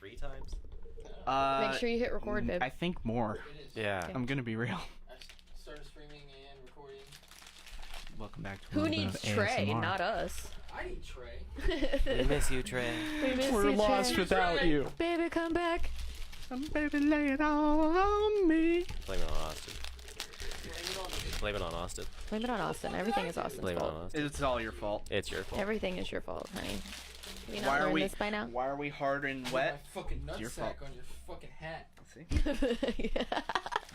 3 times? Make sure you hit record, babe. I think more. It is. Yeah. I'm gonna be real. I started streaming and recording. Welcome back to a Who little needs bit of Trey, ASMR. not us? I need Trey. We miss you, Trey. We miss We're you, lost Trey. without you. Baby, come back. Baby, lay it all on me. Blame it on Austin. Blame it on Austin. Blame it on Austin. Everything is Austin's Blame it on fault. Austin. It's all your fault. It's your fault. Everything is your fault, honey. You not Why are learned we? this by now? Why are we hard and My wet? fucking Your nutsack fault. on your fucking hat. See, Yeah.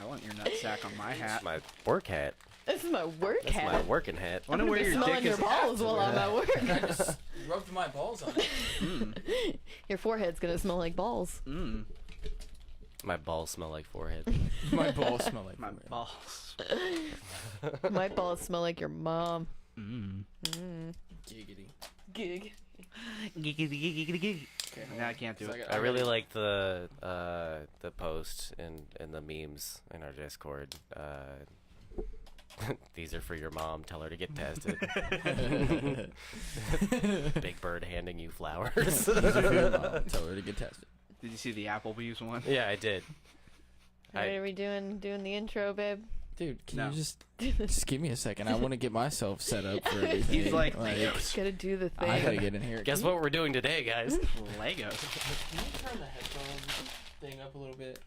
I want your nutsack on my hat. It's my work hat. This is my work That's hat. my working hat. I wonder I'm where gonna be your smelling dick your is. balls while I'm at work. I just rubbed my balls on it. Your forehead's gonna smell like balls. My balls smell like forehead. My balls smell like My balls. My balls smell like your mom. giggity. Gig. Okay, Now I can't do So it. I really like the post and the memes in our Discord. These are for your mom. Tell her to get tested. Big Bird handing you flowers. Tell her to get tested. Did you see the Applebee's one? Yeah, I did. Alright, are we doing the intro, babe? Dude, can No. you just give me a second? I want to get myself set up for everything. He's like, Gotta do the thing. I gotta get in here. Guess what we're doing today, guys? Lego. Can you turn the headphone thing up a little bit?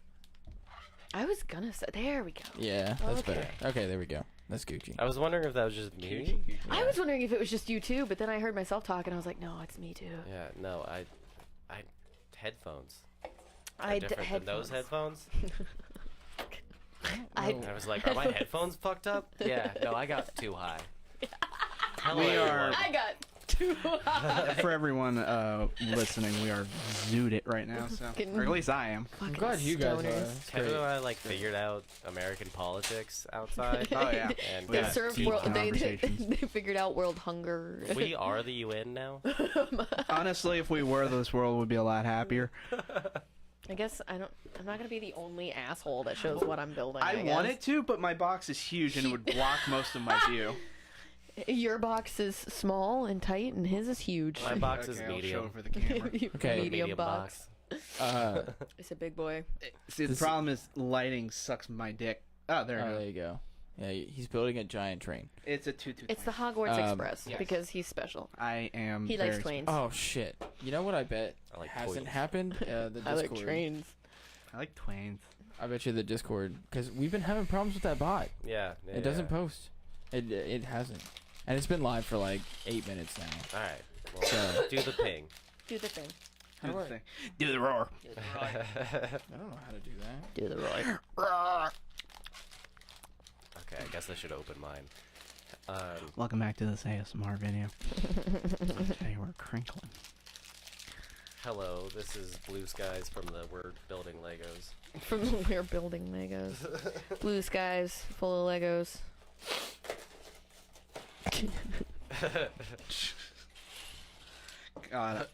I was gonna say. There we go. Yeah, that's Okay. better. Okay, there we go. That's Gucci. I was wondering if that was just me. I was wondering if it was just you too, but then I heard myself talk and I was like, no, it's me too. Yeah, no, I headphones. I Different than those headphones. I I was like, are my headphones fucked up? Yeah, no, I got too high. Hello, We are- everyone. I got too high. For everyone listening, we are zooted it right now, so Fucking- or at least I am. I'm glad you guys are. stoners. It's Kevin great. and I like figured out American politics outside. Oh yeah. And We They had served deep world. They conversations. they figured out world hunger. we are the UN now. Honestly, if we were, this world would be a lot happier. I guess I'm not gonna be the only asshole that shows what I'm building. I guess. wanted to, but my box is huge and it would block most of my view. Your box is small and tight, and his is huge. My box is Okay, I'll show medium. for the camera. Okay. medium box. Uh, It's a big boy. See, the This- problem is lighting sucks my dick. Oh, there oh, there it you go. Yeah, he's building a giant train. goes. It's a 2-2. It's the Hogwarts Express yes. because he's special. I am. He very likes twains. Oh shit! You know what? I bet I like hasn't toys. happened. The Discord. I like trains. I like twains. I bet you the Discord because we've been having problems with that bot. Yeah, It doesn't post. It hasn't, and it's been live for like 8 minutes now. All right, well, So do the ping. Do the thing. Do do the I- thing. Do the roar. I don't know how to do that. Do the roar. Okay, I guess I should open mine. Welcome back to this ASMR video. Today we're crinkling. Hello, this is Blue Skies from the We're Building Legos. From the We're Building Legos. Blue skies, full of Legos. God,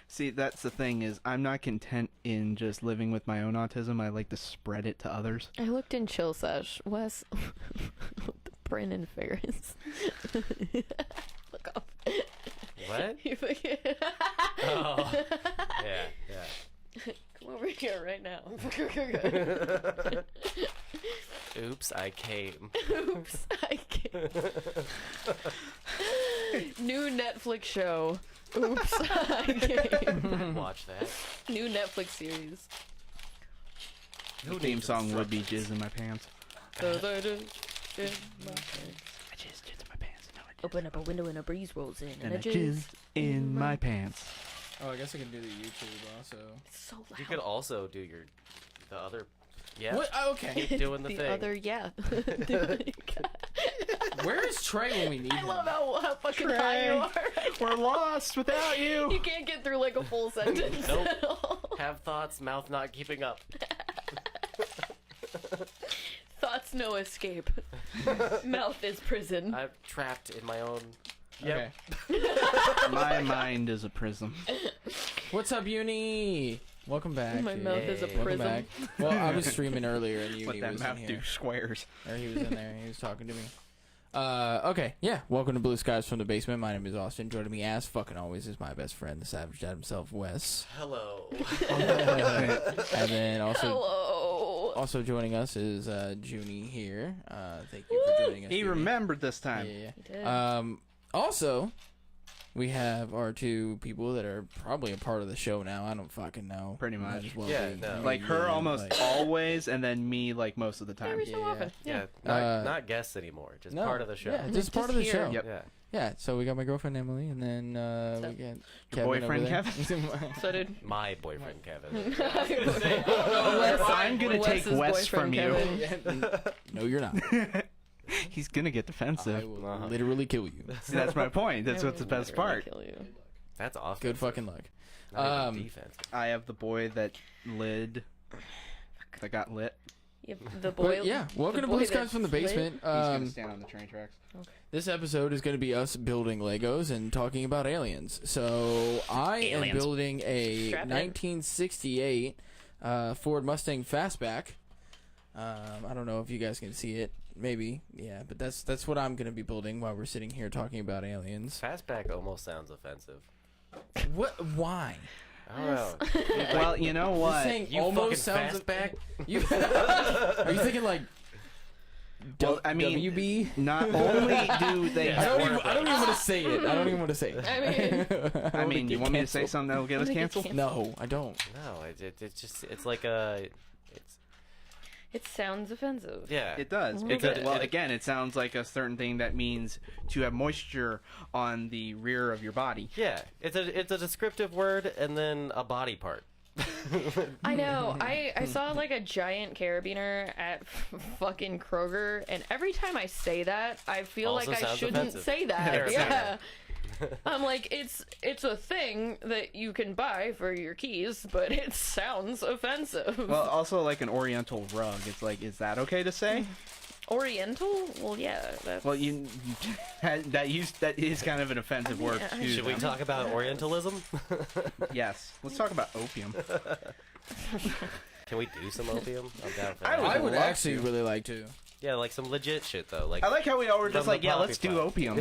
see, that's the thing is I'm not content in just living with my own autism. I like to spread it to others. I looked in Chill Sesh. Wes. The Brennan Ferris. Look up. What? You fucking- Oh, yeah, yeah. Come over here right now. Oops, I came. Oops, I can't. New Netflix show. Oops, I can't. Watch that. New Netflix series. The theme song would be Jizz in My Pants. I I just jizzed in my pants. No, I jizzed. Open up a window and a breeze rolls in. And I jizzed in my pants. Oh, I guess I can do the YouTube also. It's so loud. You could also do the other. Yeah. What? Oh, okay. Keep doing the the thing. other, yeah. Where is Trey when we need I him? love how fucking Trey. high you are. Right We're lost without You you. can't get through like a full sentence Nope. at all. Have thoughts, mouth not keeping up. Thoughts no escape. Mouth is prison. I'm trapped in my own. Okay. My mind is a prism. What's up, Uni? Welcome back. My dude. mouth is a Welcome prism. Welcome back. Well, I was streaming earlier and What Uni that was mouth in do? here. Squares. Or he was in there. He was talking to me. Okay, yeah. Welcome to Blue Skies from the Basement. My name is Austin. Joining me, as fucking always, is my best friend, the Savage Dad himself, Wes. Hello. And then Hello. also joining us is Junie here. Thank you for joining us. He Junie. remembered this time. Yeah, He did. yeah. Also, we have our two people that are probably a part of the show now. I don't fucking know. Pretty Might much. as well Yeah, be. no. Like her Yeah, almost like- always, and then me like most of the time. Every so yeah. often. Yeah, Yeah. not guests anymore. Just No, part of the show. Yeah, just part Just of the here. show. Yep. Yeah. Yeah, so we got my girlfriend Emily, and then So- we got Your Kevin boyfriend over there. Kevin? So did My boyfriend Kevin. I'm gonna take Wes's Wes from boyfriend, you. Kevin. No, you're not. He's gonna get I defensive. will Uh-huh. literally kill you. See, that's my point. That's I what's the will best literally part. kill you. That's awesome. Good fucking luck. Not even defense. I have the boy that got lit. Yep, the boy. But yeah, welcome the to Blue boy Skies that's from the lit. Basement. He's gonna stand on the train tracks. This episode is going to be us building Legos and talking about aliens. So I am Aliens. building a Strap in. 1968 Ford Mustang Fastback. I don't know if you guys can see it. Maybe, yeah. But that's what I'm going to be building while we're sitting here talking about aliens. Fastback almost sounds offensive. What? Why? I don't know. Well, you know This what? thing You almost fucking sounds. fastback. You, are you thinking like? Well, I mean, WB. Not only do they Yeah. I don't even want to say it. I don't even want to say it. I mean- I mean, you want me to say something that'll get us Wanna get canceled? No, I don't. No, it's just it's like a it's It sounds offensive. yeah. It does. Well, Because, it- well, it- again, it sounds like a certain thing that means to have moisture on the rear of your body. Yeah, it's a descriptive word and then a body part. I know. I saw like a giant carabiner at fucking Kroger, and every time I say that, I feel Also like I sounds shouldn't offensive. say that. Carabiner. Yeah. I'm like, it's a thing that you can buy for your keys, but it sounds offensive. Well, also like an oriental rug. It's like, is that okay to say? Oriental? Well, yeah. That's... Well, that is kind of an offensive word Yeah. too. Should we talk about Orientalism? Yes. Let's talk about opium. Can we do some opium? I'm down for I that. I would love actually to. really like to. Yeah, like some legit shit though. Like I like how we all were just From like, the yeah, poppy let's do plant. opium.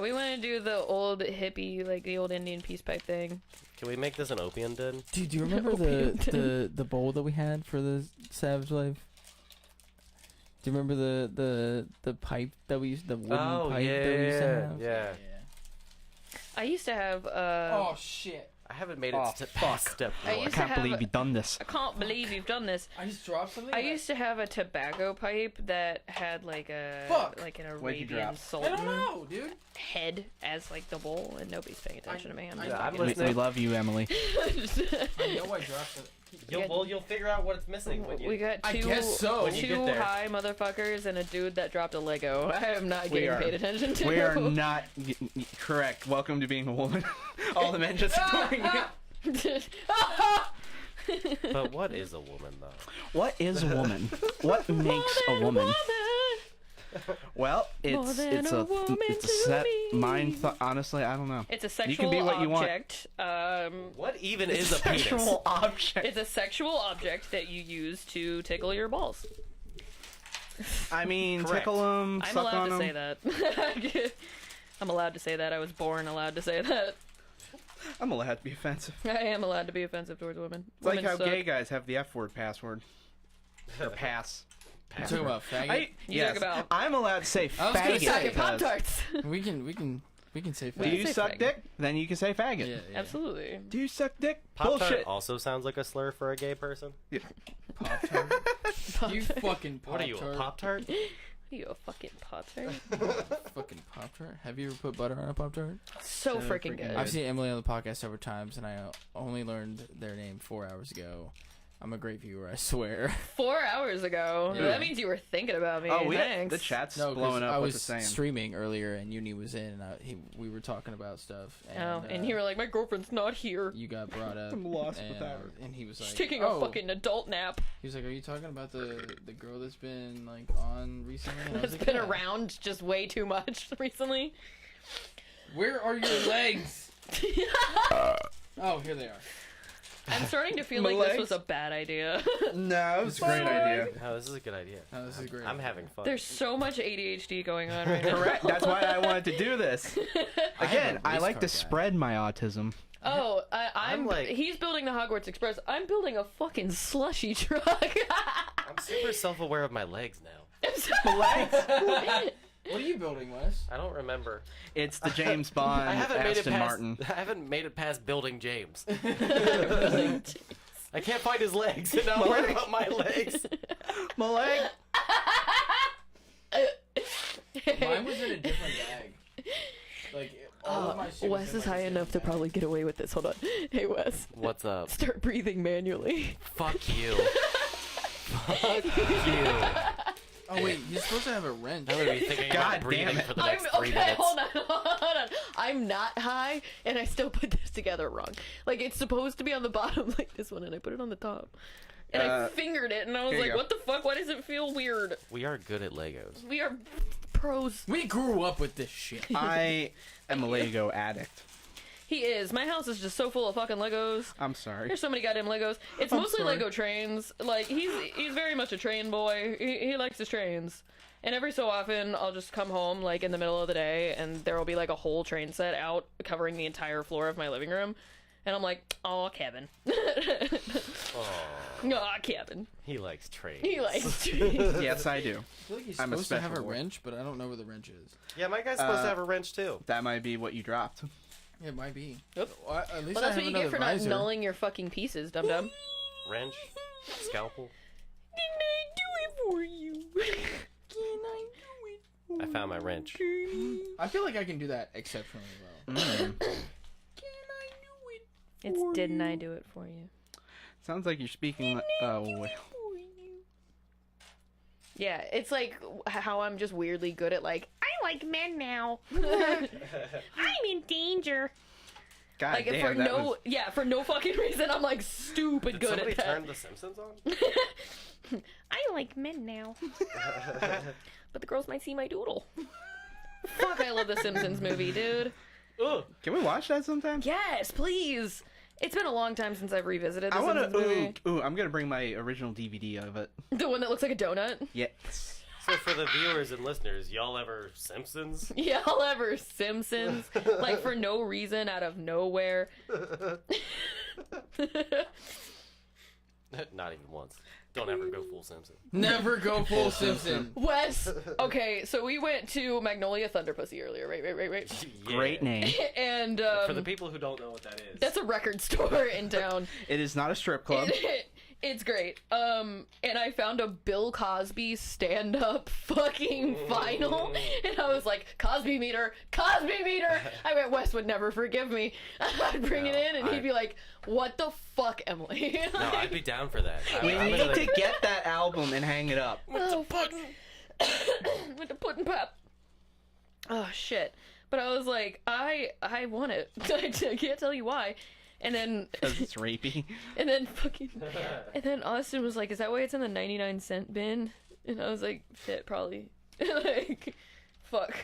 we want to do the old hippie, like the old Indian peace pipe thing. can we make this an opium den? Dude, do you remember the bowl that we had for the Savage Life? Do you remember the pipe that we used, the wooden Oh pipe that we used to yeah, have? yeah. I used to have. Oh shit! I haven't made it Oh, to fuck. past step I one. used Can't to have- believe you've done this. I can't believe you've done this. I just dropped something. I used to have a tobacco pipe that had like a Fuck. like an What'd you Arabian drop? I Sultan don't know, dude. head as like the bowl, and nobody's paying attention to me. I'm I- just Yeah, I'm fucking- listening. We love you, Emily. I know I dropped it. You'll figure out what it's missing when you. We got I two, guess so. When you two get there. high motherfuckers and a dude that dropped a Lego. I am not We getting are- paid attention to. We are not correct. Welcome to being a woman. All the men just doing it. But what is a woman though? What is a woman? What makes a woman? Well, More it's than a woman it's a to set me. mind. Honestly, I don't know. It's a You sexual can be what you want. object. What even is a penis? Sexual object. It's a sexual object that you use to tickle your balls. I mean, Correct. tickle them, I'm suck allowed on to them. say that. I'm allowed to say that. I was born allowed to say that. I'm allowed to be offensive. I am allowed to be offensive towards women. It's like Women how suck. gay guys have the F word password or pass. You talking about faggot? You Yes, talk about- I'm allowed to say I was gonna faggot. say Sucking because- Pop-Tarts. we can say Do faggot. you say suck faggot. dick? Then you can say faggot. Yeah, yeah. Absolutely. Do you suck dick? Pop-Tart Bullshit. also sounds like a slur for a gay person. Pop-Tart. You fucking Pop-Tart. What are you, a Pop-Tart? Are you a fucking Pop-Tart? Fucking Pop-Tart. Have you ever put butter on a Pop-Tart? So So freaking freaking good. good. I've seen Emily on the podcast several times, and I only learned their name 4 hours ago. I'm a great viewer, I swear. 4 hours ago. Yeah. That means you were thinking about me. Oh, Thanks. the chat's No, 'cause blowing up. I What's was it saying? streaming earlier, and Uni was in, and we were talking about stuff. And, And you were like, my girlfriend's not here. you got brought up. I'm lost and, without her. And he was like, She's taking oh. a fucking adult nap. He was like, are you talking about the girl that's been like on recently? And I was That's like, been yeah. around just way too much recently. Where are your legs? Oh, here they are. I'm starting to feel like this was a bad idea. No, it was a great Bye. idea. No, this is a good idea. Oh, this is great. I'm having fun. There's so much ADHD going on right now. Correct. That's why I wanted to do this. Again, I race like car to guy. spread my autism. Oh, I'm like- he's building the Hogwarts Express. I'm building a fucking slushy truck. I'm super self-aware of my legs now. What are you building, Wes? I don't remember. It's the James Bond I haven't made it Aston past. Martin. I haven't made it past building James. I can't find his legs, and now I'm worried about my legs. My leg. Mine was in a different bag. Like all of my shit was Wes in, is like, high a enough to different probably get away with this. Hold on. Hey, Wes. What's up? Start breathing manually. Fuck you. Fuck you. bag. Oh wait, you're supposed to have a wrench. I'm gonna be thinking God about breathing damn it. for the I'm next 3 okay. minutes. Hold on. I'm not high, and I still put this together wrong. Like it's supposed to be on the bottom like this one, and I put it on the top. And I fingered it, and I was here you like, go. "What the fuck? Why does it feel weird?" We are good at Legos. We are pros. We grew up with this shit. I am a Lego addict. He is. My house is just so full of fucking Legos. I'm sorry. There's so many goddamn Legos. It's I'm mostly sorry. Lego trains. Like he's very much a train boy. He likes his trains. And every so often, I'll just come home like in the middle of the day, and there will be like a whole train set out covering the entire floor of my living room. And I'm like, "Aw, Kevin." Aw, Kevin. He likes trains. He likes trains. Yes, I do. I feel like he's I'm a supposed to have a special boy. wrench, but I don't know where the wrench is. Yeah, my guy's supposed to have a wrench too. That might be what you dropped. It might be. Yep. Well, at least Well, I that's have what you another get for visor. not nulling your fucking pieces, dum dum. Wrench, scalpel. Didn't I do it for you? Can I do it? I found my wrench. I feel like I can do that exceptionally well. Mm. It's didn't I do it for you? Sounds like you're speaking. Oh, wait. Yeah, it's like how I'm just weirdly good at like I like men now. I'm in danger. God Like damn, for that no was... for no fucking reason I'm like stupid Did good somebody at that. turn The Simpsons on? I like men now. But the girls might see my doodle. Fuck, I love the Simpsons movie, dude. Ugh. Can we watch that sometime? Yes, please. It's been a long time since I've revisited the I want Simpsons movie. to. Ooh, I'm gonna bring my original DVD of it. The one that looks like a donut. Yes. So for the viewers and listeners, y'all ever Simpsons? Y'all ever Simpsons? Like for no reason, out of nowhere. Not even once. Don't ever go full Simpson. Never go full Simpson. Wes, okay, so we went to Magnolia Thunder Pussy earlier, right? Yeah. Great name. And For the people who don't know what that is. that's a record store in town. It is not a strip club. It's great. And I found a Bill Cosby stand-up fucking vinyl, and I was like, Cosby meter. I went, Wes would never forgive me. I'd bring it in, and he'd be like, what the fuck, Emily? No, I'd be down for that. We I'm need gonna- to get that album and hang it up. Oh, fuck. With the pudding pop. Oh, shit. But I was like, I want it. I can't tell you why. And then, Because it's rapey. and then Austin was like, is that why it's in the 99-cent bin? And I was like, shit, probably. Like, fuck.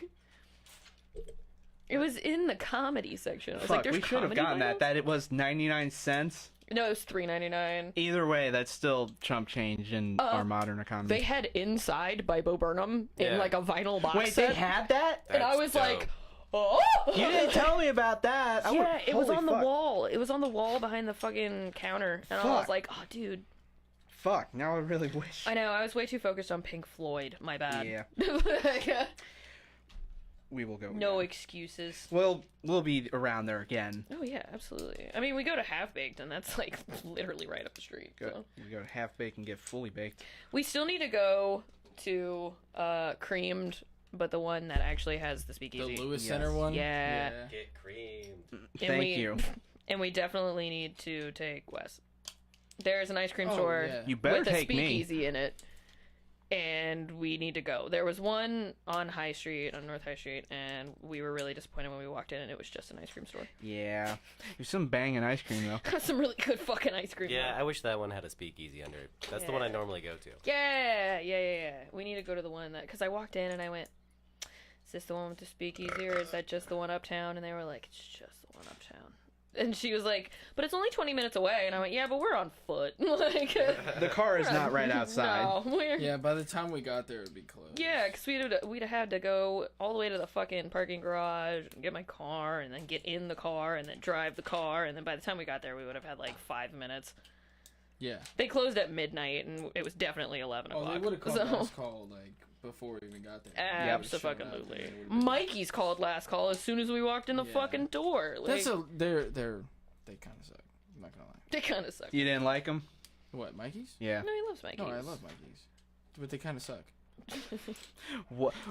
It was in the comedy section. I was like, Fuck, there's we should have comedy gotten vinyls? that. That it was 99 cents. No, it was $3.99. Either way, that's still chump change in our modern economy. They had Inside by Bo Burnham in Yeah. like a vinyl box Wait, set. they had that? And I That's was dope. like, oh! You didn't tell me about that. I Yeah, would- it was holy on the fuck. wall. It was on the wall behind the fucking counter. And I was Fuck. like, oh, dude. Fuck, now I really wish. I know, I was way too focused on Pink Floyd. My bad. Yeah. We will go. No again. excuses. We'll be around there again. Oh, yeah, absolutely. I mean, we go to Half Baked, and that's, like, literally right up the street. Go, So. we go to half baked and get fully baked. We still need to go to Creamed, but the one that actually has the The speakeasy. Lewis Yes. Center one? Yeah. Get creamed. Thank we- you. And we definitely need to take Wes. There's an ice cream Oh, store yeah. You better with a take me. speakeasy in it. And we need to go. There was one on High Street, on North High Street, and we were really disappointed when we walked in and it was just an ice cream store. Yeah. There's some banging ice cream though. Some really good fucking ice cream. Yeah, though. I wish that one had a speakeasy under it. That's the one I Yeah. normally go to. Yeah. We need to go to the one that, because I walked in and I went, is this the one with the speakeasy or is that just the one uptown? And they were like, it's just the one uptown. And she was like, but it's only 20 minutes away. And I went, yeah, but we're on foot. Like, The car is not right outside. No, we're... Yeah, by the time we got there, it'd be closed. Yeah, because we'd have had to go all the way to the fucking parking garage and get my car and then get in the car and then drive the car. And then by the time we got there, we would have had like 5 minutes. Yeah. They closed at midnight and it was definitely 11 o'clock. Oh, they would have called so... last call, like, before we even got there. Absolutely. Mikey's called last call as soon as we walked in the fucking door. Like, They kind of suck. I'm not gonna lie. they kind of suck. You didn't like them? What, Mikey's? Yeah. No, he loves Mikey's. No, I love Mikey's. But they kind of suck.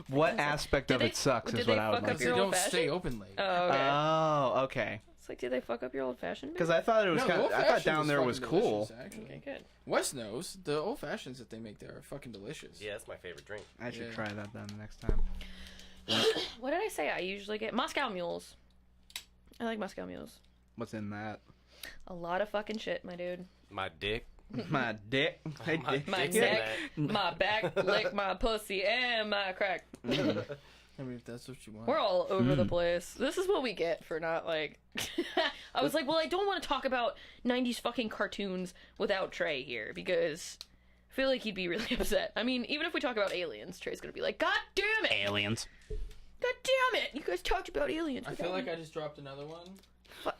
What aspect of Did it sucks did is what they I would fuck like up to They your know. old don't stay fashioned? open late. Oh, okay. Oh, okay. It's like, did they fuck up your old fashioned? Because I thought it was No, kind the of. I thought old-fashioned down there was fucking cool. delicious, actually. Okay, good. Wes knows the old fashions that they make there are fucking delicious. Yeah, that's my favorite drink. I should Yeah. try that then next time. What did I say? I usually get Moscow mules. I like Moscow mules. What's in that? A lot of fucking shit, my dude. My dick. My dick. Hey, My dick. My dick's in neck, that. my back, lick my pussy, and my crack. I mean, if that's what you want. We're all over the place. This is what we get for not like. I was like, well, I don't want to talk about 90s fucking cartoons without Trey here because I feel like he'd be really upset. I mean, even if we talk about aliens, Trey's gonna be like, God damn it! Aliens. God damn it! You guys talked about aliens. I feel like I just dropped another one.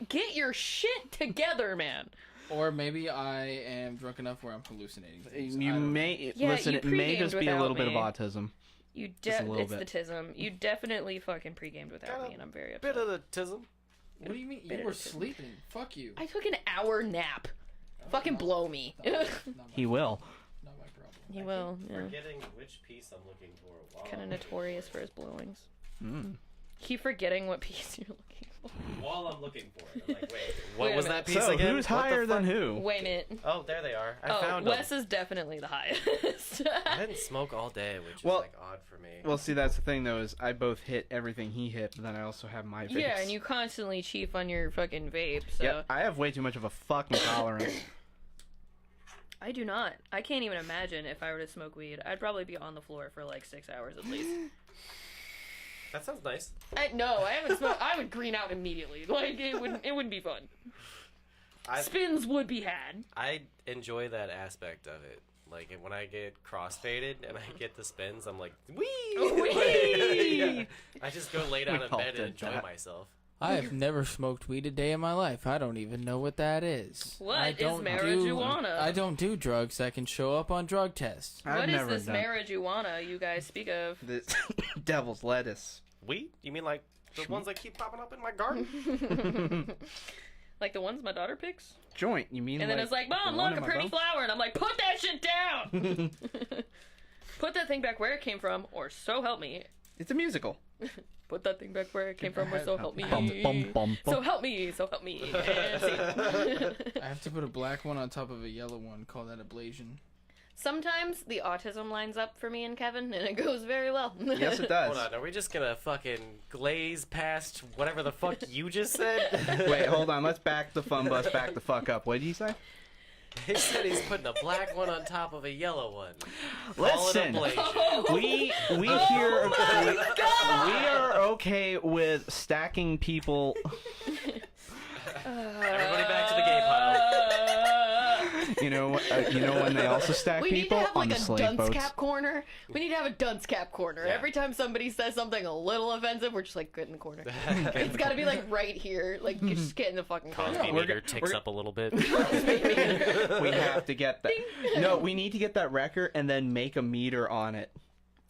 Get your shit together, man. Or maybe I am drunk enough where I'm hallucinating things. You I don't know. may Yeah, listen. you It may pre-gamed just be a little without bit of me. autism. You Just a little it's bit. the tism. You definitely fucking pre-gamed without me, and I'm very upset. Bit of the tism. What do you mean? Bit You of were a tip. sleeping. Fuck you. I took an hour nap. Fucking blow me. Not my, He will. not my problem. He will. Yeah. Forgetting which piece I'm looking for. Wow. Kind of notorious for his blowings. Mm. Keep forgetting what piece you're looking for. While I'm looking for it, I'm like, wait, what Wait a was minute. that piece So again? who's What the higher than fuck? who? Wait a minute. Oh, there they are. I Oh, found Wes them. is definitely the highest. I didn't smoke all day, which Well- is like odd for me. Well, see, that's the thing though, is I both hit everything he hit, but then I also have my vapes. Yeah, and you constantly chief on your fucking vape, so. Yeah, I have way too much of a fucking tolerance. I do not. I can't even imagine if I were to smoke weed. I'd probably be on the floor for like 6 hours at least. That sounds nice. No, I haven't smoked. I would green out immediately. Like, it wouldn't be fun. Spins would be had. I enjoy that aspect of it. Like when I get crossfaded and I get the spins, I'm like, wee! Wee! Yeah. I just go lay down We in all bed and did enjoy that. myself. I have never smoked weed a day in my life. I don't even know what that is. What I is don't marijuana? I don't do drugs that can show up on drug tests. I've What is never this done marijuana you guys speak of? this devil's lettuce. Weed? You mean like the ones that keep popping up in my garden? Like the ones my daughter picks? Joint, you mean? And then it's like, Mom, the one look, in a my pretty bum? flower. And I'm like, put that shit down! Put that thing back where it came from, or so help me. It's a musical. Put that thing back where it came from, or so help me. Bum, bum, bum, So bum. help me, so help me. And see. I have to put a black one on top of a yellow one. Call that ablation. Sometimes the autism lines up for me and Kevin, and it goes very well. Yes, it does. Hold on, are we just gonna fucking glaze past whatever the fuck you just said? Wait, hold on. Let's back the fun bus back the fuck up. What did you say? He said he's putting a black one on top of a yellow one. Call it Listen, ablation. we here we are okay with stacking people. Everybody back to the gay pile. You know when they also stack We need to people have on like the a slave dunce boats. cap corner. We need to have a dunce cap corner. Yeah. Every time somebody says something a little offensive, we're just like, get in the corner. It's got to be like right here. Like, just get in the fucking corner. Cosby we're meter go- ticks we're- up a little bit. We have to get that. No, we need to get that record and then make a meter on it.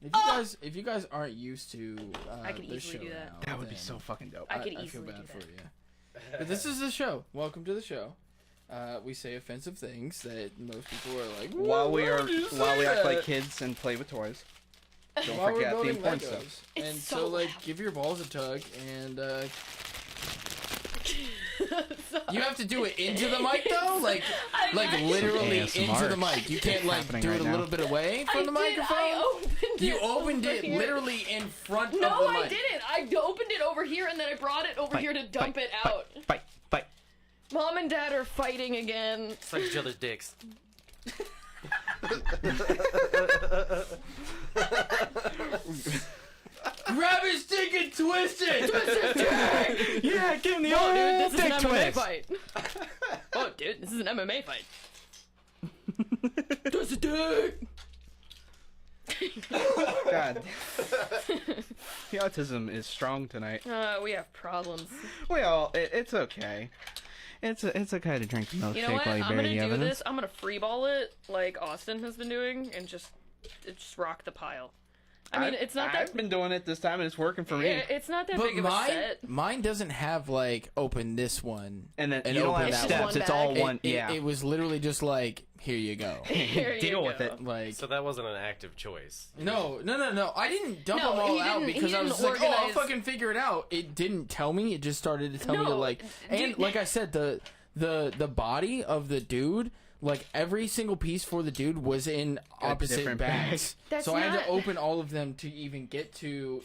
If you guys aren't used to I could this easily show do that. now, That would be then so fucking dope. I could feel easily bad do for that. you. But this is the show. Welcome to the show. We say offensive things that most people are like. While we "Why would you say act like that?" kids and play with toys. Don't While we're forget the building important Legos. stuff. It's And so so, like, loud. give your balls a tug, and So- you have to do it into the mic though, like literally ASMR into the mic. You can't like happening do right it a now. little bit away I from the did, microphone. I opened You it opened over it here. literally in front of No, the mic. I didn't. I opened it over here and then I brought it over here to dump it out. Fight, fight. Mom and Dad are fighting again. Suck each other's dicks. Grab his dick and twist it. Yeah, give him the Oh, old dude, this is dick an MMA twist. fight. Oh, dude, this is an MMA fight. Twist the dick. God. The autism is strong tonight. We have problems. Well, it's okay. It's okay to drink the milkshake You know what? while you I'm bury gonna the do evidence. this. I'm gonna freeball it like Austin has been doing, and just rock the pile. I mean, it's not that. I've been doing it this time, and it's working for me. It's not that But big of a set. mine doesn't have like open this one And then and you don't open have It's that just steps. one It's all bag. one. It, Yeah. it was literally just like, here you go. Here you Deal with go. it. Like, So that wasn't an active choice. no. I didn't dump No, them all he out didn't- because he I was didn't just like, oh, I'll organize- fucking figure it out. It didn't tell me. It just started to tell me to No, like, and dude- like I said, the body of the dude. Like every single piece for the dude was in opposite different bags, That's so I had not- to open all of them to even to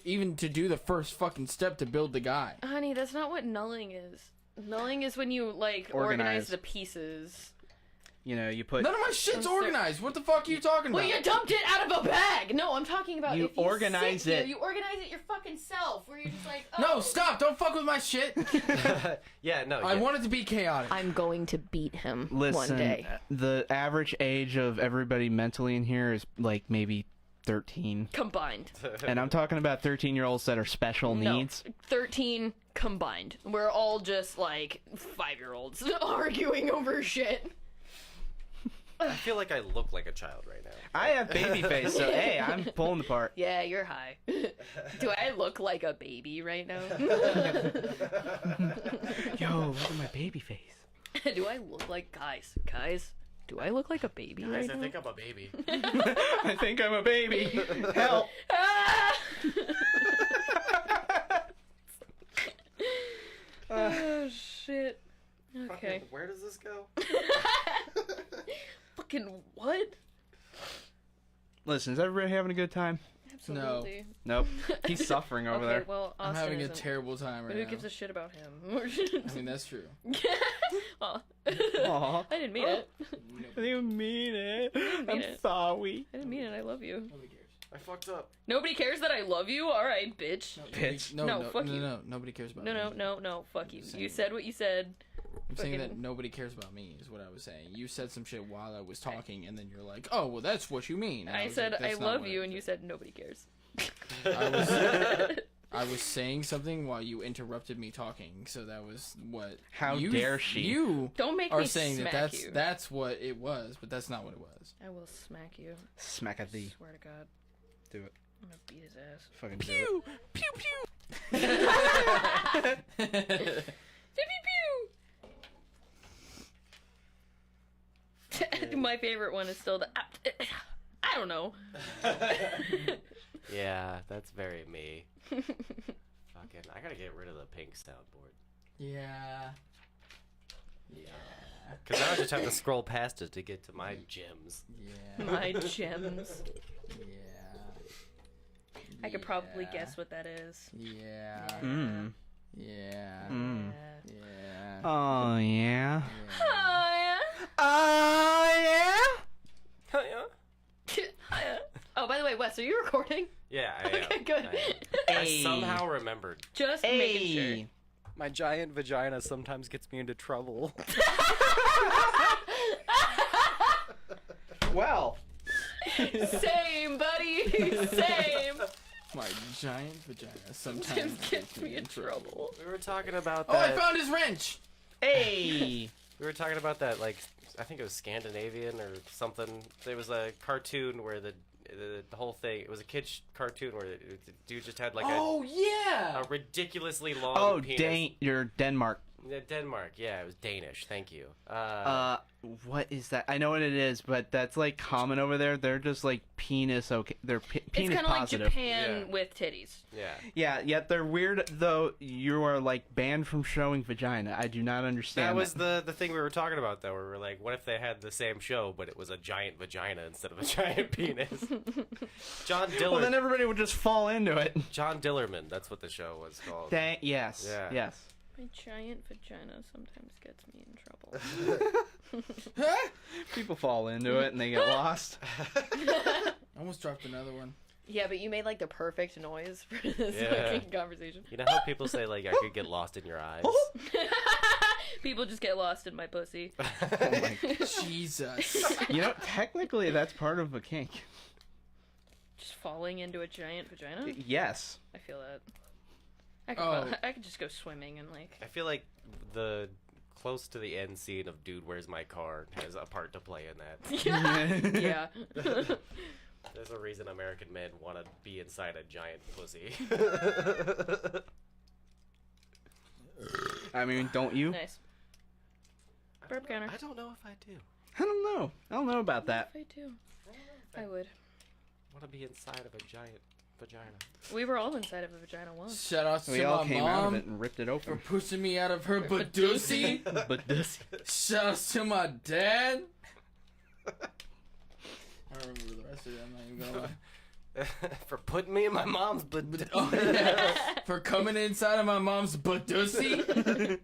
do the first fucking step to build the guy. Honey, that's not what nulling is. Nulling is when you like Organize. organize the pieces. You know, you put None of my shit's organized. What the fuck are you talking Well, about? you dumped it out of a bag. No, I'm talking about You if you organize sit here, it. you organize it your fucking self. Where you're just like, oh, No, stop! Don't fuck with my shit. Yeah, no. I yeah. want it to be chaotic. I'm going to beat him listen. one day. The average age of everybody mentally in here is like maybe 13, Combined. and I'm talking about 13-year-olds that are special No, needs. 13 combined. We're all just like 5-year-olds arguing over shit. I feel like I look like a child right now. I have baby face, so hey, I'm pulling the part. Yeah, you're high. Do I look like a baby right now? Yo, look at my baby face. Do I look like guys? Do I look like a baby right now? I'm a baby. I think I'm a baby. Help. Ah! Oh shit. Okay. Where does this go? Fucking what? Listen, is everybody having a good time? Absolutely. Nope. He's suffering over Okay, there. well, I'm Austin having a isn't. terrible time But right who now. gives a shit about him? I mean, that's true. Aw. Aw. I didn't mean it. I didn't mean it. mean I'm it. sorry. I didn't mean it. I love you. Nobody cares. I fucked up. Nobody cares that I love you? Alright, bitch. Bitch. No, No, no, fuck no, you. no, nobody cares about No, me. no, no, no. Fuck you. I'm saying You that. said what you said. I'm saying that Fucking- nobody cares about me is what I was saying. You said some shit while I was talking, and then you're like, "Oh, well, that's what you mean." And I was said like, I "That's not love what you, I and you said nobody cares. I was saying something while you interrupted me talking, so that was what. How you, dare she. You Don't make are me saying smack that you. that's what it was, but that's not what it was. I will smack you. Smack at thee. Swear to God. Do it. I'm gonna beat his ass. Fucking do it. Pew pew. Pew pew pew! My favorite one is still the. I don't know. Yeah, that's very me. Fucking, I gotta get rid of the pink soundboard. Yeah. Yeah. Because now I just have to scroll past it to get to my gems. Yeah. My gems. Yeah. I could probably Yeah. guess what that is. Yeah. Mm. Yeah. Mm. Yeah. Oh, yeah. Oh Oh, yeah? yeah. yeah. Oh, by the way, Wes, are you recording? Yeah, I am. Okay, good. I somehow remembered. Just making sure. Hey. My giant vagina sometimes gets me into trouble. Well. Same, buddy. Same. My giant vagina sometimes Just gets me in trouble. We were talking about Oh, I that. found his wrench. Hey. We were talking about that, like, I think it was Scandinavian or something. There was a cartoon where the whole thing, it was a kid's cartoon where the dude just had like Oh yeah. a ridiculously long Oh, penis. you're Denmark. Yeah, Denmark, yeah, it was Danish. Thank you. What is that? I know what it is, but that's like common over there. They're just like penis. Okay, they're It's penis kind of like positive. Japan Yeah. with titties. Yeah. Yeah, yet they're weird. Though you are like banned from showing vagina. I do not understand. That was the thing we were talking about, though, where we were like, what if they had the same show, but it was a giant vagina instead of a giant penis? John Well, then Dillerman. everybody would just fall into it. John Dillerman, that's what the show was called. Yes. Yeah. Yes. My giant vagina sometimes gets me in trouble. People fall into it and they get lost. I almost dropped another one. Yeah, but you made like the perfect noise for this Yeah. fucking conversation. You know how people say like I could get lost in your eyes? People just get lost in my pussy. Oh my Jesus. You know, technically that's part of a kink. Just falling into a giant vagina? Yes. I feel that. I could, Oh. I could just go swimming and like. I feel like the close to the end scene of Dude, Where's My Car has a part to play in that. Yeah. There's a reason American men want to be inside a giant pussy. I mean, don't you? Nice. Burp counter. I don't know if I do. I don't know. I don't know about that. I do. I would. Want to be inside of a giant vagina. We were all inside of a vagina once. Shout out We to all my came out of mom it and ripped it for open. pushing me out of her badoosie. But this. Shout out to my dad. I don't remember the rest of it. I'm not even gonna lie. For putting me in my mom's Oh, yeah. For coming inside of my mom's badoosie.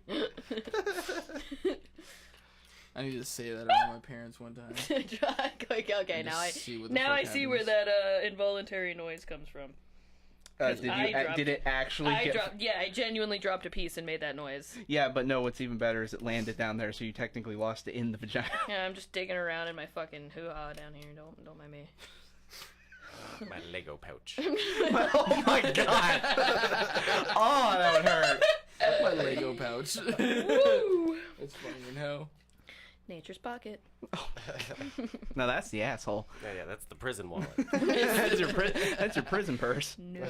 I need to say that around my parents one time. Okay, now I Just see what the now fuck I see where happens. that involuntary noise comes from. Did it actually I get? dropped. Yeah, I genuinely dropped a piece and made that noise. Yeah, but no. What's even better is it landed down there, so you technically lost it in the vagina. Yeah, I'm just digging around in my fucking hoo-ha down here. Don't mind me. My Lego pouch. Oh my god! Oh, that would hurt. My Lego pouch. Woo! It's funny in hell. Nature's pocket. No, that's the asshole. Yeah, that's the prison wallet. That's your prison purse. No.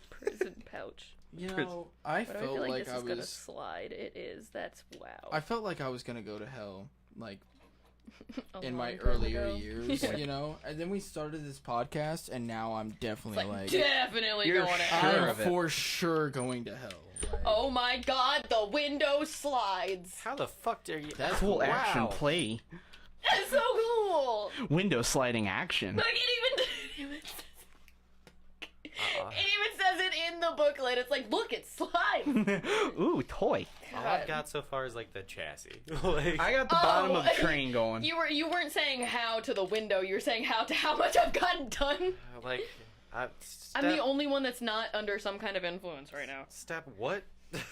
Prison pouch. You know, I But I felt feel like like this I is gonna was. slide. It is. That's wow. I felt like I was gonna go to hell, like A in my long time earlier ago. years, you know. And then we started this podcast, and now I'm definitely like, Definitely You're going to sure hell. I'm of it. for sure going to hell. Like, Oh my god, the window slides. How the fuck are you? That's Cool wow. action play. That's so cool. Window sliding action. Like it even says it in the booklet. It's like, look, it slides. Ooh, toy. All I've got so far is like the chassis. Like, I got the bottom of the train going. You weren't saying how to the window. You were saying how to how much I've gotten done. like, I'm the only one that's not under some kind of influence right now. Step what?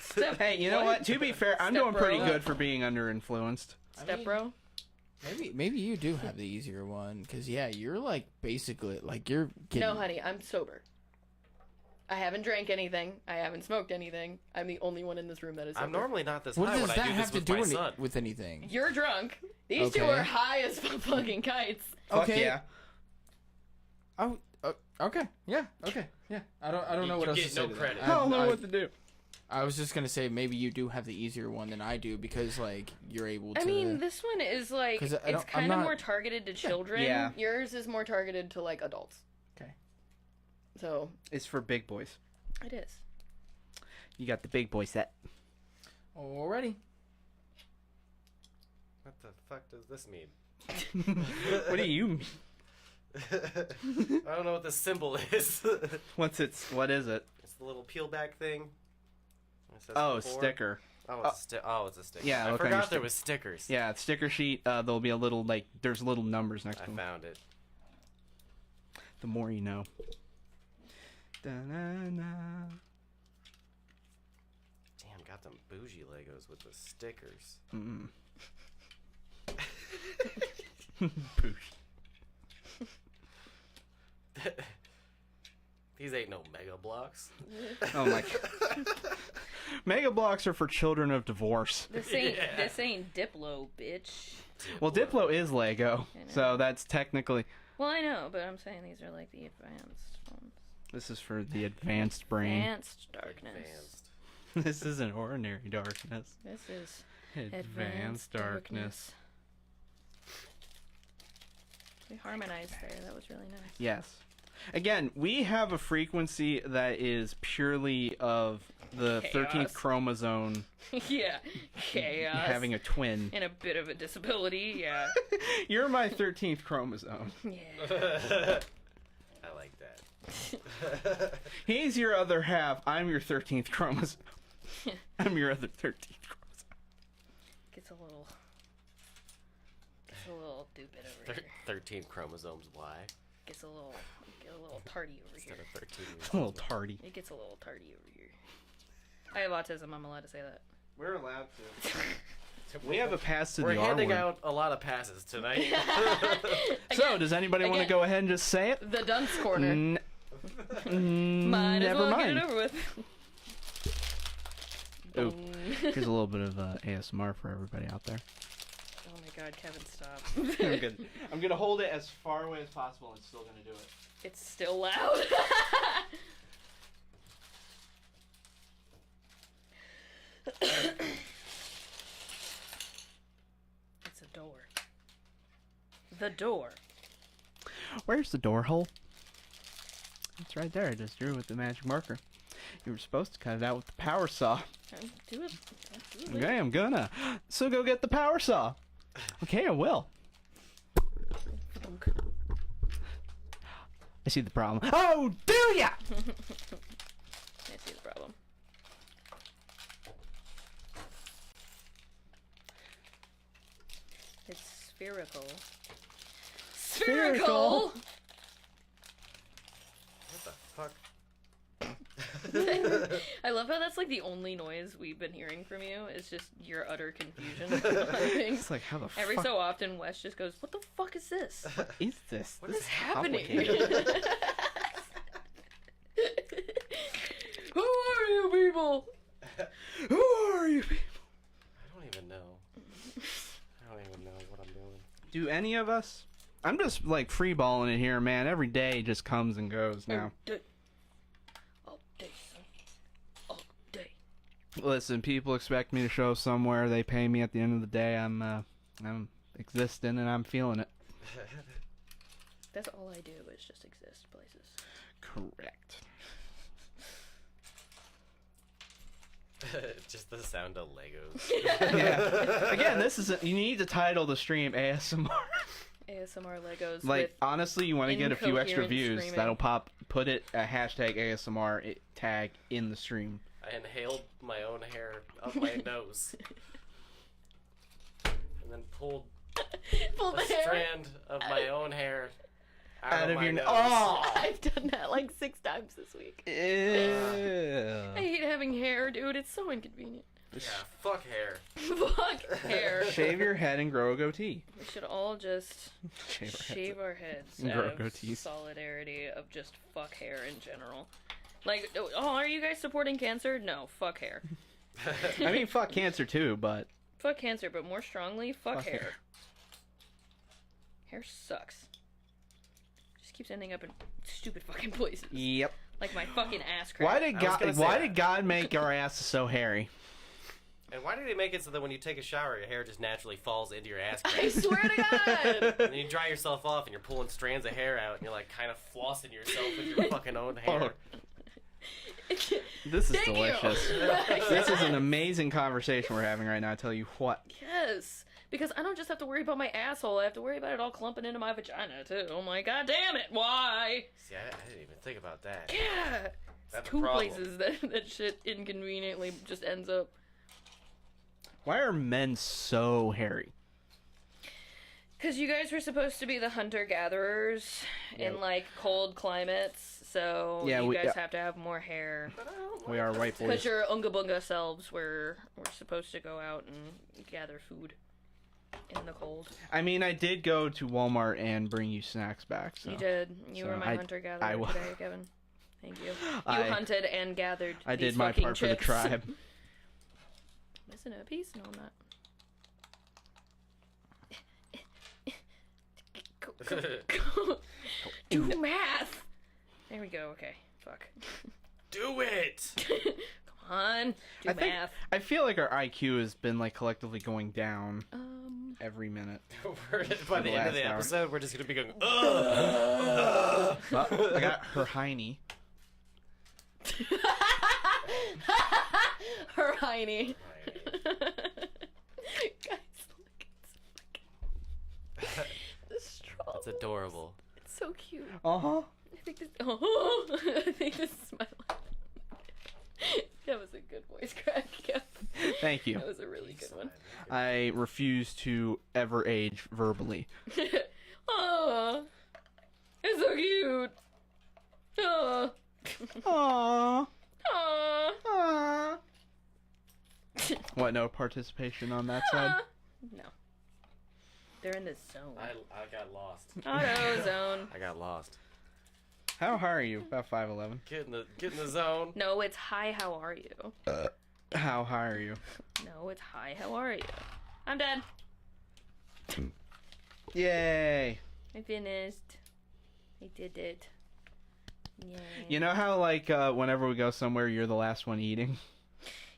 Step, Hey, you know what? To be fair, I'm Step doing pretty bro. good for being under influenced. Step mean, bro. Maybe you do have the easier one, because yeah, you're like basically like you're getting. No, honey, I'm sober. I haven't drank anything. I haven't smoked anything. I'm the only one in this room that is sober. I'm normally not this What high does when that I do have this to with do my son. with anything? You're drunk. These two Okay. are high as fucking kites. Fuck Okay. yeah. Oh, okay, yeah, okay, yeah. I don't know You what else get to say no to that. credit. I don't know what to do. I was just gonna say maybe you do have the easier one than I do because like you're able to. I mean, this one is like 'Cause I it's don't- I'm kind of not- more targeted to children. Yeah. Yours is more targeted to like adults. Okay. So It's for big boys. it is. You got the big boy set. Already. What the fuck does this mean? What do you mean? I don't know what the symbol is. What is it? It's the little peel back thing. It says Oh, before. sticker. Oh, it's a sticker. Yeah, I look on your forgot there stick- was stickers. Yeah, sticker sheet. There'll be a little there's little numbers next I to them. found it. The more you know. Da-na-na. Damn, got them bougie Legos with the stickers. Mm. Boosh. These ain't no Mega Blocks. Oh my god. Mega blocks are for children of divorce. This ain't Diplo, bitch. Well, Diplo is Lego, so that's technically. Well, I know, but I'm saying these are like the advanced ones. This is for the advanced brain. Advanced darkness. Advanced. This isn't ordinary darkness. This is Advanced darkness. We harmonized there. That was really nice. Yes. Again, we have a frequency that is purely of the Chaos. 13th chromosome Yeah. Chaos. having a twin. and a bit of a disability. Yeah. You're my 13th chromosome. Yeah. I like that. He's your other half. I'm your 13th chromosome. I'm your other 13th chromosome. Gets a a little stupid over here. 13 chromosomes Y Gets a little tardy over instead here. of 13 years A little old. tardy. It gets a little tardy over here. I have autism. I'm allowed to say that. We're allowed to. We have a pass to We're the R handing word. out a lot of passes tonight. So, does anybody want to Again. go ahead and just say it? The dunce corner. Might as Never well mind. get it over with. Ooh. Here's a little bit of ASMR for everybody out there. Oh my god, Kevin, stop. I'm good. I'm gonna hold it as far away as possible and still gonna do it. It's still loud. It's a door. The door. Where's the door hole? It's right there. I just drew it with the magic marker. You were supposed to cut it out with the power saw. Do it. Do it. Okay, I'm gonna. So go get the power saw. Okay, I will. I see the problem. Oh, do ya? I see the problem. It's spherical. Spherical? What the fuck? I love how that's like the only noise we've been hearing from you is just your utter confusion on things. It's like, how the Every fuck so often, Wes just goes, "What the fuck is this? is this? What is happening? complicated. Who are you people?" Who are you? I don't even know. I don't even know what I'm doing. Do any of us? I'm just like freeballing it here, man. Every day just comes and goes now. All day, son. All day. Listen, people expect me to show somewhere. They pay me at the end of the day. I'm existing and I'm feeling it. That's all I do is just exist places. Correct. Just the sound of Legos. Yeah. Again, this is you need to title the stream ASMR. ASMR Legos Like with honestly, you want to get a few extra incoherent views. screaming. That'll pop. Put it a hashtag ASMR tag in the stream. I inhaled my own hair up my nose. And then pulled pull a the hair. strand of my own hair Out of my your nose. oh. I've done that like 6 times this week. I Ew. hate having hair, dude. It's so inconvenient. Yeah, fuck hair. Fuck hair. Shave your head and grow a goatee. We should all just shave our heads And out grow of goatees. solidarity of just fuck hair in general. Like, oh, are you guys supporting cancer? No, fuck hair. I mean, fuck cancer too, but Fuck cancer, but more strongly, fuck Fuck hair. hair. Hair sucks. Just keeps ending up in stupid fucking places. yep. Like my fucking ass crack. Why did I was gonna God? say Why that. did God make our asses so hairy? And why did they make it so that when you take a shower, your hair just naturally falls into your ass I crack? swear to God! And then you dry yourself off and you're pulling strands of hair out and you're like kind of flossing yourself with your fucking own hair. This is Thank you. delicious. This is an amazing conversation we're having right now. I tell you what. Yes, because I don't just have to worry about my asshole. I have to worry about it all clumping into my vagina too. I'm like, God damn it! Why? See, I didn't even think about that. Yeah. That's a 2 problem. places that shit inconveniently just ends up. Why are men so hairy? Because you guys were supposed to be the hunter-gatherers in, like, cold climates, so Yeah, you guys have to have more hair. We are white Because boys. your Unga-Bunga selves were supposed to go out and gather food in the cold. I mean, I did go to Walmart and bring you snacks back. So You did. You So were my I hunter-gatherer wa- today, Kevin. Thank you. You I- hunted and gathered I these did my fucking part chips. for the tribe. Missing a piece? No, I'm not. Go. Do math! There we go, okay. Fuck. Do it! Come on. Do I think math. I feel like our IQ has been like collectively going down Um. every minute. By the end of last the hour. episode, we're just gonna be going, ugh! Well, I got her hiney. Her hiney. Guys, look. It's fucking. The straw. That's adorable. It's so cute. Uh huh. I think this. Oh, I think this is my. That was a good voice crack. Yeah. Thank you. That was a really good one. I refuse to ever age verbally. Aw. It's so cute. Aw. Aww. Aw. Aww. What, no participation on that side? No. They're in the zone. I got lost. Auto zone. I got lost. How high are you? About 5'11". Get in the zone. No, it's hi, how are you? How high are you? No, it's hi, how are you? I'm dead. Yay! I finished. I did it. Yay. You know how, like, whenever we go somewhere, you're the last one eating?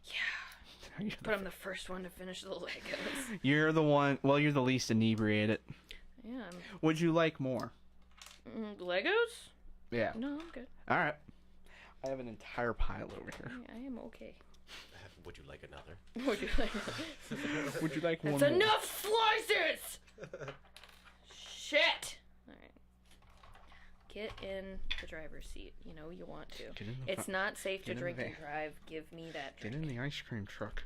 Yeah. But I'm the first one to finish the Legos. You're the one, well, you're the least inebriated. Yeah. Would you like more? Legos? Yeah. No, I'm good. Alright. I have an entire pile over here. I am okay. Would you like another? Would you like Would you like That's one more? enough slices! Shit! Alright. Get in the driver's seat. You know you want to. Get in the It's not safe to get in drink the and drive. Give me that Get drink. in the ice cream truck.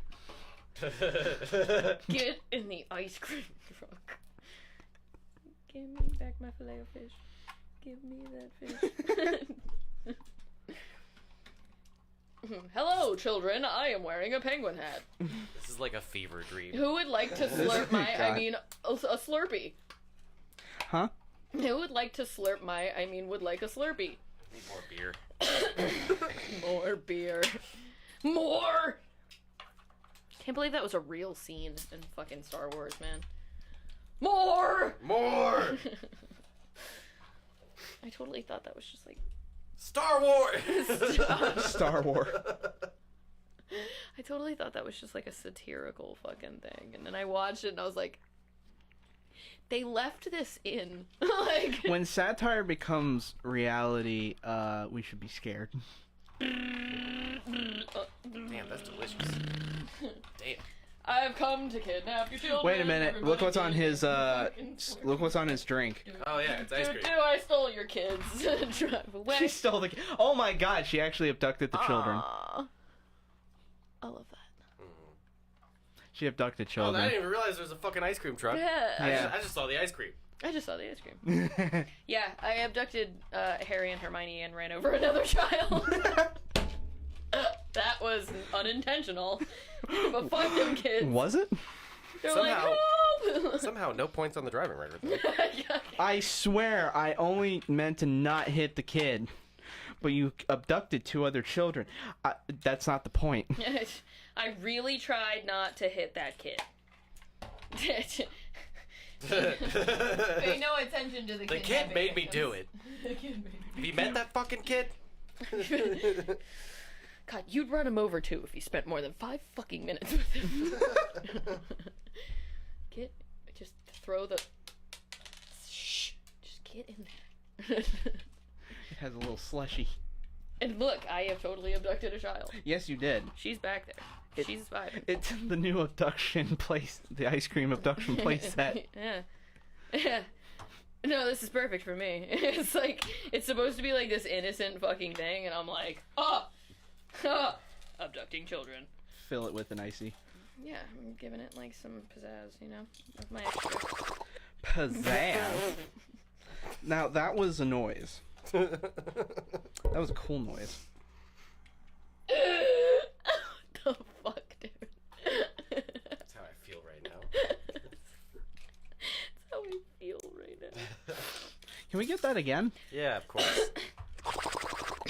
Get in the ice cream truck. Give me back my filet of fish. Give me that fish. Hello, children. I am wearing a penguin hat. This is like a fever dream. Who would like to slurp my, I God. mean, a Slurpee? Huh? Who would like to slurp my, I mean, would like a Slurpee? Need more beer. More beer. More! Can't believe that was a real scene in fucking Star Wars, man. More! More! I totally thought that was just like... Star Wars! Star Wars. I totally thought that was just like a satirical fucking thing. And then I watched it and I was like... They left this in. Like... When satire becomes reality, we should be scared. Damn, that's delicious. Damn. I've come to kidnap your children. Wait a minute. Look Everybody what's on give his me fucking Slurpee. look what's on his drink. Oh yeah, it's ice cream. I stole your kids. Drive away. She stole the Oh my god, she actually abducted the children. Aw. I love that. She abducted Oh, I children. didn't even realize there was a fucking ice cream truck. Yeah. Yeah. I just saw the ice cream. I just saw the ice cream. Yeah, I abducted Harry and Hermione and ran over another child. That was unintentional. But fuck them kids. Was it? They're Somehow- like, help! Somehow, no points on the driving record. Though. Yeah. I swear I only meant to not hit the kid. But you abducted 2 other children. That's not the point. I really tried not to hit that kid. Pay no attention to the The kid made me do it. The kid made Have you met that fucking kid? God, you'd run him over too if you spent more than 5 fucking minutes with him. Just throw the. Shh. Just get in there. It has a little slushy. And look, I have totally abducted a child. Yes, you did. She's back there. She's vibing. It's the new abduction place, the ice cream abduction place set. Yeah. Yeah. No, this is perfect for me. It's like, it's supposed to be like this innocent fucking thing, and I'm like, abducting children. Fill it with an icy. Yeah, I'm giving it like some pizzazz, you know? With my extra. Pizzazz. Now, that was a noise. That was a cool noise. What the fuck, dude? That's how I feel right now. That's how I feel right now. Can we get that again? Yeah, of course.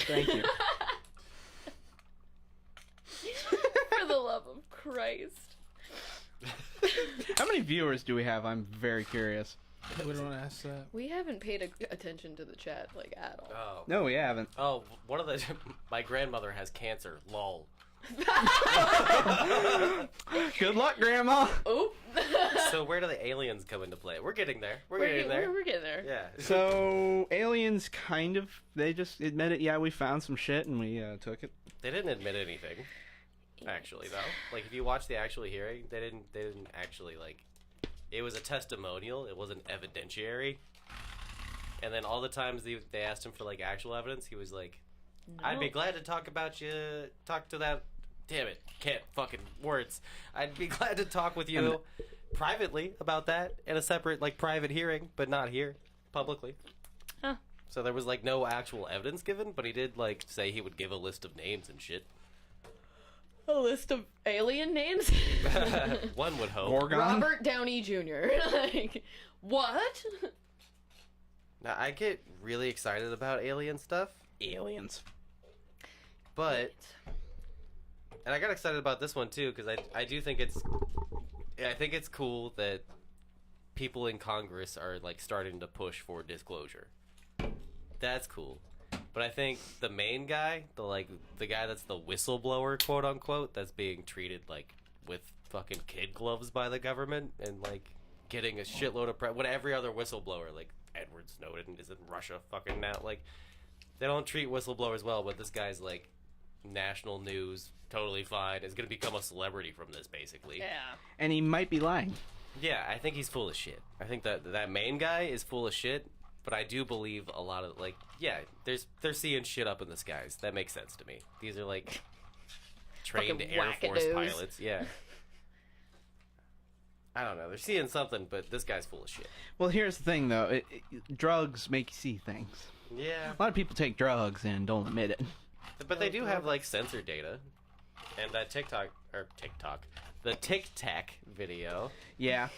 Thank you. For the love of Christ. How many viewers do we have? I'm very curious. We don't ask that. We haven't paid attention to the chat, like, at all. Oh. No, we haven't. Oh, one of the. My grandmother has cancer. Lol. Good luck, Grandma. Oh. So where do the aliens come into play? We're getting there. We're getting there. We're getting there. Yeah. So, aliens kind of, they just admitted, yeah, we found some shit and we took it. They didn't admit anything. Actually, though, like if you watch the actual hearing, they didn't actually like. It was a testimonial. It wasn't evidentiary. And then all the times they asked him for like actual evidence, he was like, "I'd be glad to talk to that damn it, can't fucking words. I'd be glad to talk with you privately about that in a separate, like, private hearing, but not here, publicly. Huh. So there was, like, no actual evidence given, but he did, like, say he would give a list of names and shit. A list of alien names? One would hope. Gorgon? Robert Downey Jr. Like, what? Now, I get really excited about alien stuff, Aliens. but... And I got excited about this one, too, because I do think it's... I think it's cool that people in Congress are, like, starting to push for disclosure. That's cool. But I think the main guy, the guy that's the whistleblower, quote unquote, that's being treated like with fucking kid gloves by the government and like getting a shitload of what every other whistleblower, like Edward Snowden is in Russia fucking now. Like they don't treat whistleblowers well, but this guy's like national news, totally fine, is gonna become a celebrity from this basically. Yeah. And he might be lying. Yeah, I think he's full of shit. I think that main guy is full of shit. But I do believe a lot of, like, yeah, they're seeing shit up in the skies. That makes sense to me. These are, like, trained Fucking Air Force wackadoos. pilots. Yeah. I don't know. They're seeing something, but this guy's full of shit. Well, here's the thing, though. Drugs make you see things. Yeah. A lot of people take drugs and don't admit it. But they do have, like, sensor data. And that the Tic Tac video. Yeah.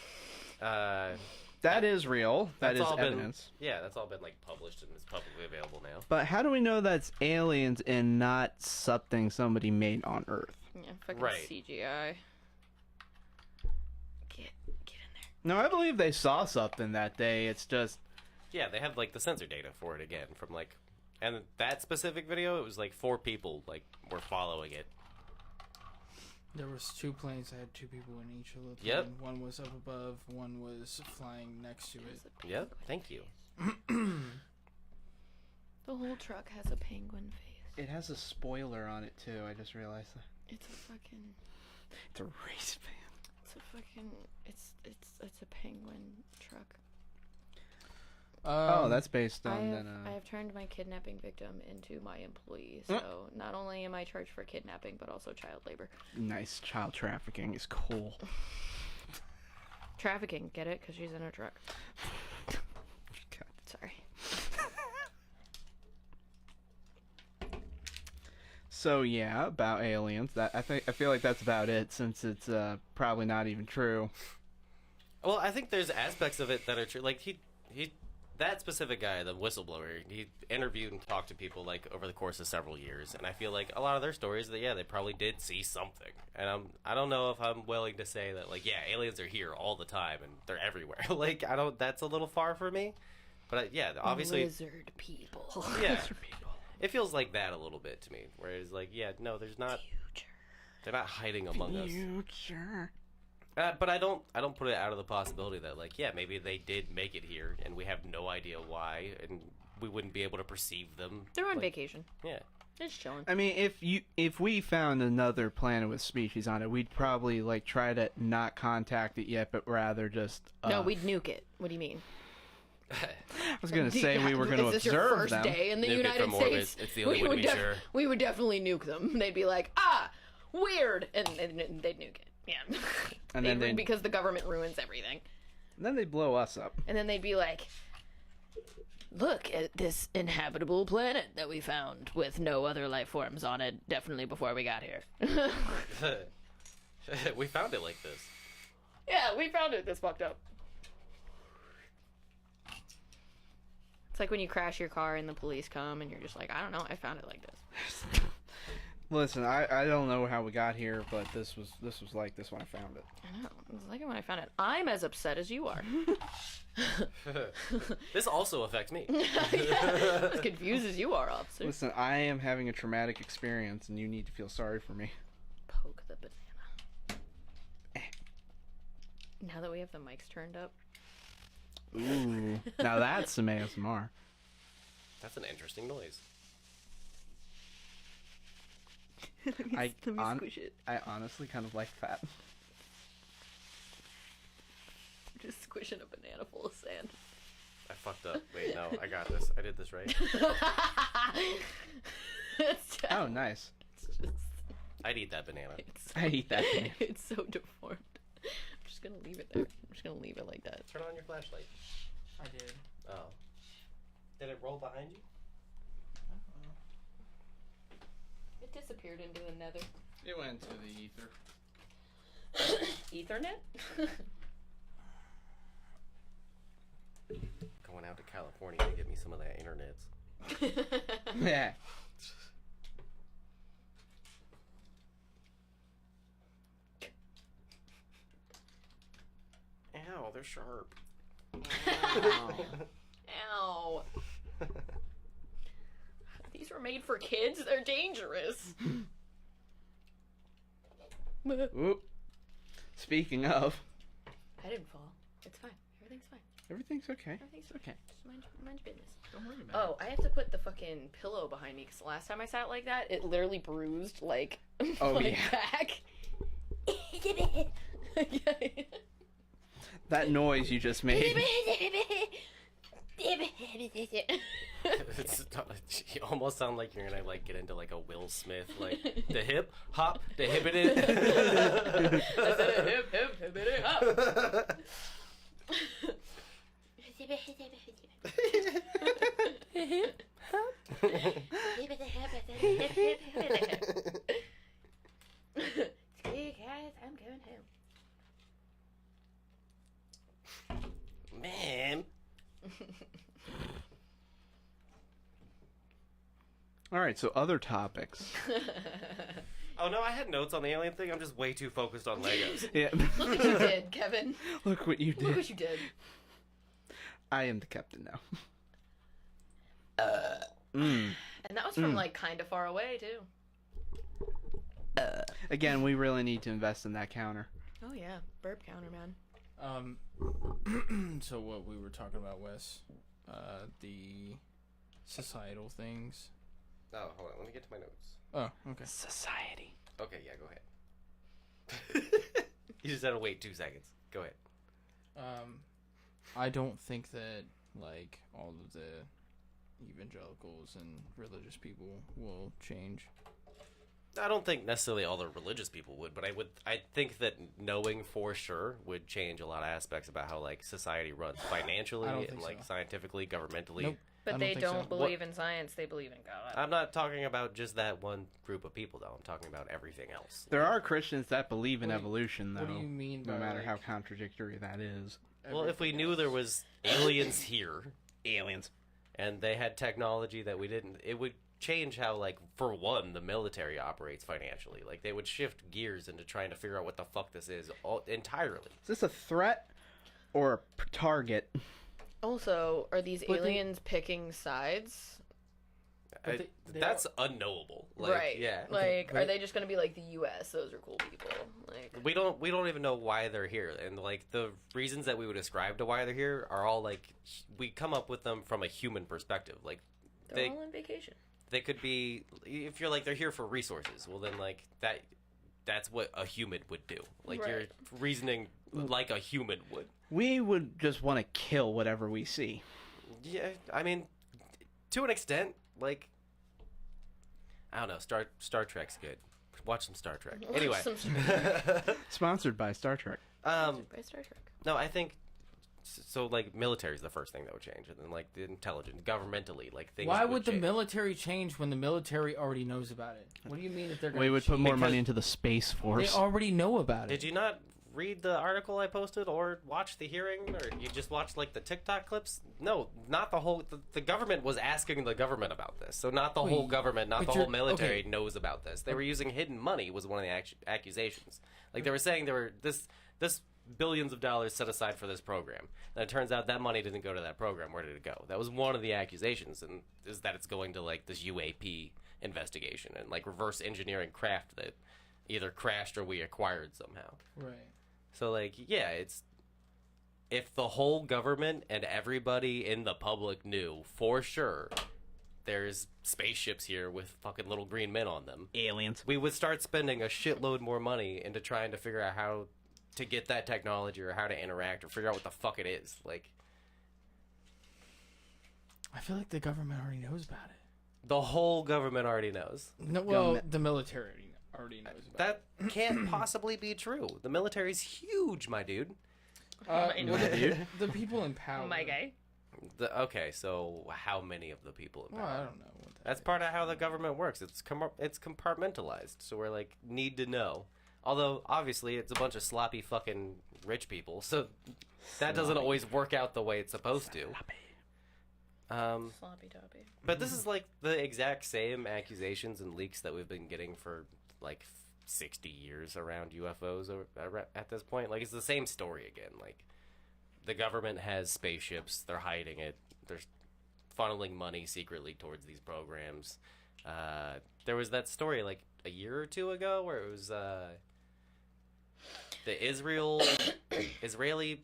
Uh... That is real. That That's is all been- evidence. Yeah, that's all been, like, published and is publicly available now. But how do we know that's aliens and not something somebody made on Earth? Yeah, fucking Right. CGI. Get in there. No, I believe they saw something that day. It's just... Yeah, they have, like, the sensor data for it again from, like... And that specific video, it was, like, 4 people, like, were following it. There was 2 planes that had 2 people in each of the plane. Yep. One was up above, one was flying next to it. Yep, thank you. The whole truck has a penguin face. It has a spoiler on it, too. I just realized that. It's a fucking... It's a race fan. It's a fucking... It's a penguin truck. Oh, that's based I on... have turned my kidnapping victim into my employee, so not only am I charged for kidnapping, but also child labor. Nice. Child trafficking is cool. Trafficking, get it? Because she's in a truck. God. Sorry. So, yeah, about aliens. I feel like that's about it, since it's probably not even true. Well, I think there's aspects of it that are true. Like, he that specific guy, the whistleblower, he interviewed and talked to people, like, over the course of several years. And I feel like a lot of their stories, that, yeah, they probably did see something. And I don't know if I'm willing to say that, like, yeah, aliens are here all the time and they're everywhere. Like, that's a little far for me. But, yeah, obviously... Lizard people. Yeah. Those are people. It feels like that a little bit to me. Whereas, like, yeah, no, there's not... Future. They're not hiding among us. Future. But I don't put it out of the possibility that, like, yeah, maybe they did make it here and we have no idea why and we wouldn't be able to perceive them. They're on Like, vacation. Yeah. They're just chilling. I mean, if we found another planet with species on it, we'd probably, like, try to not contact it yet, but rather just... No, we'd nuke it. What do you mean? I was going to say we were going to Is this your observe first them. day in the Nuke it United from orbit. States? It's the only way to be sure. We would definitely nuke them. They'd be like, weird, and they'd nuke it. Yeah. And then they'd- because the government ruins everything. And then they blow us up. And then they'd be like, look at this inhabitable planet that we found with no other life forms on it, definitely before we got here. We found it like this. Yeah, we found it this fucked up. It's like when you crash your car and the police come and you're just like, I don't know, I found it like this. Listen, I don't know how we got here, but this was like this when I found it. I know. It was like it when I found it. I'm as upset as you are. This also affects me. As confused as you are, officer. Listen, I am having a traumatic experience, and you need to feel sorry for me. Poke the banana. Now that we have the mics turned up. Ooh, now that's some ASMR. That's an interesting noise. I squish it. I honestly kind of like that. Just squishing a banana full of sand. I fucked up. Wait, no, I got this. I did this right. It's just, Oh, nice. it's just I'd eat that banana. I eat that thing. It's so deformed. I'm just gonna leave it there. I'm just gonna leave it like that. Turn on your flashlight. I did. Oh. Did it roll behind you? It disappeared into the nether. It went to the ether. Ethernet? Going out to California to get me some of that internet. Yeah. Ow, they're sharp. Ow. These were made for kids. They're dangerous. Oop. Speaking of, I didn't fall. It's fine. Everything's fine. everything's okay. Everything's It's okay. Just mind your business. Don't worry about Oh, I have to put the fucking pillow behind me because the last time I sat like that, it literally bruised like Oh, my yeah. back. That noise you just made. You almost sound like you're gonna like get into like a Will Smith, like the hip hop, the hippity. I said hip hip hippity hop. Hey guys, I'm going home. Man. All right, so other topics. Oh no, I had notes on the alien thing. I'm just way too focused on Legos. Yeah. Look what you did, Kevin. Look what you Look did. what you did. I am the captain now. And that was from like kind of far away too. Again, we really need to invest in that counter. Oh yeah, burp counter, man. So what we were talking about, Wes, the societal things. Oh, hold on. Let me get to my notes. Oh, okay. Society. Okay, yeah, go ahead. You just had to wait 2 seconds. Go ahead. I don't think that like all of the evangelicals and religious people will change. I don't think necessarily all the religious people would, but I think that knowing for sure would change a lot of aspects about how like society runs financially I don't and think like so. scientifically, governmentally. Nope. I But don't they think so. don't believe in science. They believe in God. I'm not talking about just that one group of people though. I'm talking about everything else. There are Christians that believe in What do you- evolution, though. What do you mean by no matter like, how contradictory that is. Well, if we knew there was aliens here Aliens. and they had technology that we didn't, it would change how, like, for one, the military operates financially. Like, they would shift gears into trying to figure out what the fuck this is entirely. Is this a threat or a target? Also, are these But they- aliens picking sides? But they That's unknowable. Like, right. Yeah. Like, but- are they just gonna be like the U.S.? Those are cool people. Like, We don't even know why they're here, and like the reasons that we would ascribe to why they're here are all like we come up with them from a human perspective. Like they're all on vacation. they could be, if you're like they're here for resources, well then like that's what a human would do. Like you're Right. reasoning like a human would. We would just want to kill whatever we see. Yeah, I mean, to an extent, like I don't know, Star Trek's good. Watch some Star Trek. Anyway, Some Sponsored by Star Trek. by Star Trek. no, I think so. Like, military is the first thing that would change, and then like the intelligence, governmentally, like things. Why would the change. military change when the military already knows about it? What do you mean that they're going We to would put more Because- money into the Space They Force. already know about it. Did you not read the article I posted, or watch the hearing, or you just watched like the TikTok clips? No, not the whole. The government was asking the government about this, so not the whole Wait, government, not but the whole you're- military okay. knows about this. They were using hidden money was one of the accusations. Like they were saying there were this billions of dollars set aside for this program, and it turns out that money didn't go to that program. Where did it go? That was one of the accusations, and is that it's going to like this UAP investigation and like reverse engineering craft that either crashed or we acquired somehow. Right. So, like, yeah, it's... If the whole government and everybody in the public knew, for sure, there's spaceships here with fucking little green men on them, Aliens. we would start spending a shitload more money into trying to figure out how to get that technology or how to interact or figure out what the fuck it is. Like, I feel like the government already knows about it. the whole government already knows. No, well, Government. the military already knows about. That can't possibly be true. The military's huge, my dude. The people in power. Oh my guy. Okay, so how many of the people in Well, power? I don't know. What that That's is. part of how the government works. It's compartmentalized, so we're like need to know. Although obviously it's a bunch of sloppy fucking rich people, so that doesn't always work out the way it's supposed to. Sloppy toppy. But this is like the exact same accusations and leaks that we've been getting for like 60 years around UFOs at this point. Like it's the same story again. Like the government has spaceships, they're hiding it, they're funneling money secretly towards these programs. There was that story like a year or two ago where it was the Israeli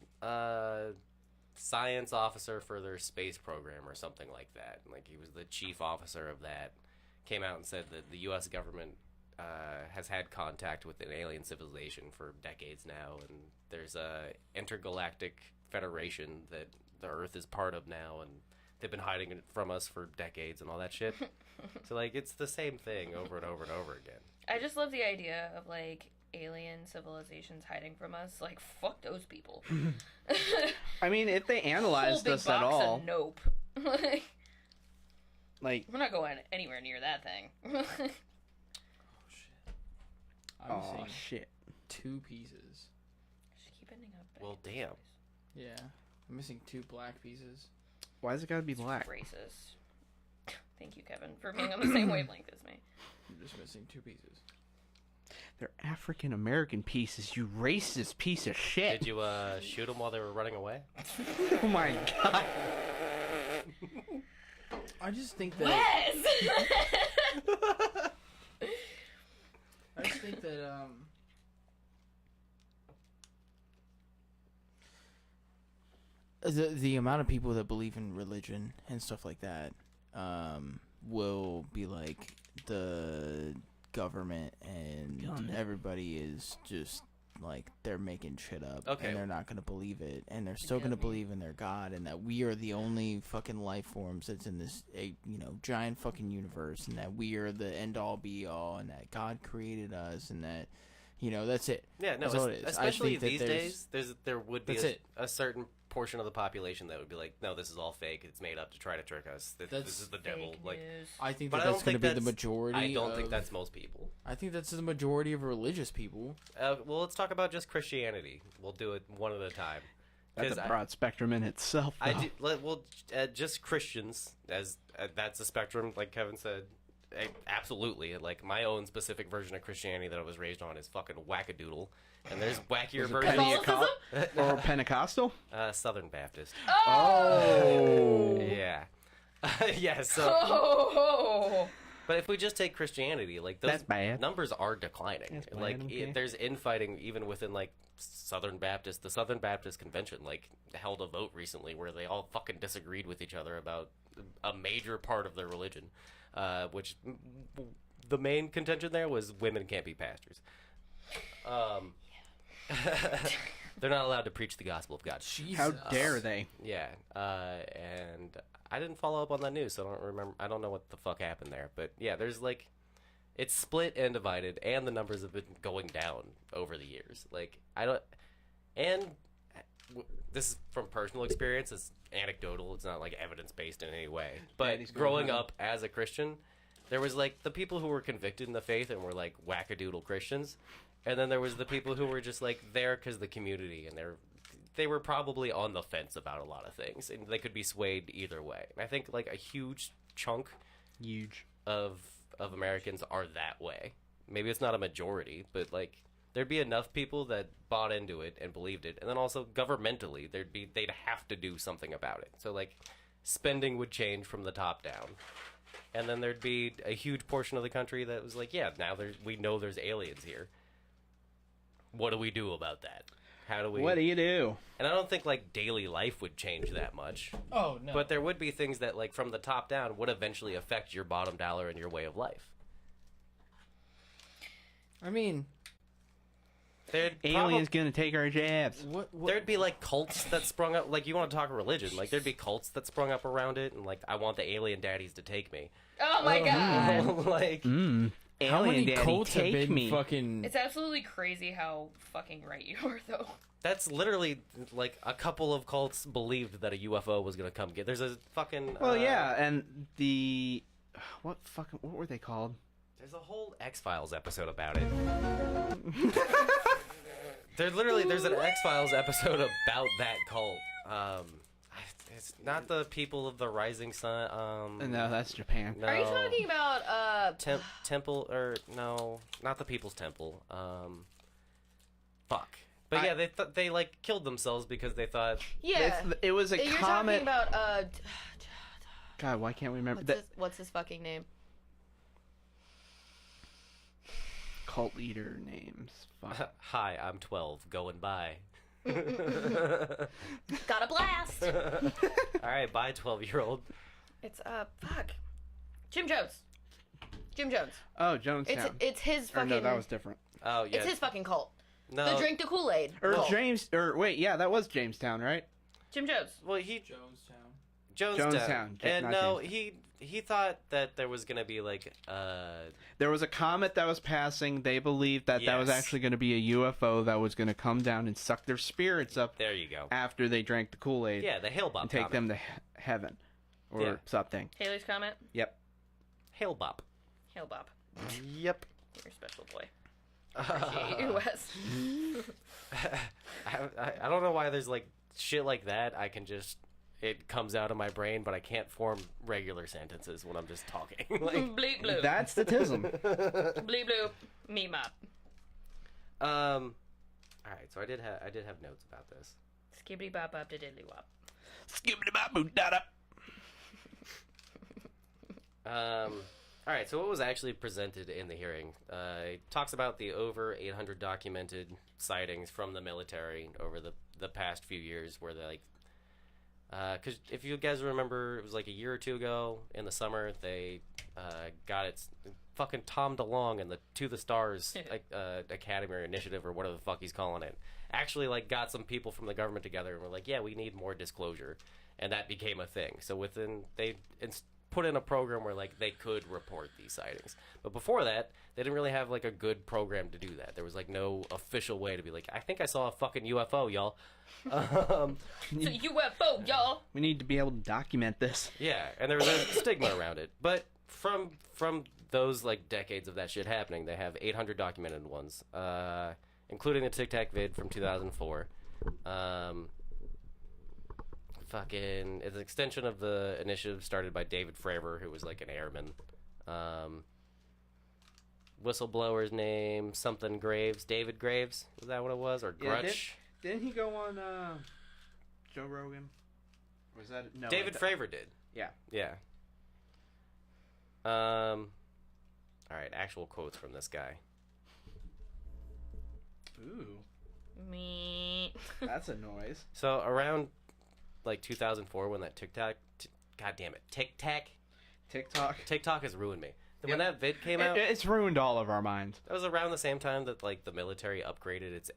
science officer for their space program or something like that. Like he was the chief officer of that. Came out and said that the U.S. government has had contact with an alien civilization for decades now, and there's a intergalactic federation that the Earth is part of now, and they've been hiding it from us for decades and all that shit. So like it's the same thing over and over and over again. I just love the idea of like alien civilizations hiding from us. Like fuck those people. I mean, if they Whole analyzed big us at box all, of nope. like, We're not going anywhere near that thing. Oh shit! I'm oh seeing shit. 2 pieces. Should keep ending up. back Well, in this damn. place. Yeah, I'm missing 2 black pieces. Why does it gotta be black? Racist. Thank you, Kevin, for being on the same wavelength as me. I'm just missing 2 pieces. They're African American pieces, you racist piece of shit. Did you shoot them while they were running away? Oh my god. I just think that. Wes! I just think that the amount of people that believe in religion and stuff like that will be like the government and everybody is just like they're making shit up Okay. and they're not gonna believe it and they're still Yeah, gonna me. believe in their God and that we are the only fucking life forms that's in this giant fucking universe and that we are the end all be all and that God created us and that that's it. Yeah, no, That's all it is. I especially think that these days, there would be That's it. a certain portion of the population that would be like, no, this is all fake. It's made up to try to trick us. This That's is the devil. Fake Like, news. I think But that I that's don't going to think be the that's- majority. I don't think of- that's most people. I think that's the majority of religious people. Well, let's talk about just Christianity. We'll do it one at a time. That's 'Cause a broad spectrum in itself. I though. do, well, just Christians, as that's a spectrum, like Kevin said. Absolutely, like my own specific version of Christianity that I was raised on is fucking wackadoodle, and there's wackier versions. Catholicism? Or Pentecostal? Southern Baptist. Oh. Yeah, yeah. So, Oh. but if we just take Christianity, like those That's bad. numbers are declining. That's bad, Like okay. there's infighting even within like Southern Baptist. The Southern Baptist Convention like held a vote recently where they all fucking disagreed with each other about a major part of their religion, which the main contention there was women can't be pastors. They're not allowed to preach the gospel of God. How dare they? Yeah, and I didn't follow up on that news, so I don't remember. I don't know what the fuck happened there. But yeah, there's like, it's split and divided, and the numbers have been going down over the years. Like I don't, and this is from personal experience. It's anecdotal. It's not like evidence based in any way. But Daddy's going growing home. up as a Christian, there was like the people who were convicted in the faith and were like wackadoodle Christians. And then there was the people who were just like there because the community, and they were probably on the fence about a lot of things, and they could be swayed either way. And I think like a huge chunk Huge. of Americans are that way. Maybe it's not a majority, but like there'd be enough people that bought into it and believed it, and then also governmentally they'd have to do something about it. So like spending would change from the top down. And then there'd be a huge portion of the country that was like, yeah, now we know there's aliens here. What do we do about that? How do we? What do you do? And I don't think like daily life would change that much, Oh no! but there would be things that like from the top down would eventually affect your bottom dollar and your way of life. I mean, Aliens gonna take our jabs. what? There'd be like cults that sprung up. Like you want to talk religion? Like there'd be cults that sprung up around it, and like I want the alien daddies to take me. Oh my god. Like How Alien many Daddy, cults have take been me. fucking? It's absolutely crazy how fucking right you are, though. That's literally like a couple of cults believed that a UFO was gonna come get. There's a fucking. Well, yeah, and the what were they called? There's a whole X-Files episode about it. There's an X-Files episode about that cult. It's not the people of the Rising Sun. No, that's Japan. No. Are you talking about Temple or no, not the People's Temple. Fuck. But yeah, they like killed themselves because they thought. Yeah, It was a you're comet. talking about God, why can't we remember what's his fucking name? cult leader names? Fuck. Hi, I'm 12, going by. Got a blast. All right, bye, 12-year-old. It's fuck, Jim Jones. Jim Jones. Oh, Jonestown. It's his Or fucking. no, that was different. Oh yeah. It's his fucking cult. No. The drink the Kool-Aid. Or cult. wait, yeah, that was Jamestown, right? Jim Jones. Well, he Jonestown. Jonestown. And not no, Jamestown. he thought that there was gonna be like There was a comet that was passing. They believed that that was Yes. actually going to be a UFO that was going to come down and suck their spirits up there you go. after they drank the Kool-Aid Yeah, the Hale Bop and take comet. them to heaven or Yeah. something. Haley's comment. Yep. Hale Bop. Hail Bob. Yep. You're a special boy. Appreciate you, Wes. I don't know why there's like shit like that. It comes out of my brain, but I can't form regular sentences when I'm just talking. like, Bleep blue. That's the tism. Bleep blue. Me mop. all right. So I did have notes about this. Skibbity bop bop da diddly wop. Skibbity-bop-boo-da-da. All right, so what was actually presented in the hearing? It talks about the over 800 documented sightings from the military over the past few years, where they like, because if you guys remember, it was like a year or two ago in the summer, they got its fucking Tom DeLonge and the To the Stars like Academy or Initiative or whatever the fuck he's calling it, actually like got some people from the government together and were like, yeah, we need more disclosure, and that became a thing. So they put in a program where like they could report these sightings, but before that they didn't really have like a good program to do that. There was like no official way to be like, I think I saw a fucking UFO, y'all. It's a UFO, y'all. We need to be able to document this. Yeah, and there was a stigma around it, but from those like decades of that shit happening, they have 800 documented ones, including the Tic Tac vid from 2004. Fucking, it's an extension of the initiative started by David Fravor, who was like an airman. Whistleblower's name, something Graves. David Graves? Was that what it was? Or Grutch? Didn't he go on Joe Rogan? Or was that no? David Fravor did. Yeah. Yeah. All right, actual quotes from this guy. Ooh, Me. that's a noise. So around like 2004, when that TikTok, God damn it, TikTok has ruined me. When that vid came out, It's ruined all of our minds. that was around the same time that like the military upgraded its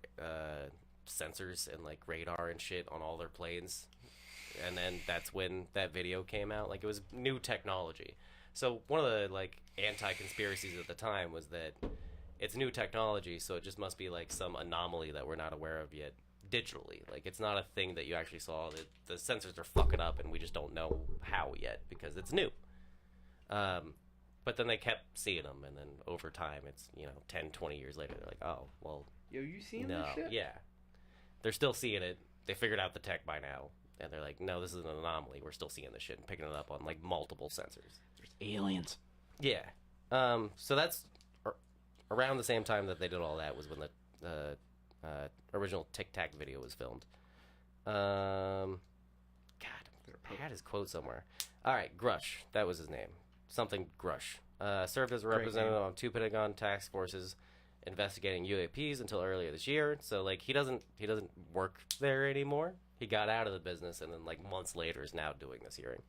sensors and like radar and shit on all their planes, and then that's when that video came out. Like, it was new technology. So one of the like anti-conspiracies at the time was that it's new technology, so it just must be like some anomaly that we're not aware of yet digitally. Like, it's not a thing that you actually saw. That the sensors are fucking up and we just don't know how yet because it's new. But then they kept seeing them, and then over time, it's, 10, 20 years later, they're like, oh, well, Yo, you seen no, this shit? yeah. They're still seeing it. They figured out the tech by now, and they're like, no, this is an anomaly. We're still seeing this shit and picking it up on, like, multiple sensors. There's aliens. Yeah. So that's around the same time that they did all that was when the original Tic Tac video was filmed. God, I had his quote somewhere. All right, Grush. That was his name. Something Grush. Served as a representative on 2 Pentagon task forces investigating UAPs until earlier this year. So, like, he doesn't work there anymore. He got out of the business, and then, like, months later is now doing this hearing.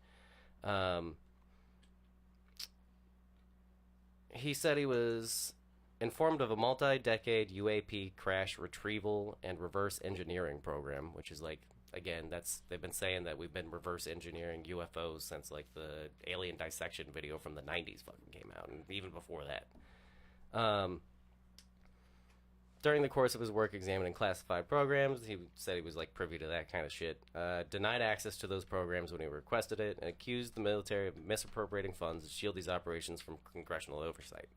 He said he was informed of a multi-decade UAP crash retrieval and reverse engineering program, which is like, again, they've been saying that we've been reverse engineering UFOs since like the alien dissection video from the 90s fucking came out, and even before that. During the course of his work examining classified programs, he said he was like privy to that kind of shit. Denied access to those programs when he requested it, and accused the military of misappropriating funds to shield these operations from congressional oversight.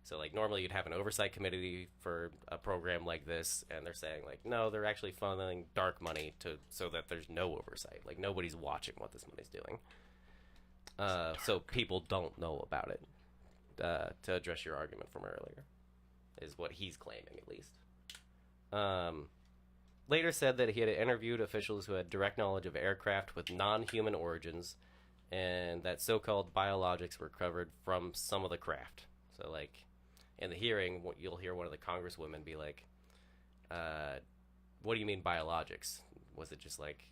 So, like, normally you'd have an oversight committee for a program like this, and they're saying, like, no, they're actually funneling dark money so that there's no oversight. Like, nobody's watching what this money's doing. So people don't know about it. To address your argument from earlier, is what he's claiming, at least. Later said that he had interviewed officials who had direct knowledge of aircraft with non-human origins, and that so-called biologics were recovered from some of the craft. So, like, in the hearing, you'll hear one of the congresswomen be like, what do you mean biologics? Was it just, like,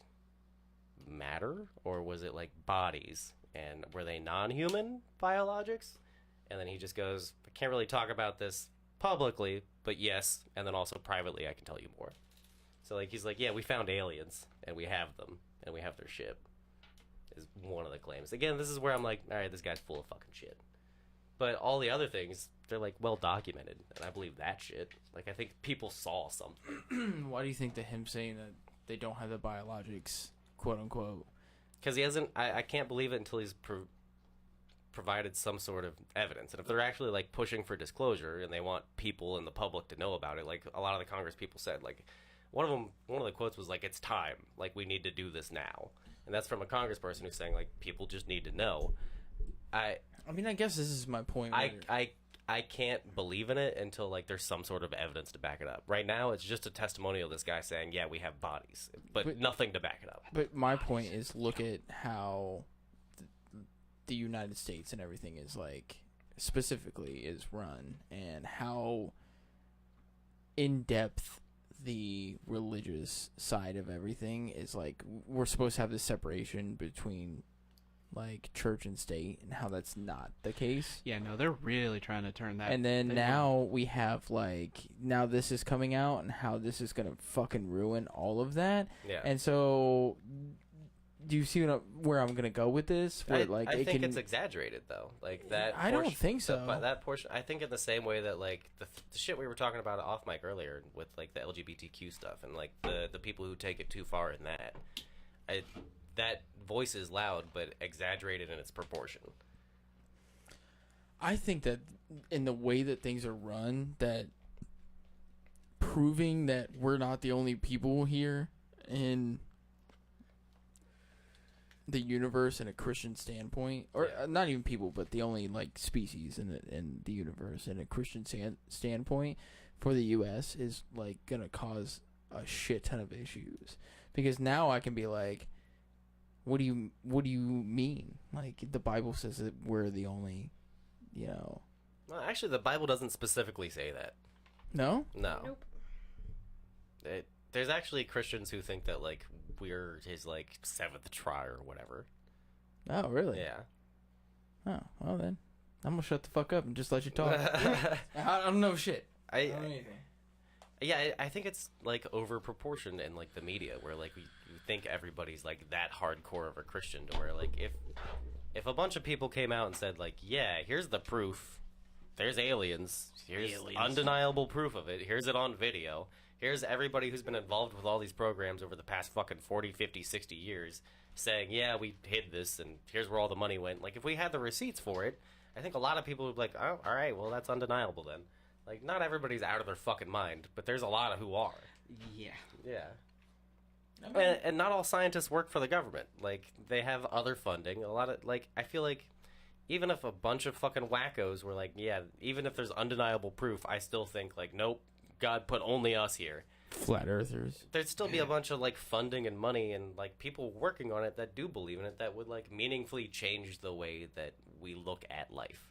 matter? Or was it, like, bodies? And were they non-human biologics? And then he just goes, I can't really talk about this publicly, but yes, and then also privately I can tell you more. So, like, he's like, yeah, we found aliens, and we have them, and we have their ship, is one of the claims. Again, this is where I'm like, all right, this guy's full of fucking shit. But all the other things, they're, like, well documented, and I believe that shit. Like, I think people saw something. Why do you think that him saying that they don't have the biologics, quote unquote? Because he hasn't, I can't believe it until he's provided some sort of evidence. And if they're actually, like, pushing for disclosure and they want people and the public to know about it, like a lot of the Congress people said, like, one of the quotes was like, it's time, like, we need to do this now. And that's from a congressperson who's saying, like, people just need to know. I mean, I guess this is my point. I can't believe in it until, like, there's some sort of evidence to back it up. Right now, it's just a testimonial of this guy saying, yeah, we have bodies, but nothing to back it up. But my point is, look at how the United States and everything is, like, specifically is run, and how in-depth the religious side of everything is. Like, we're supposed to have this separation between, like, church and state, and how that's not the case. Yeah, no, they're really trying to turn that. And then now we have, like, now this is coming out, and how this is gonna fucking ruin all of that. Yeah. And so, do you see where I'm gonna go with this? Where, I think it's exaggerated, though. Like, that. I don't think so. That portion, I think, in the same way that, like, the shit we were talking about off mic earlier with, like, the LGBTQ stuff and, like, the people who take it too far in that. That voice is loud, but exaggerated in its proportion. I think that in the way that things are run, that proving that we're not the only people here in the universe in a Christian standpoint, or not even people, but the only, like, species in the universe in a Christian standpoint for the U.S. is, like, gonna cause a shit ton of issues, because now I can be like, what do you mean? Like, the Bible says that we're the only, you know. Well, actually, the Bible doesn't specifically say that. No? No. Nope. There's actually Christians who think that, like, we're his, like, seventh try or whatever. Oh, really? Yeah. Oh, well then, I'm gonna shut the fuck up and just let you talk. I don't know shit. I don't know anything. Yeah, I think it's, like, over proportioned in, like, the media, where, like, we think everybody's, like, that hardcore of a Christian, to where, like, if a bunch of people came out and said, like, yeah, here's the proof, there's aliens, here's undeniable proof of it, here's it on video, here's everybody who's been involved with all these programs over the past fucking 40, 50, 60 years saying, yeah, we hid this, and here's where all the money went. Like, if we had the receipts for it, I think a lot of people would be like, oh, all right, well, that's undeniable then. Like, not everybody's out of their fucking mind, but there's a lot of who are. Yeah. Yeah. And not all scientists work for the government. Like, they have other funding. A lot of, like, I feel like even if a bunch of fucking wackos were like, yeah, even if there's undeniable proof, I still think, like, nope, God put only us here. Flat earthers. There'd still be a bunch of, like, funding and money and, like, people working on it that do believe in it that would, like, meaningfully change the way that we look at life.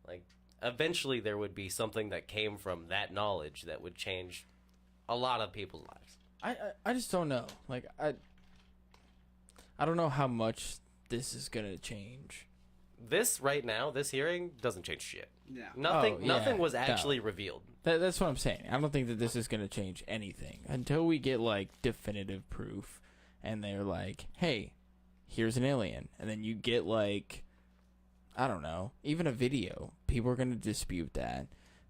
Like, eventually there would be something that came from that knowledge that would change a lot of people's lives. I just don't know. Like, I don't know how much this is gonna change. This right now, this hearing doesn't change shit. No. Nothing was actually revealed. That's what I'm saying. I don't think that this is gonna change anything until we get, like, definitive proof, and they're like, hey, here's an alien, and then you get, like, I don't know, even a video. People are gonna dispute that.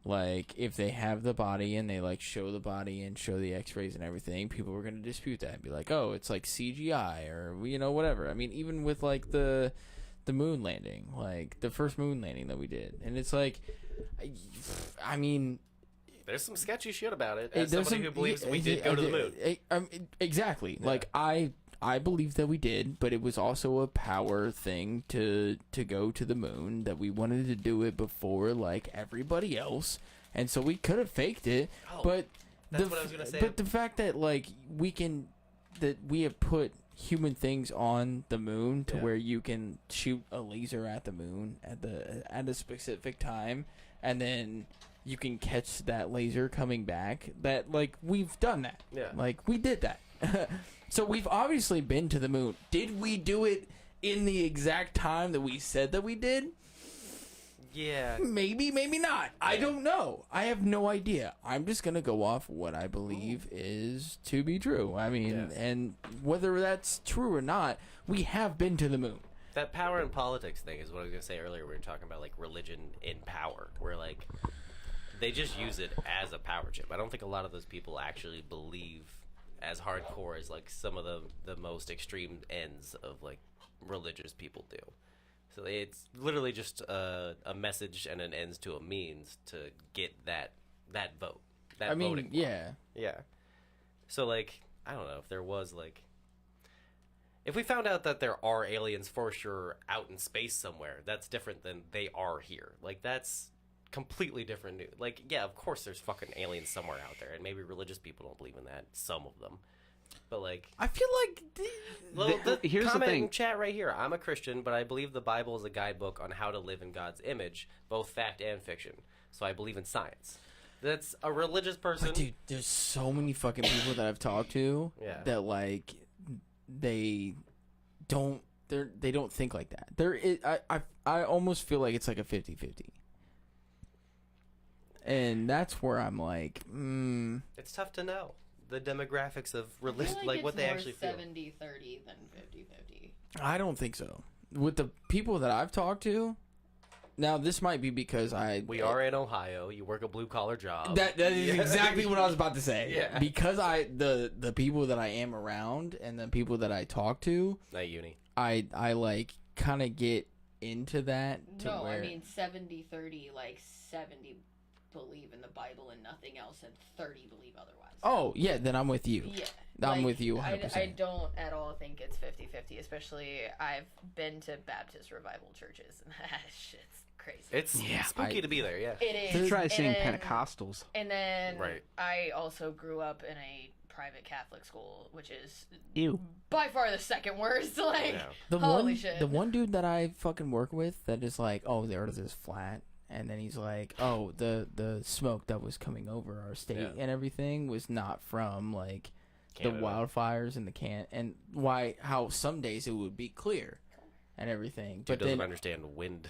like if they have the body and they like show the body and show the x-rays and everything, people were going to dispute that and be like, oh, it's like CGI or whatever. I mean, even with like the moon landing, like the first moon landing that we did, and it's like, I mean, there's some sketchy shit about it. As somebody who believes we did go to the moon. Exactly. Yeah. Like I believe that we did, but it was also a power thing to go to the moon, that we wanted to do it before like everybody else, and so we could have faked it. Oh, but that's what I was gonna say. But the fact that like we have put human things on the moon to where you can shoot a laser at the moon at a specific time, and then you can catch that laser coming back. That like we've done that. Yeah. Like we did that. So we've obviously been to the moon. Did we do it in the exact time that we said that we did? Yeah. Maybe, maybe not. I don't know. I have no idea. I'm just going to go off what I believe is to be true. I mean, and whether that's true or not, we have been to the moon. That power and politics thing is what I was going to say earlier. We were talking about like religion in power, where like they just use it as a power chip. I don't think a lot of those people actually believe as hardcore as like some of the most extreme ends of like religious people do. So it's literally just a message and an ends to a means to get that vote. That voting block. Yeah. So like I don't know if there was like, if we found out that there are aliens for sure out in space somewhere, that's different than they are here. Like that's completely different news. Like, yeah, of course there's fucking aliens somewhere out there, and maybe religious people don't believe in that, some of them. But like, I feel like the here's the comment thing. in chat right here. I'm a Christian, but I believe the Bible is a guidebook on how to live in God's image, both fact and fiction. So I believe in science. That's a religious person. But dude, there's so many fucking people that I've talked to that like they don't think like that. I almost feel like it's like a 50-50. And that's where I'm like, It's tough to know the demographics of religion, like what they actually feel. 70-30 than 50-50. I don't think so. With the people that I've talked to, now this might be because We are in Ohio. You work a blue collar job. That is exactly what I was about to say. Yeah. Because the people that I am around and the people that I talk to, At uni. I like kind of get into that. To No, where, I mean 70-30, like 70 believe in the Bible and nothing else, and 30 believe otherwise. oh yeah, then I'm with you. Yeah. I'm like, with you 100%. I don't at all think it's 50-50, especially I've been to Baptist revival churches, and that shit's crazy. It's spooky to be there, yeah. It is. Try seeing And Pentecostals. And then Right. I also grew up in a private Catholic school, which is Ew. by far the second worst. Like, Yeah. holy shit. The one dude that I fucking work with that is like, oh, the earth is flat. And then he's like, oh, the smoke that was coming over our state and everything was not from like Canada. the wildfires and and how some days it would be clear and everything. Dude but doesn't then understand wind.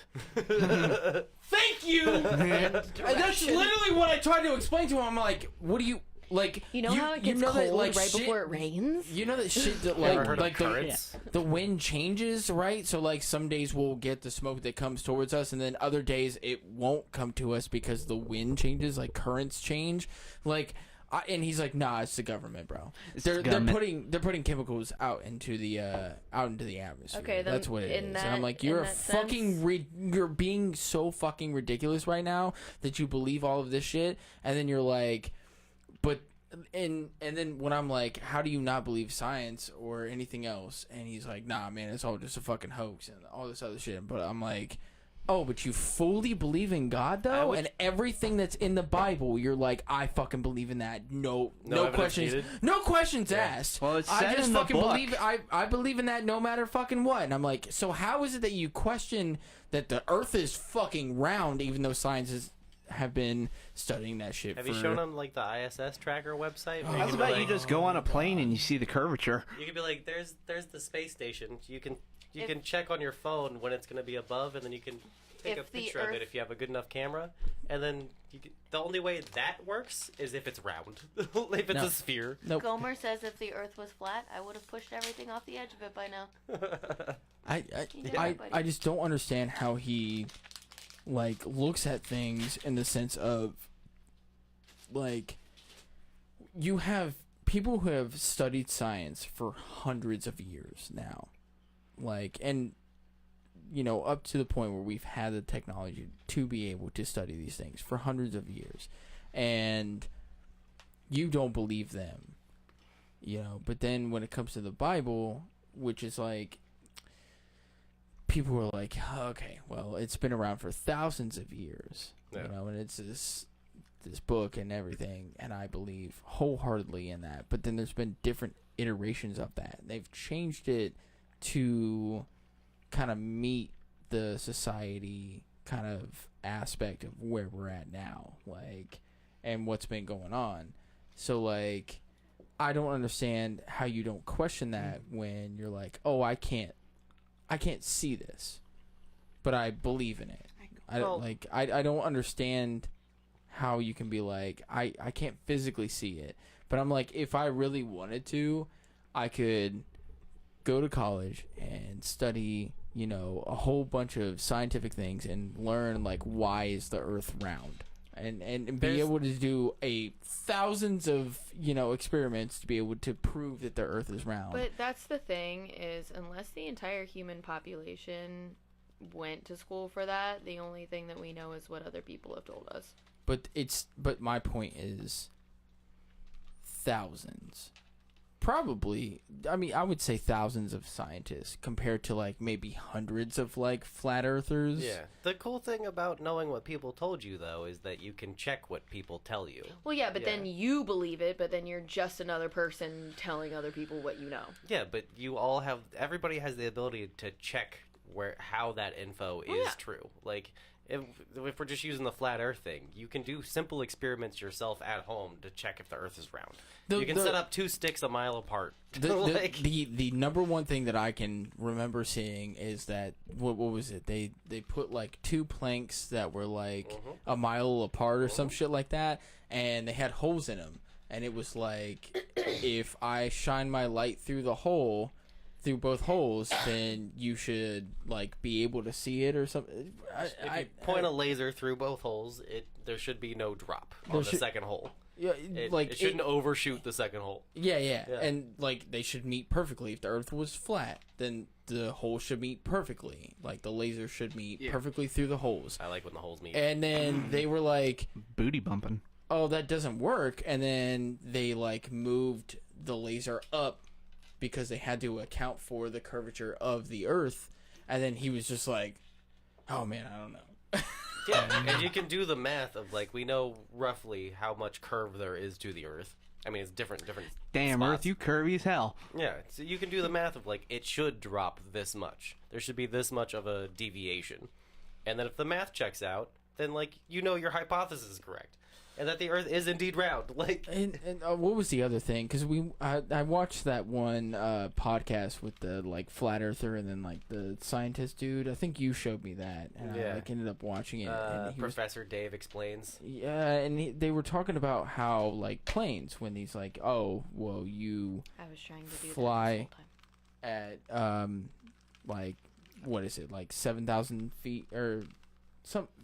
thank you. And that's literally what I tried to explain to him. I'm like, what do you like? you know how it gets know cold that, like, right shit- before it rains? You know that shit that Ever like heard like of currents? the wind changes, right? So like some days we'll get the smoke that comes towards us, and then other days it won't come to us because the wind changes, like currents change. Like, and he's like, nah, it's the government, bro. They're putting chemicals out into the atmosphere. Okay, then that's what it in is. And I'm like, you're in a that fucking sense- you're being so fucking ridiculous right now that you believe all of this shit, and then you're like, but. And then when I'm like, how do you not believe science or anything else? And he's like, nah, man, it's all just a fucking hoax and all this other shit. But I'm like, oh, but you fully believe in God though, and everything that's in the Bible, you're like, I fucking believe in that. No evidence questions, needed? no questions asked. Well, it's I said just in the fucking book. believe. I believe in that no matter fucking what. And I'm like, so how is it that you question that the Earth is fucking round, even though science have been studying that shit? Have you shown them like the ISS tracker website? where How's can be about you like- just go on a plane and you see the curvature? You can be like, there's the space station. You can check on your phone when it's going to be above, and then you can take a If the picture of Earth- it if you have a good enough camera. And then the only way that works is if it's round. If it's No. a sphere. Nope. Gomer says if the Earth was flat, I would have pushed everything off the edge of it by now. I just don't understand how he like looks at things in the sense of like, you have people who have studied science for hundreds of years now, like, and up to the point where we've had the technology to be able to study these things for hundreds of years, and you don't believe them, but then when it comes to the Bible, which is like, people are like, okay, well, it's been around for thousands of years, and it's this book and everything, and I believe wholeheartedly in that. But then there's been different iterations of that. They've changed it to kind of meet the society kind of aspect of where we're at now, like, and what's been going on. So, like, I don't understand how you don't question that when you're like, oh, I can't see this, but I believe in it. I don't understand how you can be like, I can't physically see it, but I'm like, if I really wanted to, I could go to college and study, a whole bunch of scientific things and learn, like, why is the Earth round, and be able to do thousands of experiments to be able to prove that the Earth is round. But that's the thing, is unless the entire human population went to school for that, the only thing that we know is what other people have told us. But my point is thousands. Probably, I mean, I would say thousands of scientists compared to, like, maybe hundreds of, like, flat earthers. Yeah. The cool thing about knowing what people told you, though, is that you can check what people tell you. Well, yeah, but then you believe it, but then you're just another person telling other people what you know. Yeah, but everybody has the ability to check how that info is true. Like, if we're just using the flat earth thing, you can do simple experiments yourself at home to check if the earth is round. You can set up 2 sticks a mile apart. The number one thing that I can remember seeing is that, what was it? They put, like, 2 planks that were, like, a mile apart or some shit like that, and they had holes in them. And it was like, if I shine my light through both holes, then you should, like, be able to see it or something. If you point a laser through both holes, there should be no drop on the second hole. Yeah, it shouldn't overshoot the second hole. Yeah, and, like, they should meet perfectly. If the Earth was flat, then the hole should meet perfectly. Like, the laser should meet perfectly through the holes. I like when the holes meet. And then they were like, booty bumping. Oh, that doesn't work. And then they, like, moved the laser up because they had to account for the curvature of the Earth. And then he was just like, oh, man, I don't know. Yeah, and you can do the math of, like, we know roughly how much curve there is to the Earth. I mean, it's different Damn, spots. Earth, you curvy as hell. Yeah, so you can do the math of, like, it should drop this much. There should be this much of a deviation. And then if the math checks out, then, like, your hypothesis is correct. And that the Earth is indeed round. Like, and what was the other thing? Because I watched that one podcast with the, like, flat earther and then, like, the scientist dude. I think you showed me that, and I, like, ended up watching it. And Professor Dave Explains. Yeah, and they were talking about how, like, planes, when he's like, oh, well, you I was trying to do fly at like, what is it, like 7,000 feet or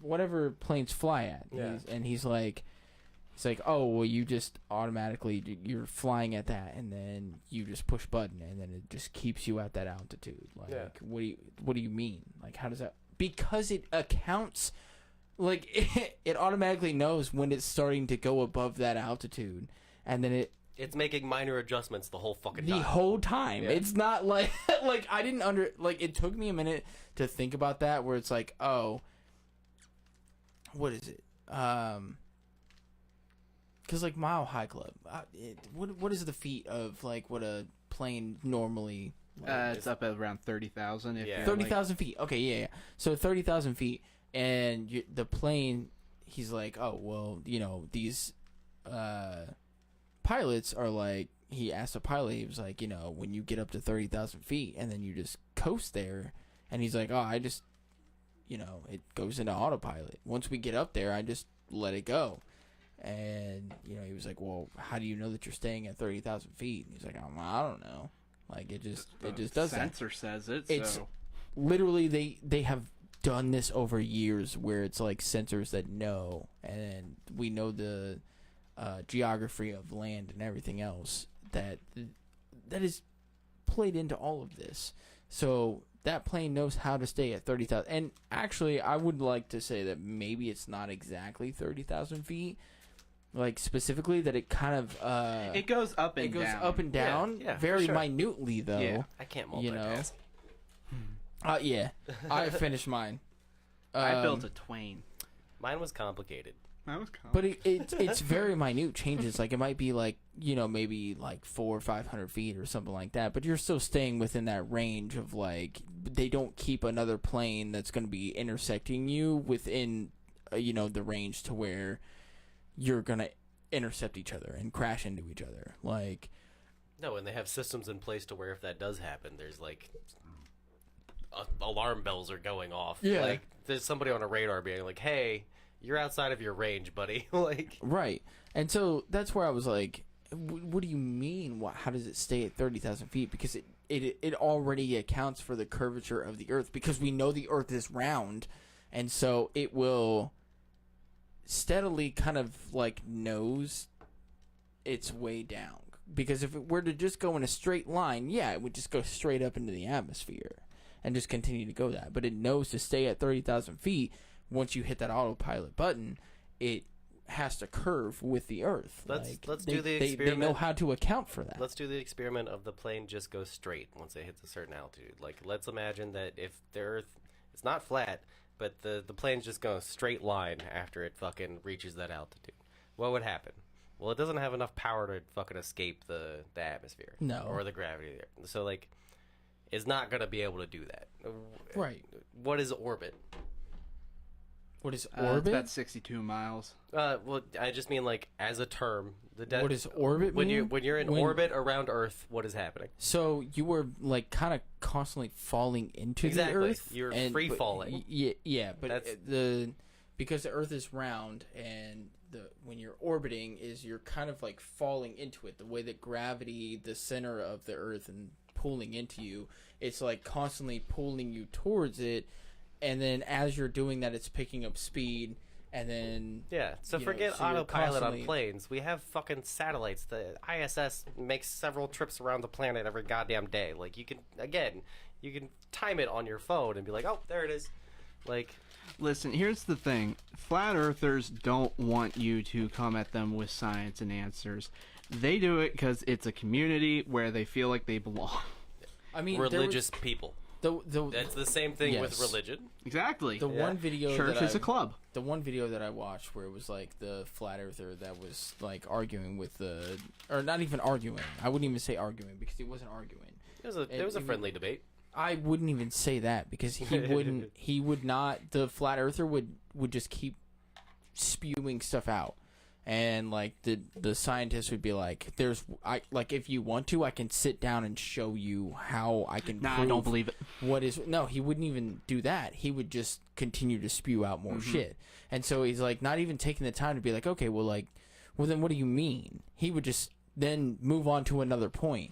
whatever planes fly at. Yeah. He's like, oh, well, you just automatically, you're flying at that, and then you just push button, and then it just keeps you at that altitude. Like, what do you mean? Like, how does that? Because it accounts, like, it automatically knows when it's starting to go above that altitude, and then it's making minor adjustments the whole fucking time. The whole time. Yeah. It's not like, like, I didn't it took me a minute to think about that, where it's like, oh, what is it? Because, like, Mile High Club, what is the feet of, like, what a plane normally... it's up at around 30,000. Yeah. 30,000 feet. Okay, yeah. So 30,000 feet, and the plane, he's like, oh, well, these pilots are like, he asked a pilot, he was like, when you get up to 30,000 feet, and then you just coast there, and he's like, oh, I just, it goes into autopilot. Once we get up there, I just let it go. And, he was like, well, how do you know that you're staying at 30,000 feet? And he's like, I don't know. Like, it just does that. Sensor says it, it's so. Literally, they have done this over years where it's like sensors that know, and we know the geography of land and everything else that is played into all of this. So that plane knows how to stay at 30,000. And actually, I would like to say that maybe it's not exactly 30,000 feet. Like, specifically, that it kind of... it goes up and down. It goes up and down, Yeah, very for sure. minutely, though. Yeah. I can't multitask. You know? Yeah. I finished mine. I built a Twain. Mine was complicated. That was cool. But it's very minute changes. Like, it might be like, you know, maybe like 400 or 500 feet or something like that. But you're still staying within that range of, like, they don't keep another plane that's going to be intersecting you within, you know, the range to where you're going to intercept each other and crash into each other. Like, No, and they have systems in place to where if that does happen, there's like alarm bells are going off. Yeah. Like there's somebody on a radar being like, "Hey, you're outside of your range, buddy." Like, right. And so that's where I was like, what do you mean? How does it stay at 30,000 feet? Because it already accounts for the curvature of the Earth, because we know the Earth is round, and so it will steadily kind of like nose its way down. Because if it were to just go in a straight line, yeah, it would just go straight up into the atmosphere and just continue to go that. But it knows to stay at 30,000 feet. Once you hit that autopilot button, it has to curve with the Earth. Let's do the They experiment. know how to account for that. Let's do the experiment of the plane just goes straight once it hits a certain altitude. Like, let's imagine that if the Earth, it's not flat, but the plane's just going a straight line after it fucking reaches that altitude. What would happen? Well, it doesn't have enough power to fucking escape the atmosphere. No. Or the gravity there. So, like, it's not going to be able to do that. Right. What is orbit? What is It's orbit? about 62 miles. Well, I just mean, like, as a term. What does orbit when mean? you're in orbit around Earth, what is happening? So you were like kind of constantly falling into Exactly. the Earth. You're and- free but- falling. Yeah, but That's- because the Earth is round and when you're orbiting is you're kind of like falling into it. The way that gravity, the center of the Earth, and pulling into you, it's like constantly pulling you towards it. And then as you're doing that, it's picking up speed. And then Yeah, so you know, forget so you're autopilot constantly- on planes. We have fucking satellites. The ISS makes several trips around the planet every goddamn day. Like, you can time it on your phone and be like, oh, there it is. Like, Listen, here's the thing. Flat Earthers don't want you to come at them with science and answers. They do it because it's a community where they feel like they belong. I mean, religious people. That's the same thing with Yes. religion. Exactly. The one video Church that is a club. The one video that I watched where it was like the flat earther that was like arguing with or not even arguing. I wouldn't even say arguing because he wasn't arguing. It was a friendly debate. I wouldn't even say that because he would not. The flat earther would just keep spewing stuff out. And like the scientist would be like, if you want to, I can sit down and show you how I can. Nah, I don't believe it. No, he wouldn't even do that. He would just continue to spew out more shit. And so he's like not even taking the time to be like, okay, well then what do you mean? He would just then move on to another point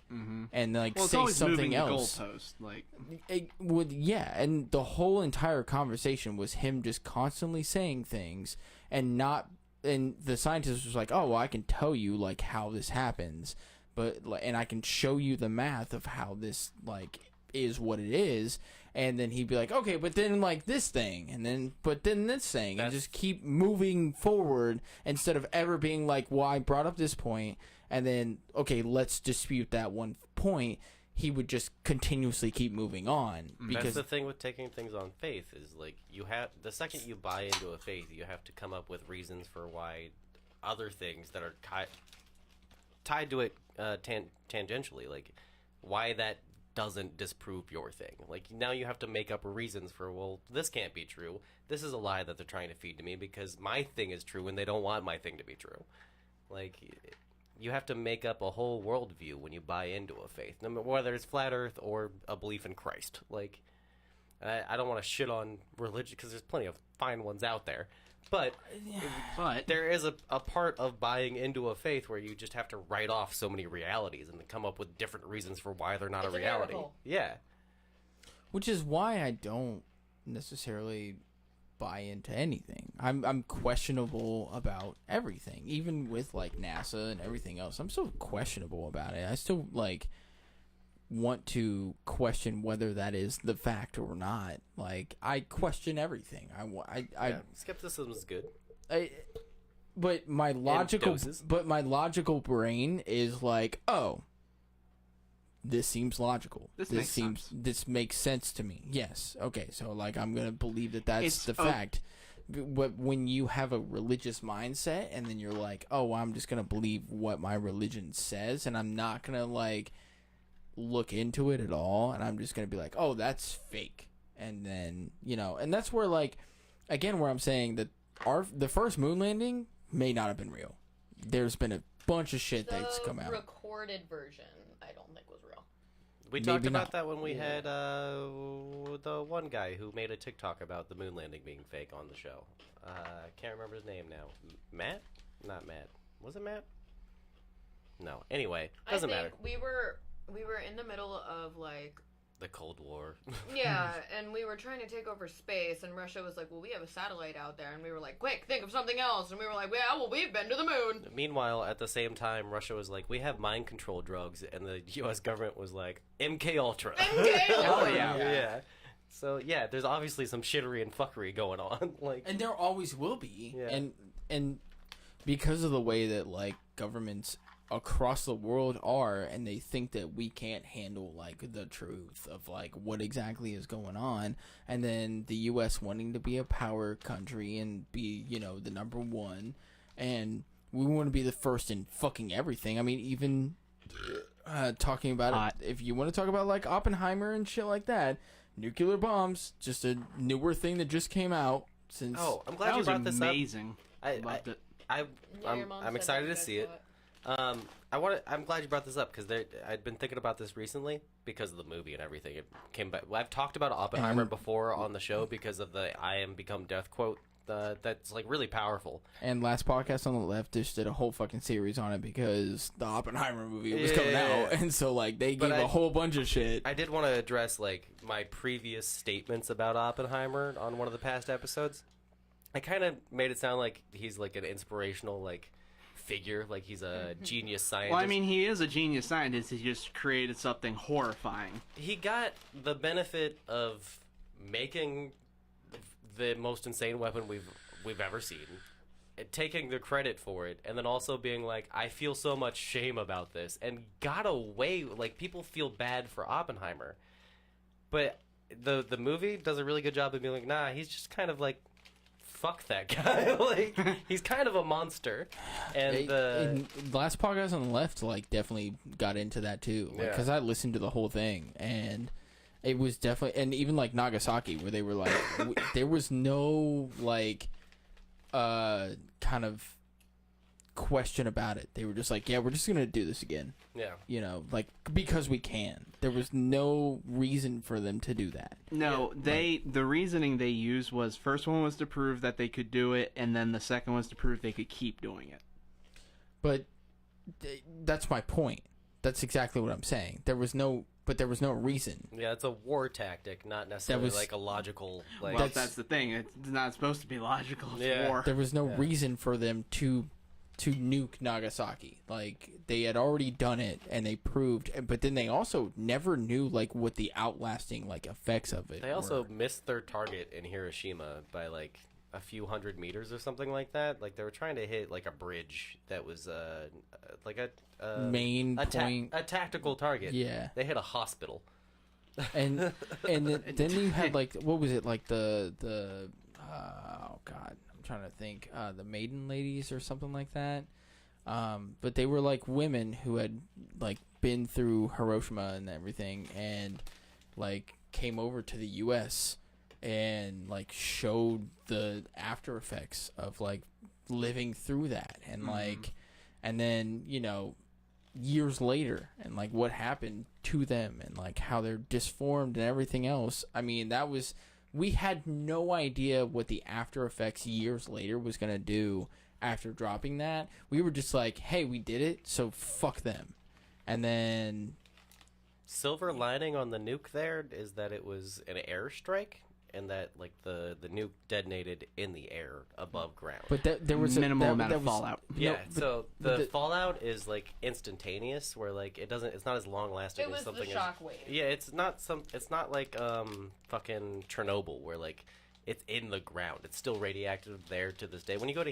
and like Well, it's say always something moving else. the goalpost. Like, It would, yeah, and the whole entire conversation was him just constantly saying things and not. And the scientist was like, "Oh, well, I can tell you like how this happens, and I can show you the math of how this like is what it is." And then he'd be like, "Okay, but then like this thing, and then this thing, and just keep moving forward instead of ever being like, well, I brought up this point, and then okay, let's dispute that one point." He would just continuously keep moving on because That's the thing with taking things on faith is like the second you buy into a faith, you have to come up with reasons for why other things that are tied to it tangentially, like why that doesn't disprove your thing. Like now you have to make up reasons for, well, this can't be true. This is a lie that they're trying to feed to me because my thing is true and they don't want my thing to be true. Like, you have to make up a whole worldview when you buy into a faith, no matter whether it's flat Earth or a belief in Christ. Like, I don't want to shit on religion because there's plenty of fine ones out there, but there is a part of buying into a faith where you just have to write off so many realities and come up with different reasons for why they're not It's a a reality. miracle. Yeah, which is why I don't necessarily buy into anything. I'm questionable about everything, even with like NASA and everything else. I'm still questionable about it. I still like want to question whether that is the fact or not. Like I question everything. Skepticism is good. But my logical brain is like, oh, this seems logical. This makes sense to me. Yes. Okay. So like, I'm gonna believe that that's the fact. But when you have a religious mindset, and then you're like, oh, I'm just gonna believe what my religion says, and I'm not gonna like look into it at all, and I'm just gonna be like, oh, that's fake. And then and that's where like, again, where I'm saying that the first moon landing may not have been real. There's been a bunch of shit that's come out. The recorded version, I don't think was real. We talked about that when we had the one guy who made a TikTok about the moon landing being fake on the show. Can't remember his name now. Matt? Not Matt. Was it Matt? No. Anyway, doesn't matter. We were in the middle of like the Cold War. Yeah, and we were trying to take over space, and Russia was like, well, we have a satellite out there, and we were like, quick, think of something else, and we were like, yeah, well, we've been to the moon. Meanwhile, at the same time, Russia was like, we have mind control drugs, and the U.S. government was like, MK Ultra. MK Ultra! Oh, yeah. So, yeah, there's obviously some shittery and fuckery going on. Like, and there always will be. Yeah. And because of the way that, like, governments across the world are, and they think that we can't handle like the truth of like what exactly is going on, and then the US wanting to be a power country and be the number one, and we want to be the first in fucking everything. I mean, even talking about it, if you want to talk about like Oppenheimer and shit like that, nuclear bombs, just a newer thing that just came out since. Oh, I'm glad you brought this amazing. up. Loved it. I'm excited to see it. I'm glad you brought this up because I'd been thinking about this recently because of the movie and everything. It came back. I've talked about Oppenheimer before on the show because of the "I am become death" quote. That's like really powerful. And last podcast on the left just did a whole fucking series on it because the Oppenheimer movie was coming out, and so like they gave a whole bunch of shit. I did want to address like my previous statements about Oppenheimer on one of the past episodes. I kind of made it sound like he's like an inspirational like figure, like he's a genius scientist. Well, I mean, he is a genius scientist. He just created something horrifying. He got the benefit of making the most insane weapon we've ever seen, taking the credit for it, and then also being like, I feel so much shame about this, and got away. Like, people feel bad for Oppenheimer, but the movie does a really good job of being like, nah, he's just kind of like, fuck that guy. Like, he's kind of a monster. And the last podcast on the left, like, definitely got into that too. Because I listened to the whole thing, and it was definitely, and even like Nagasaki, where they were like, there was no like, kind of question about it. They were just like, yeah, we're just gonna do this again. Yeah. Like, because we can. There was no reason for them to do that. No, the reasoning they used was, first one was to prove that they could do it, and then the second was to prove they could keep doing it. But that's my point. That's exactly what I'm saying. There was no reason. Yeah, it's a war tactic, not necessarily like a logical. Like, well, that's the thing. It's not supposed to be logical. It's war. There was no reason for them to nuke Nagasaki. Like, they had already done it, and they proved, but then they also never knew like what the outlasting like effects of it. They also missed their target in Hiroshima by like a few hundred meters or something like that. Like, they were trying to hit like a bridge that was like a main point, a tactical target. Yeah, they hit a hospital. And then you had like, what was it, like the oh god, I'm trying to think, the Maiden Ladies or something like that. But they were like women who had like been through Hiroshima and everything, and like came over to the US and like showed the after effects of like living through that, and like, and then years later, and like what happened to them, and like how they're disformed and everything else. I mean, we had no idea what the after effects years later was gonna do after dropping that. We were just like, hey, we did it, so fuck them. And then silver lining on the nuke there is that it was an airstrike, and that like the nuke detonated in the air above ground. But there was minimal amount of fallout. Yeah, No, but- so but the fallout is like instantaneous, where like it's not as long lasting It as was the something. shockwave. Yeah, it's not like fucking Chernobyl, where like it's in the ground. It's still radioactive there to this day. When you go to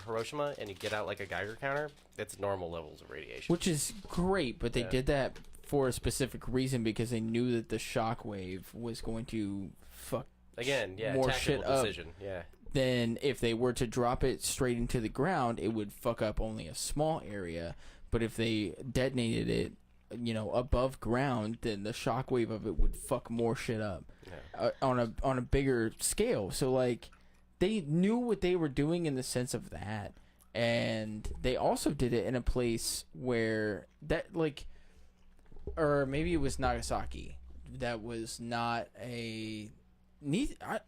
Hiroshima and you get out like a Geiger counter, it's normal levels of radiation. which is great, but they did that for a specific reason because they knew that the shockwave was going to fuck Again, yeah, more tactical shit up. decision. Yeah, Then if they were to drop it straight into the ground, it would fuck up only a small area. But if they detonated it, above ground, then the shockwave of it would fuck more shit up on a bigger scale. So like, they knew what they were doing in the sense of that, and they also did it in a place where that like, or maybe it was Nagasaki. That was not a.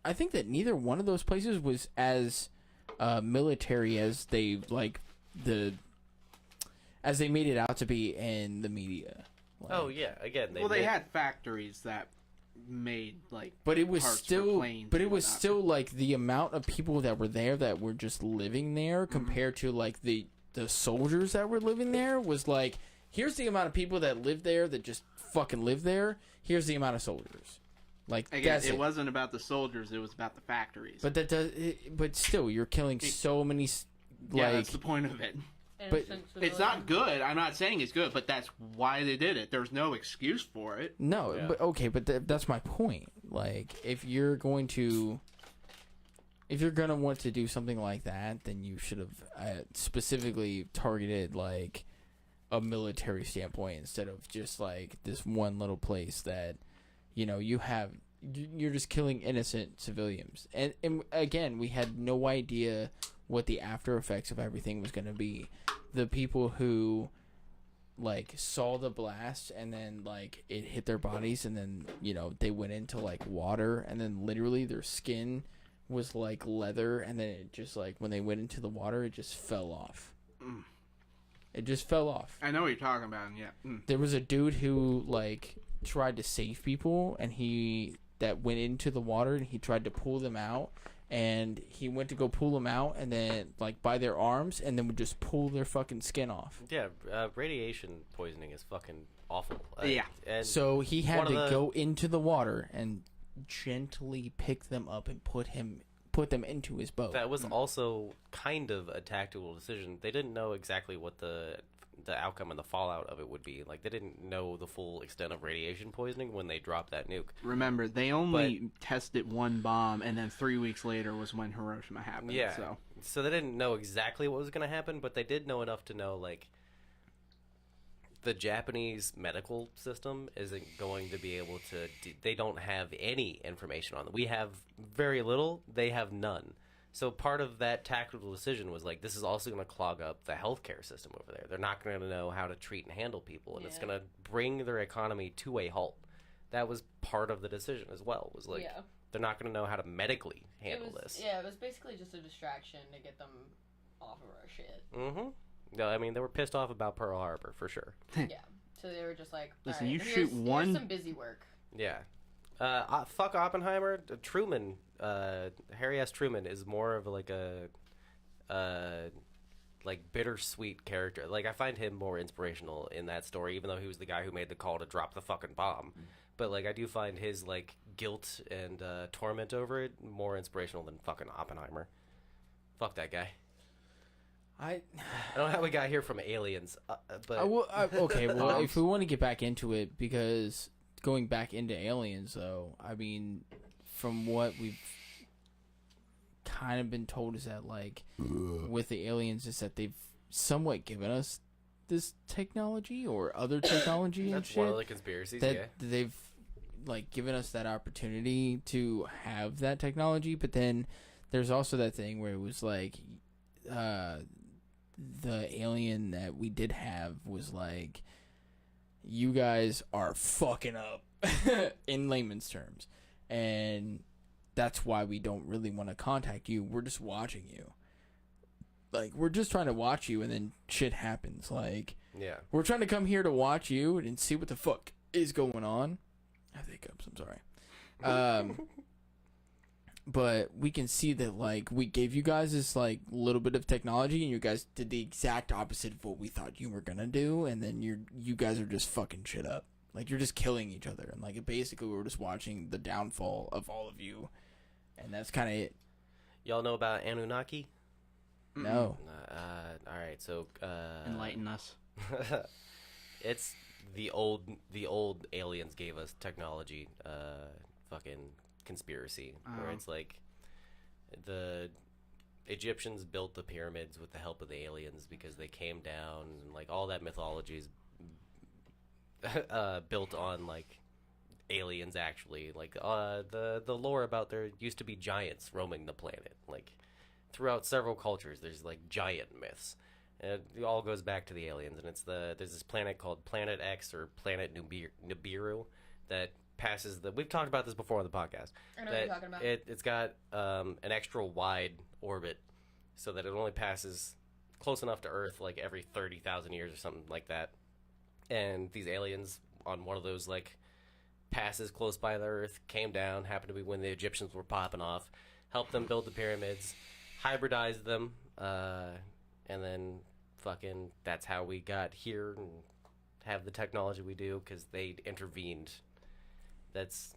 I think that neither one of those places was as military as they as they made it out to be in the media. Like, oh yeah. Again, They had factories that made like. but it was parts for still, planes but it and was whatnot. still like the amount of people that were there that were just living there Mm-hmm. compared to like the soldiers that were living there was like, here's the amount of people that live there that just fucking live there. Here's the amount of soldiers. Like Again, that's it wasn't about the soldiers; it was about the factories. But but still, you're killing so many. yeah, that's the point of it. But It's not good. I'm not saying it's good, but that's why they did it. There's no excuse for it. No, Yeah. but okay, but that's my point. Like, if you're gonna want to do something like that, then you should have specifically targeted like a military standpoint instead of just like this one little place that you're just killing innocent civilians. And again, we had no idea what the after effects of everything was going to be. The people who like saw the blast and then like it hit their bodies and then they went into like water and then literally their skin was like leather and then it just like when they went into the water it just fell off. It just fell off. I know what you're talking about. Yeah. There was a dude who like tried to save people and that went into the water and he tried to pull them out and he went to go pull them out and then like by their arms and then would just pull their fucking skin off. Yeah, radiation poisoning is fucking awful. Yeah. And So he had one to of the- go into the water and gently pick them up and put them into his boat. that was also kind of a tactical decision. They didn't know exactly what the outcome and the fallout of it would be. Like, they didn't know the full extent of radiation poisoning when they dropped that nuke. Remember, they only tested one bomb, and then 3 weeks later was when Hiroshima happened. Yeah. So they didn't know exactly what was going to happen, but they did know enough to know, like, the Japanese medical system isn't going to be able to... They don't have any information on it. We have very little. They have none. So part of that tactical decision was like, this is also going to clog up the healthcare system over there. They're not going to know how to treat and handle people, and it's going to bring their economy to a halt. That was part of the decision as well. Was like, they're not going to know how to medically handle this. Yeah, it was basically just a distraction to get them off of our shit. Mm-hmm. No, I mean, they were pissed off about Pearl Harbor for sure. Yeah. So they were just like, Listen, all right, you here's shoot one- some busy work. Yeah. Fuck Oppenheimer. Truman, Harry S. Truman is more of like a like bittersweet character. Like, I find him more inspirational in that story, even though he was the guy who made the call to drop the fucking bomb. But like, I do find his like guilt and torment over it more inspirational than fucking Oppenheimer. Fuck that guy. I don't know how we got here from aliens, but okay, well, if we want to get back into it, because going back into aliens, though, I mean, from what we've kind of been told is that, like, with the aliens, is that they've somewhat given us this technology or other technology and that's shit. one of the conspiracies. That Yeah. they've, like, given us that opportunity to have that technology, but then there's also that thing where it was, like, the alien that we did have was like, you guys are fucking up in layman's terms, and that's why we don't really want to contact you. We're just watching you. Like, we're just trying to watch you, and then shit happens. Like, Yeah. we're trying to come here to watch you and see what the fuck is going on. I have hiccups, I'm sorry. but we can see that like we gave you guys this like little bit of technology, and you guys did the exact opposite of what we thought you were gonna do, and then you guys are just fucking shit up. Like you're just killing each other, and like basically we were just watching the downfall of all of you, and that's kind of it. Y'all know about Anunnaki? No. All right, so Enlighten us. it's the old aliens gave us technology, fucking conspiracy, where it's like the Egyptians built the pyramids with the help of the aliens because they came down, and like all that mythology is built on like aliens actually, like the lore about there used to be giants roaming the planet. Like throughout several cultures there's like giant myths, and it all goes back to the aliens. And there's this planet called Planet X or Planet Nibiru that passes we've talked about this before on the podcast. I know what you're talking about. It's got an extra wide orbit so that it only passes close enough to Earth like every 30,000 years or something like that. And these aliens on one of those like passes close by the Earth came down, happened to be when the Egyptians were popping off, helped them build the pyramids, hybridized them, and then fucking that's how we got here and have the technology we do, because they intervened. That's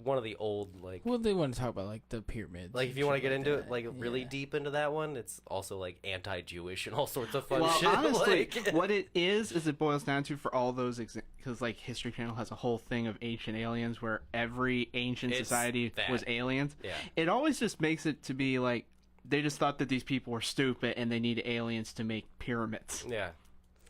one of the old like. Well, they want to talk about like the pyramids. Like if you and want to shit get into that. it, like really deep into that one, it's also like anti-Jewish and all sorts of fun Well, shit. honestly, like... what it boils down to for all those, because like History Channel has a whole thing of ancient aliens where every ancient It's society that. was aliens. Yeah. It always just makes it to be like they just thought that these people were stupid and they needed aliens to make pyramids. Yeah.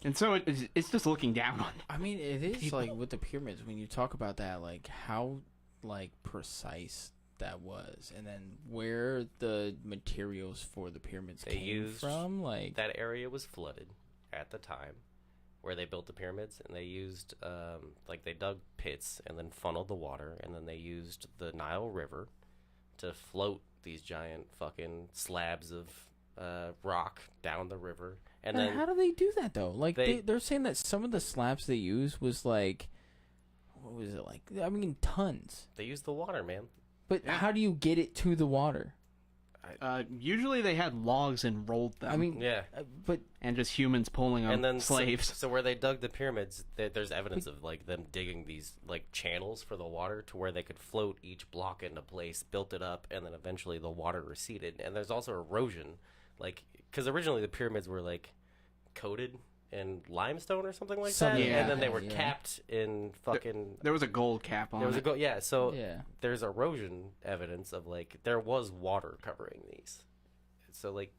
And so it's just looking down on. I mean, it is like with the pyramids when you talk about that, like how like precise that was, and then where the materials for the pyramids They came used from. Like That area was flooded at the time where they built the pyramids, and they used like they dug pits and then funneled the water, and then they used the Nile River to float these giant fucking slabs of rock down the river. And then how do they do that though? Like they- they're saying that some of the slabs they used was like, what was it like? I mean, tons. they used the water, man. But how do you get it to the water? Usually they had logs and rolled them. I mean, Yeah. But and just humans pulling them, And then slaves. So where they dug the pyramids, there's evidence of like them digging these like channels for the water to where they could float each block into place, built it up, and then eventually the water receded. And there's also erosion, like because originally the pyramids were like coated in limestone or something like that, Something like and then that, they were yeah. capped in fucking. There was a gold cap on There was a it. yeah. So yeah. there's erosion evidence of like there was water covering these. So like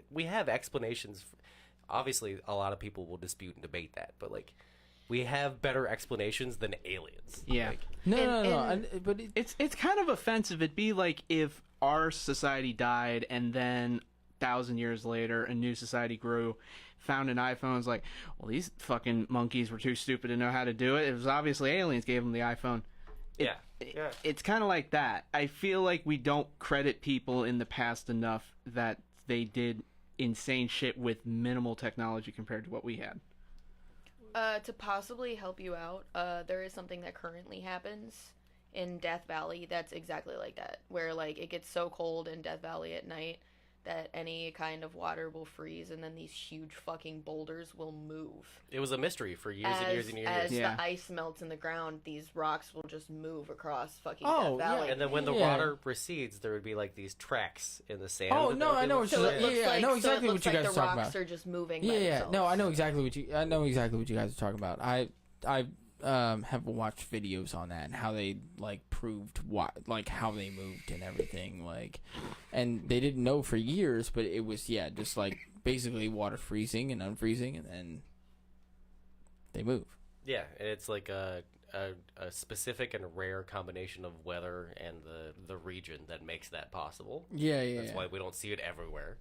we have explanations. Obviously, a lot of people will dispute and debate that, but like we have better explanations than aliens. Yeah. Like, No. But It's kind of offensive. It'd be like if our society died and then 1,000 years later a new society grew, found an iPhone. It's like, well, these fucking monkeys were too stupid to know how to do it. It was obviously aliens gave them the iPhone. yeah. It's kind of like that. I feel like we don't credit people in the past enough that they did insane shit with minimal technology compared to what we had. To possibly help you out, there is something that currently happens in Death Valley that's exactly like that, where like it gets so cold in Death Valley at night that any kind of water will freeze, and then these huge fucking boulders will move. It was a mystery for years and years and years. As Yeah. the ice melts in the ground, these rocks will just move across fucking Oh, Death Valley. yeah. And then when the Yeah. water recedes, there would be like these tracks in the sand. Oh, that no, would be I know like- what So you're it looks yeah, I like, know so exactly it what looks you like guys the are talking rocks about. are just moving. Yeah, by yeah. themselves. No, I know exactly what you guys are talking about. I have watched videos on that and how they like proved like how they moved and everything, like, and they didn't know for years, but it was just like basically water freezing and unfreezing, and then they move. Yeah, and it's like a specific and rare combination of weather and the region that makes that possible. Yeah. That's why we don't see it everywhere.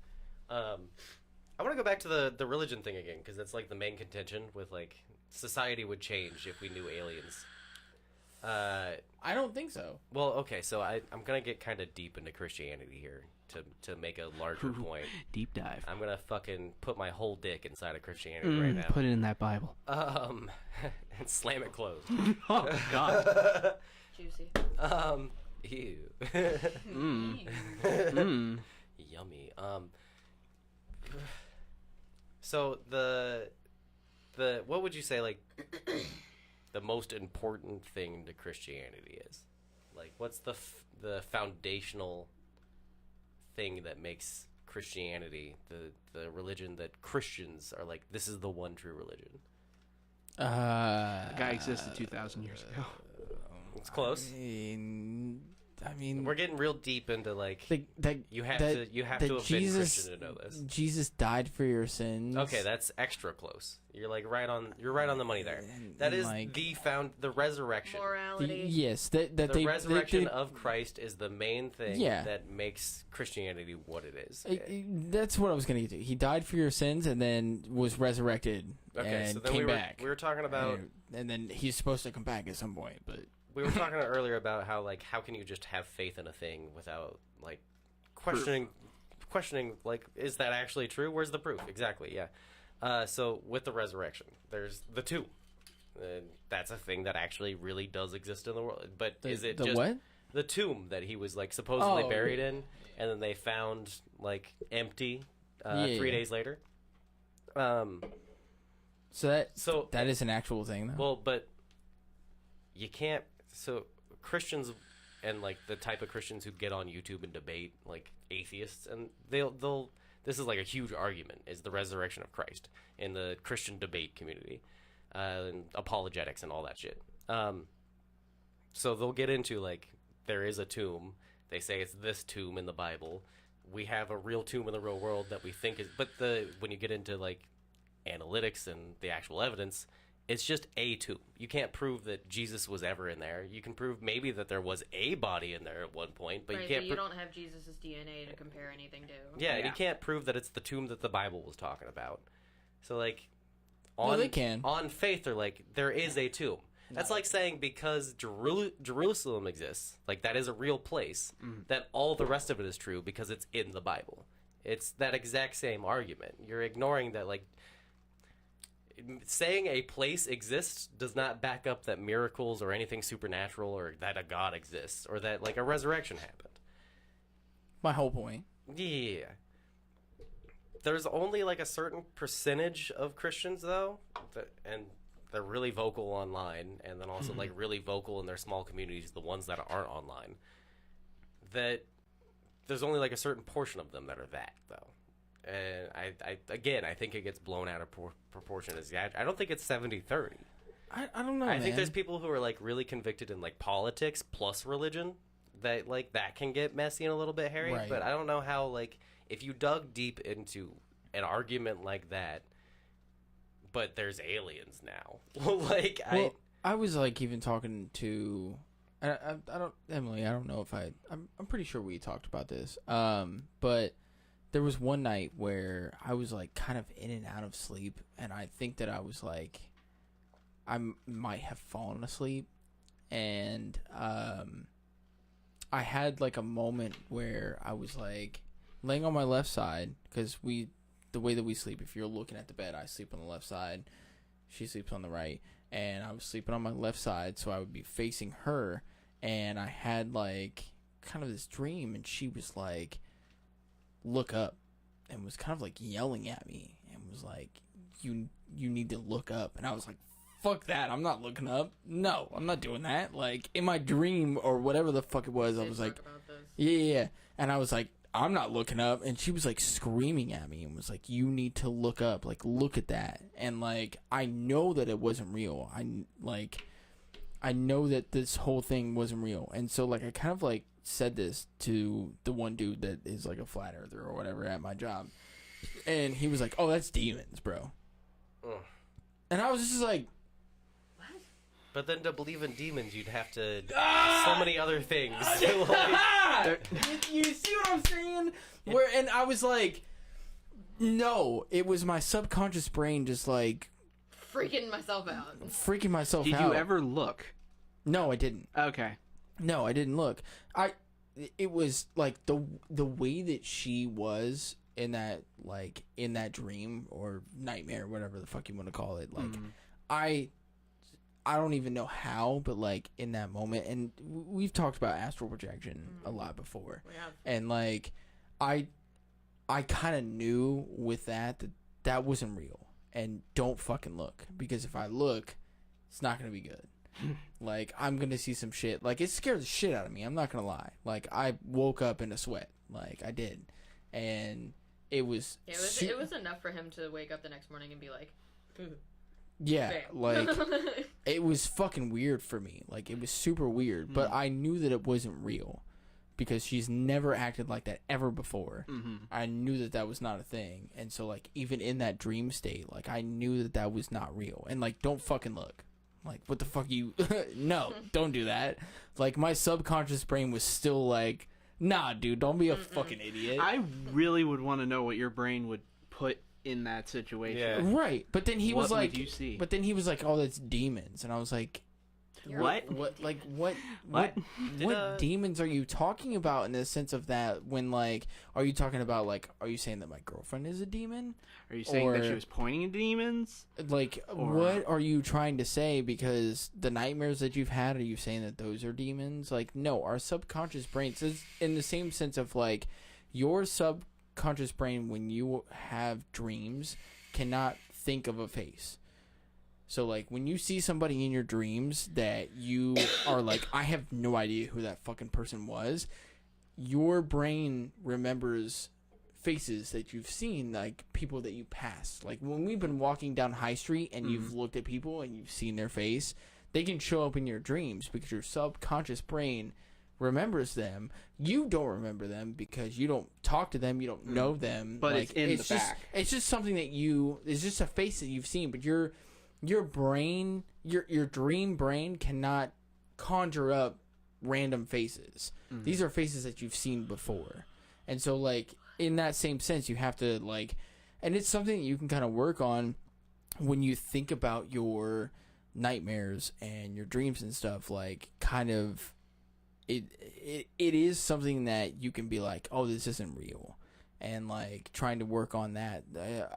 I want to go back to the religion thing again, because it's like the main contention with like society would change if we knew aliens. I don't think so. Well, okay, so I'm gonna get kind of deep into Christianity here to make a larger point. Deep dive. I'm gonna fucking put my whole dick inside of Christianity right now. Put it in that Bible. And slam it closed. Oh God. Juicy. Ew. Yummy. So the what would you say like the most important thing to Christianity is? Like, what's the foundational thing that makes Christianity the religion that Christians are like, this is the one true religion? The guy existed 2,000 years ago. It's close. I mean, We're getting real deep into like you have to have been Christian to know this. Jesus died for your sins. Okay, that's extra close. You're like right on the money there. That is like, the resurrection. Morality. Yes, The resurrection of Christ is the main thing Yeah. that makes Christianity what it is. That's what I was gonna get to. He died for your sins and then was resurrected Okay, and so then came we were back. we were talking about and then he's supposed to come back at some point, but we were talking earlier about how like how can you just have faith in a thing without like questioning like is that actually true? Where's the proof? Exactly, yeah. So with the resurrection, there's the tomb. That's a thing that actually really does exist in the world. But is it the just what? the tomb that he was like supposedly Oh, buried in, and then they found like empty 3 days later? So So that is an actual thing, though. well, but you can't. So Christians and like the type of Christians who get on YouTube and debate like atheists, and they'll this is like a huge argument is the resurrection of Christ in the Christian debate community, and apologetics and all that shit. So they'll get into like there is a tomb. They say it's this tomb in the Bible. We have a real tomb in the real world that we think is, but when you get into like analytics and the actual evidence, it's just a tomb. You can't prove that Jesus was ever in there. You can prove maybe that there was a body in there at one point, but right, you can't. but you don't have Jesus' DNA to compare anything to. Yeah, and you can't prove that it's the tomb that the Bible was talking about. So like, Well, they can. on faith, they're like there is a tomb. That's like saying because Jerusalem exists, like that is a real place, that all the rest of it is true because it's in the Bible. It's that exact same argument. You're ignoring that like. Saying a place exists does not back up that miracles or anything supernatural or that a God exists or that like a resurrection happened. My whole point. Yeah. There's only like a certain percentage of Christians though, and they're really vocal online and then also like really vocal in their small communities, the ones that aren't online. That there's only like a certain portion of them that are that though. And I think it gets blown out of proportion. I don't think it's 70-30. I don't know. I think there's people who are like really convicted in like politics plus religion that like that can get messy and a little bit hairy. Right. But I don't know how like if you dug deep into an argument like that, but there's aliens now. like I was like even talking to. I don't Emily. I don't know if I'm pretty sure we talked about this. But. There was one night where I was like kind of in and out of sleep, and I think that I was like, I might have fallen asleep, and I had like a moment where I was like laying on my left side because the way that we sleep, if you're looking at the bed, I sleep on the left side, she sleeps on the right, and I was sleeping on my left side, so I would be facing her, and I had like kind of this dream, and she was like. Look up, and was kind of like yelling at me and was like, you need to look up. And I was like, fuck that, I'm not looking up. No, I'm not doing that. Like in my dream or whatever the fuck it was, I was like, yeah, and I was like, I'm not looking up. And she was like screaming at me and was like, you need to look up, like look at that. And like I know that it wasn't real. I know that this whole thing wasn't real. And so like I kind of like said this to the one dude that is like a flat earther or whatever at my job, and he was like, oh, that's demons, bro. And I was just like, What? but then to believe in demons you'd have to so many other things. you see what I'm saying? Where and I was like, no, it was my subconscious brain just like Freaking myself out. freaking myself Did out. you ever look? No, I didn't. Okay. No, I didn't look. It was like the way that she was in that dream or nightmare, whatever the fuck you want to call it. Like I I don't even know how, but like in that moment, and we've talked about astral projection a lot before, and like I kind of knew with that wasn't real, and don't fucking look, because if I look, it's not gonna be good. Like, I'm gonna see some shit. Like, it scared the shit out of me. I'm not gonna lie. Like, I woke up in a sweat. Like, I did, and it was enough for him to wake up the next morning and be like, yeah, bam. like it was fucking weird for me. Like, it was super weird, but I knew that it wasn't real because she's never acted like that ever before. I knew that was not a thing, and so like even in that dream state, like I knew that was not real. And like, don't fucking look. Like, what the fuck you? No, don't do that. Like, my subconscious brain was still like, nah, dude, don't be a fucking idiot. I really would want to know what your brain would put in that situation. Yeah. Right, but then he was What like, would you see? but then he was like, oh, that's demons, and I was like, What? what demons are you talking about in the sense of that? When like, are you talking about like, are you saying that my girlfriend is a demon? Are you saying that Or- she was pointing at demons? Like, Or- what are you trying to say? Because the nightmares that you've had, are you saying that those are demons? Like, no, our subconscious brain says in the same sense of like, your subconscious brain, when you have dreams, cannot think of a face. So, like, when you see somebody in your dreams that you are like, I have no idea who that fucking person was, your brain remembers faces that you've seen, like, people that you passed. Like, when we've been walking down High Street and you've looked at people and you've seen their face, they can show up in your dreams because your subconscious brain remembers them. You don't remember them because you don't talk to them, you don't know them. But like, it's in the back. It's just something that it's just a face that you've seen, but your brain, your dream brain cannot conjure up random faces. These are faces that you've seen before. And so, like, in that same sense, you have to, like, and it's something that you can kind of work on when you think about your nightmares and your dreams and stuff. Like, kind of, it is something that you can be like, oh, this isn't real. And, like, trying to work on that.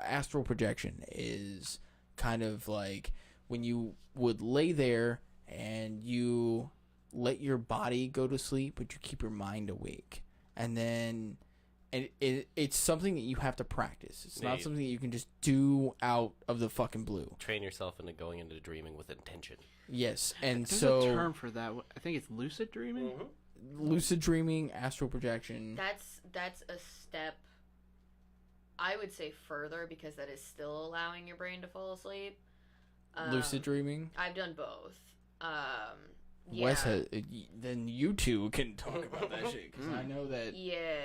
Astral projection is kind of like when you would lay there and you let your body go to sleep, but you keep your mind awake. And then it's something that you have to practice. It's not something that you can just do out of the fucking blue. Train yourself into going into dreaming with intention. Yes, and There's so a term for that. I think it's lucid dreaming. lucid dreaming, astral projection. That's a step, I would say, further, because that is still allowing your brain to fall asleep. Lucid dreaming. I've done both. Yeah. Wes has, then you two can talk about that shit, because I know that. Yeah,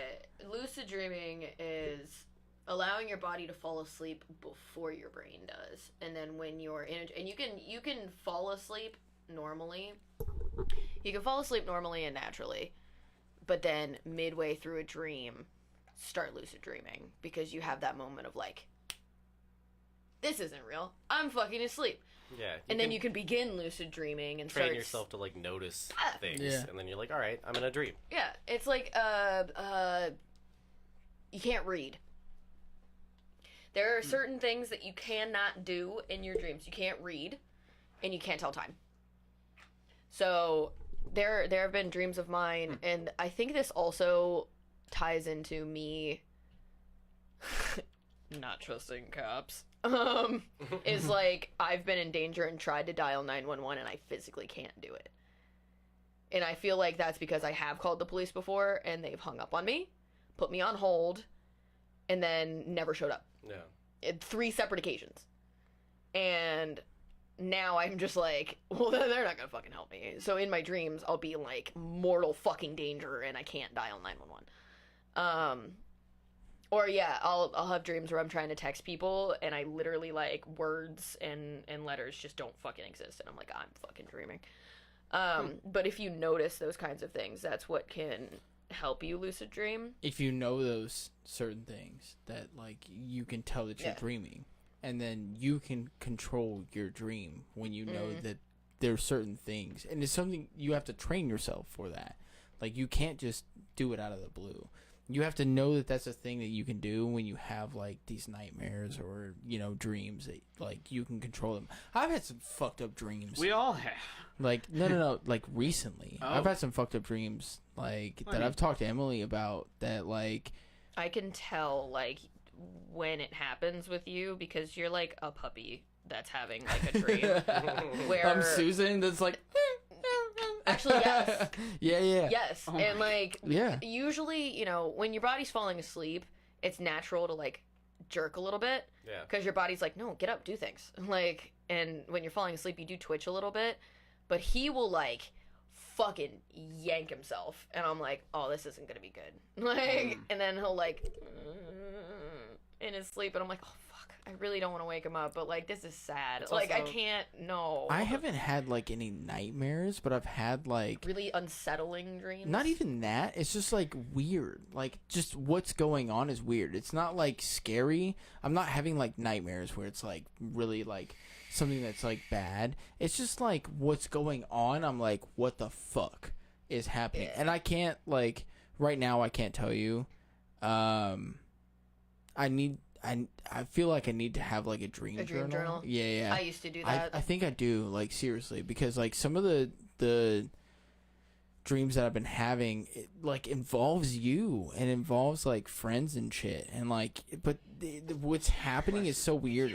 lucid dreaming is allowing your body to fall asleep before your brain does, and then when you're in, and you can fall asleep normally. You can fall asleep normally and naturally, but then midway through a dream, start lucid dreaming, because you have that moment of like, this isn't real. I'm fucking asleep. Yeah. And then you can begin lucid dreaming and train start yourself to like notice things, Yeah. and then you're like, all right, I'm in a dream. Yeah, it's like you can't read. There are certain things that you cannot do in your dreams. You can't read, and you can't tell time. So there have been dreams of mine, and I think this also ties into me not trusting cops. Is like, I've been in danger and tried to dial 911, and I physically can't do it. And I feel like that's because I have called the police before, and they've hung up on me, put me on hold, and then never showed up. Yeah. 3 separate occasions. And now I'm just like, well, they're not gonna fucking help me. So in my dreams, I'll be in like mortal fucking danger, and I can't dial 911. Or yeah, I'll have dreams where I'm trying to text people, and I literally, like, words and letters just don't fucking exist, and I'm like, I'm fucking dreaming. But if you notice those kinds of things, that's what can help you lucid dream. If you know those certain things that, like, you can tell that you're dreaming, and then you can control your dream when you know that there's certain things, and it's something you have to train yourself for that. Like, you can't just do it out of the blue. You have to know that that's a thing that you can do when you have like these nightmares or dreams that like you can control them. I've had some fucked up dreams. We all have. Like no, like recently. Oh. I've had some fucked up dreams like that I've talked to Emily about that like I can tell like when it happens with you because you're like a puppy that's having like a dream where I'm Susan that's like actually yes. yeah. Yes. Oh and my like Yeah. usually, when your body's falling asleep, it's natural to like jerk a little bit Yeah. because your body's like, no, get up, do things. Like, and when you're falling asleep, you do twitch a little bit, but he will like fucking yank himself, and I'm like, oh, this isn't gonna be good. Like, and then he'll like in his sleep, and I'm like, oh fuck, I really don't want to wake him up, but like this is sad. It's Like I also- can't. No. I haven't had like any nightmares, but I've had like really unsettling dreams. not even that. It's just like weird. Like just what's going on is weird. It's not like scary. I'm not having like nightmares where it's like really like something that's like bad. It's just like what's going on. I'm like, what the fuck is happening? And I can't like right now. I can't tell you. I feel like I need to have like a dream journal? Yeah. I used to do that. I think I do, like seriously, because like some of the dreams that I've been having, it, like involves you and involves like friends and shit, and like, but what's happening is so weird,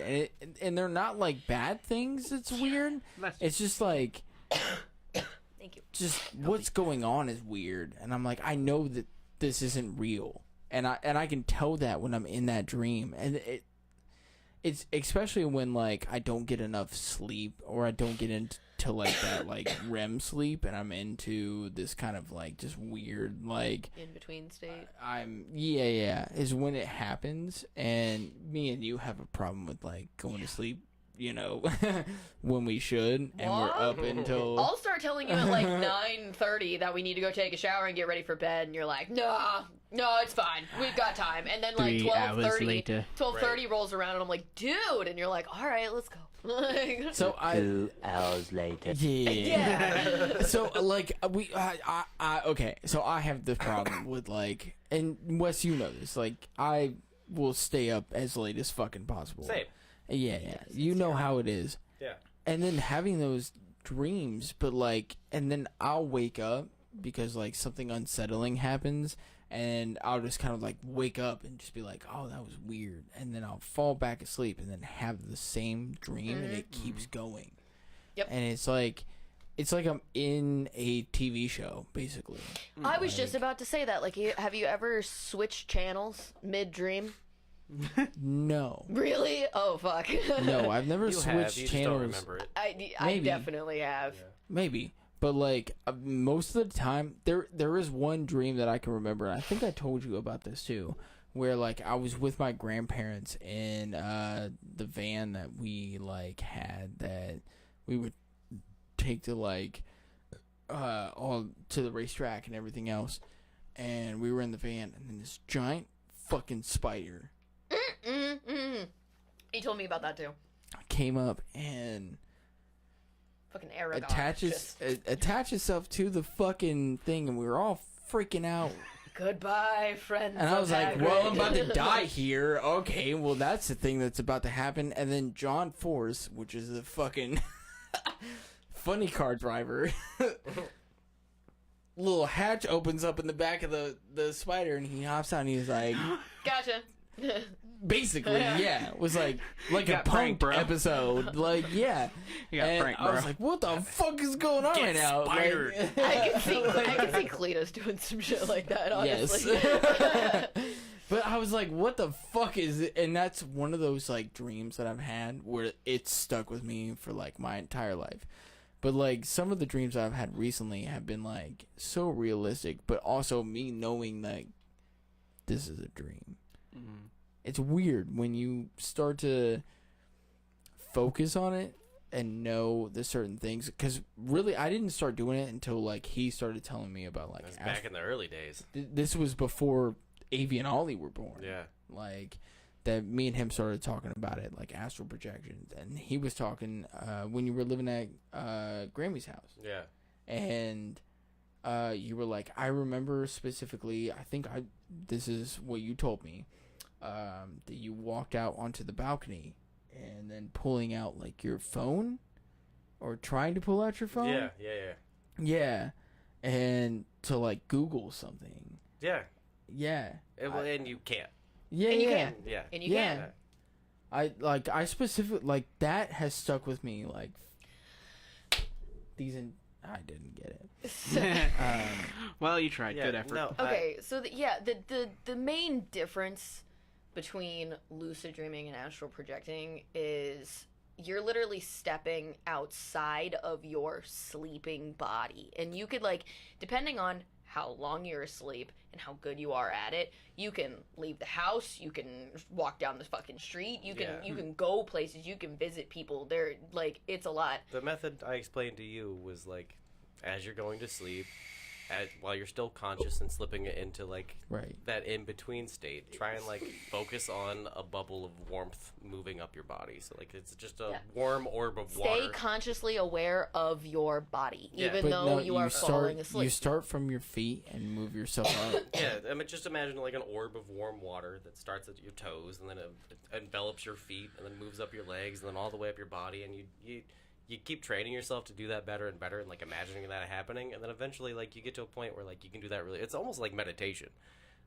and they're not like bad things. It's weird. It's just like, Thank you. just what's going on is weird, and I'm like, I know that this isn't real, and I can tell that when I'm in that dream, and it's especially when like I don't get enough sleep or I don't get into like that like REM sleep, and I'm into this kind of like just weird like In between state. yeah is when it happens, and me and you have a problem with like going to sleep when we should, and we're up until I'll start telling you at like 9:30 that we need to go take a shower and get ready for bed, and you're like, no, it's fine, we've got time. And then like 3 hours 12:30 later. 12:30 rolls around, and I'm like, dude, and you're like, all right, let's go. Like, so 2 hours later. yeah. So like okay. So I have this problem with like, and Wes, you know this. Like I will stay up as late as fucking possible. Same. Yeah. You know how it is. Yeah. And then having those dreams, but like, and then I'll wake up because like something unsettling happens, and I'll just kind of like wake up and just be like, oh, that was weird, and then I'll fall back asleep and then have the same dream, and it keeps going. Yep. And it's like I'm in a TV show basically. I was just about to say that. Like, have you ever switched channels mid-dream? No. Really? Oh, fuck. No, I've never You switched have. You just don't channels. remember it. I Maybe. definitely have. Maybe. But like most of the time, there is one dream that I can remember, and I think I told you about this too, where like I was with my grandparents in the van that we like had that we would take to like all to the racetrack and everything else, and we were in the van, and then this giant fucking spider He told me about that too. came up and Fucking Aragog. attach itself to the fucking thing, and we were all freaking out. Goodbye, friends. And I of was like, Hagrid. well, I'm about to die here. Okay, well, that's the thing that's about to happen. And then John Force, which is the fucking funny car driver, little hatch opens up in the back of the spider, and he hops out, and he's like, Gotcha. basically, yeah, it was like a got punk pranked, bro. episode. Like, yeah. You got And pranked, I was bro. like, what the fuck is going on right now? spidered. Like, I can see Cletus doing some shit like that, honestly. Yes. But I was like, what the fuck is it? And that's one of those like dreams that I've had where it's stuck with me for like my entire life. But like some of the dreams I've had recently have been like so realistic, but also me knowing that this is a dream. It's weird when you start to focus on it and know the certain things, because really I didn't start doing it until like he started telling me about like That's back in the early days. this was before Avi and Ollie were born. Yeah. Like that me and him started talking about it, like astral projections, and he was talking when you were living at Grammy's house, Yeah. and you were like, I remember specifically, this is what you told me, that you walked out onto the balcony and then pulling out like your phone or trying to pull out your phone. Yeah. And to like Google something. Yeah. And you can't. Yeah. And you yeah. can. Yeah. And you can. I specifically like that has stuck with me like I didn't get it. Well, you tried. Yeah, Good effort. no, Okay, so the main difference between lucid dreaming and astral projecting is you're literally stepping outside of your sleeping body, and you could like, depending on how long you're asleep and how good you are at it, you can leave the house, you can walk down the fucking street, you can go places, you can visit people. They're like, it's a lot. The method I explained to you was like, as you're going to sleep, while you're still conscious and slipping it into like that in between state, try and like focus on a bubble of warmth moving up your body. So like it's just a warm orb of water. Stay consciously aware of your body, even But though no, you are falling asleep. You start from your feet and move yourself up. Yeah, I mean, just imagine like an orb of warm water that starts at your toes and then it envelops your feet and then moves up your legs and then all the way up your body, and you keep training yourself to do that better and better and like imagining that happening, and then eventually like you get to a point where like you can do that really. It's almost like meditation.